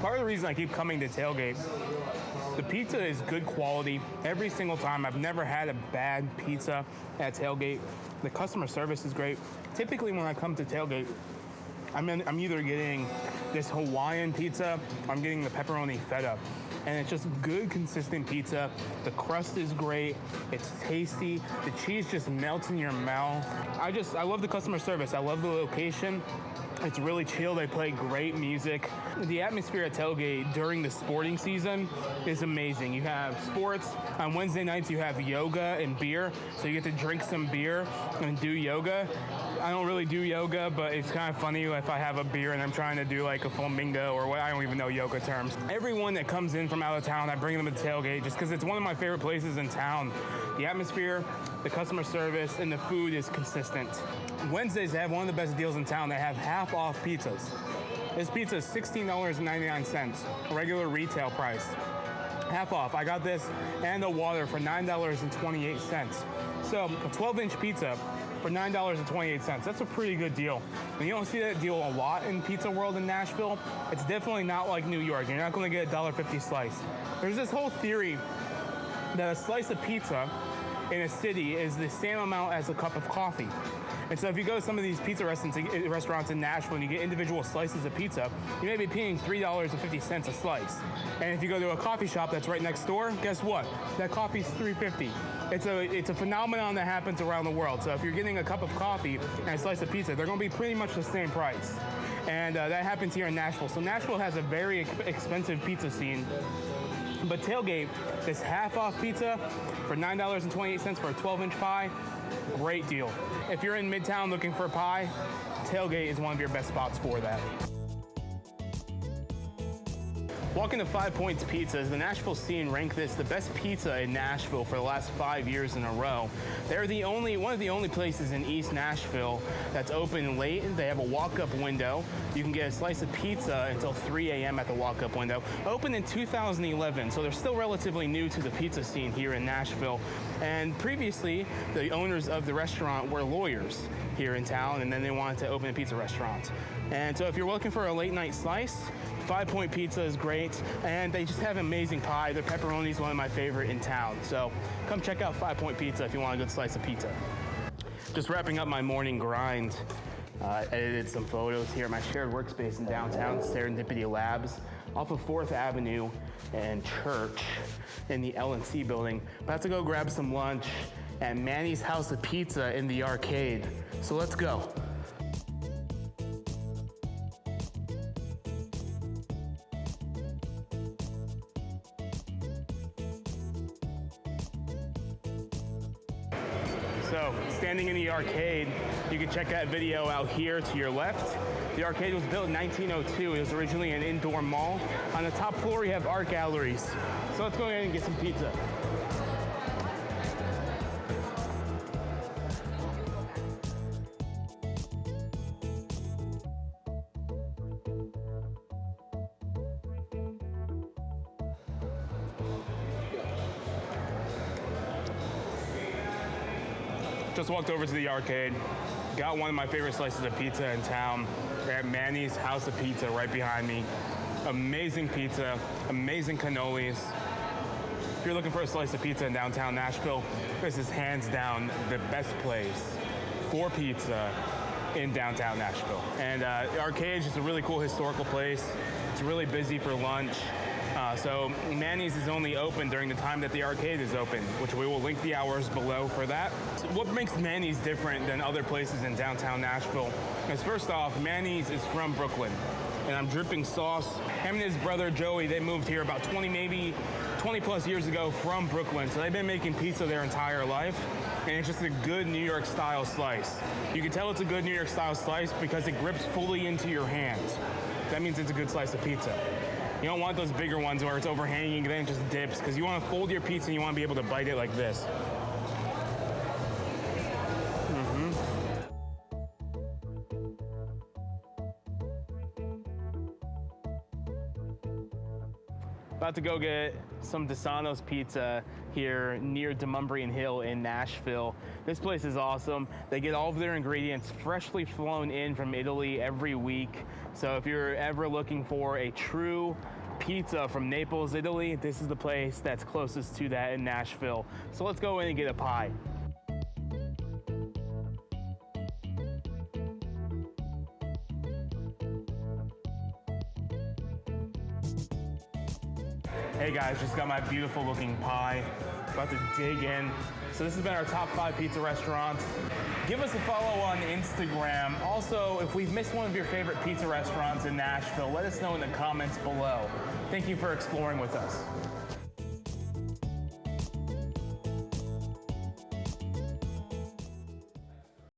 Part of the reason I keep coming to Tailgate, the pizza is good quality every single time. I've never had a bad pizza at Tailgate. The customer service is great. Typically when I come to Tailgate, I'm either getting this Hawaiian pizza, or I'm getting the pepperoni feta. And it's just good, consistent pizza. The crust is great, it's tasty, the cheese just melts in your mouth. I love the customer service, I love the location. It's really chill, they play great music. The atmosphere at Tailgate during the sporting season is amazing. You have sports, on Wednesday nights you have yoga and beer, so you get to drink some beer and do yoga. I don't really do yoga, but it's kind of funny if I have a beer and I'm trying to do like a flamingo or what, I don't even know yoga terms. Everyone that comes in from out of town, I bring them to Tailgate just because it's one of my favorite places in town. The atmosphere, the customer service, and the food is consistent. Wednesdays, they have one of the best deals in town. They have half off pizzas. This pizza is $16.99, regular retail price. Half off. I got this and the water for $9.28. So a 12-inch pizza for $9.28. That's a pretty good deal. And you don't see that deal a lot in pizza world in Nashville. It's definitely not like New York. You're not going to get a $1.50 slice. There's this whole theory that a slice of pizza in a city is the same amount as a cup of coffee. And so if you go to some of these pizza restaurants in Nashville and you get individual slices of pizza, you may be paying $3.50 a slice. And if you go to a coffee shop that's right next door, guess what? That coffee's $3.50. It's a phenomenon that happens around the world. So if you're getting a cup of coffee and a slice of pizza, they're going to be pretty much the same price. And that happens here in Nashville. So Nashville has a very expensive pizza scene. But Tailgate, this half-off pizza for $9.28 for a 12-inch pie, great deal. If you're in Midtown looking for a pie, Tailgate is one of your best spots for that. Walking to 5 Points Pizzas, the Nashville scene ranked this the best pizza in Nashville for the last 5 years in a row. They're one of the only places in East Nashville that's open late. They have a walk-up window. You can get a slice of pizza until 3 a.m. at the walk-up window. Opened in 2011, so they're still relatively new to the pizza scene here in Nashville. And previously, the owners of the restaurant were lawyers here in town, and then they wanted to open a pizza restaurant. And so if you're looking for a late night slice, 5 Point Pizza is great, and they just have amazing pie. Their pepperoni is one of my favorite in town. So come check out 5 Point Pizza if you want a good slice of pizza. Just wrapping up my morning grind. Edited some photos here at my shared workspace in downtown Serendipity Labs off of 4th Avenue and Church in the L&C building. About to go grab some lunch at Manny's House of Pizza in the arcade. So let's go. So, standing in the arcade, you can check that video out here to your left. The arcade was built in 1902. It was originally an indoor mall. On the top floor, you have art galleries. So let's go ahead and get some pizza. Just walked over to the arcade, got one of my favorite slices of pizza in town at Manny's House of Pizza right behind me. Amazing pizza, amazing cannolis. If you're looking for a slice of pizza in downtown Nashville, this is hands down the best place for pizza in downtown Nashville. And the arcade is a really cool historical place. It's really busy for lunch. So Manny's is only open during the time that the arcade is open, which we will link the hours below for that. So what makes Manny's different than other places in downtown Nashville is, first off, Manny's is from Brooklyn, and I'm dripping sauce. Him and his brother Joey, they moved here about 20 plus years ago from Brooklyn, so they've been making pizza their entire life, and it's just a good New York style slice. You can tell it's a good New York style slice because it grips fully into your hands. That means it's a good slice of pizza. You don't want those bigger ones where it's overhanging and then it just dips, because you want to fold your pizza and you want to be able to bite it like this. About to go get some DeSano's pizza here near Demumbrian Hill in Nashville. This place is awesome. They get all of their ingredients freshly flown in from Italy every week. So if you're ever looking for a true pizza from Naples, Italy, this is the place that's closest to that in Nashville. So let's go in and get a pie. Hey guys, just got my beautiful looking pie. About to dig in. So this has been our top 5 pizza restaurants. Give us a follow on Instagram. Also, if we've missed one of your favorite pizza restaurants in Nashville, let us know in the comments below. Thank you for exploring with us.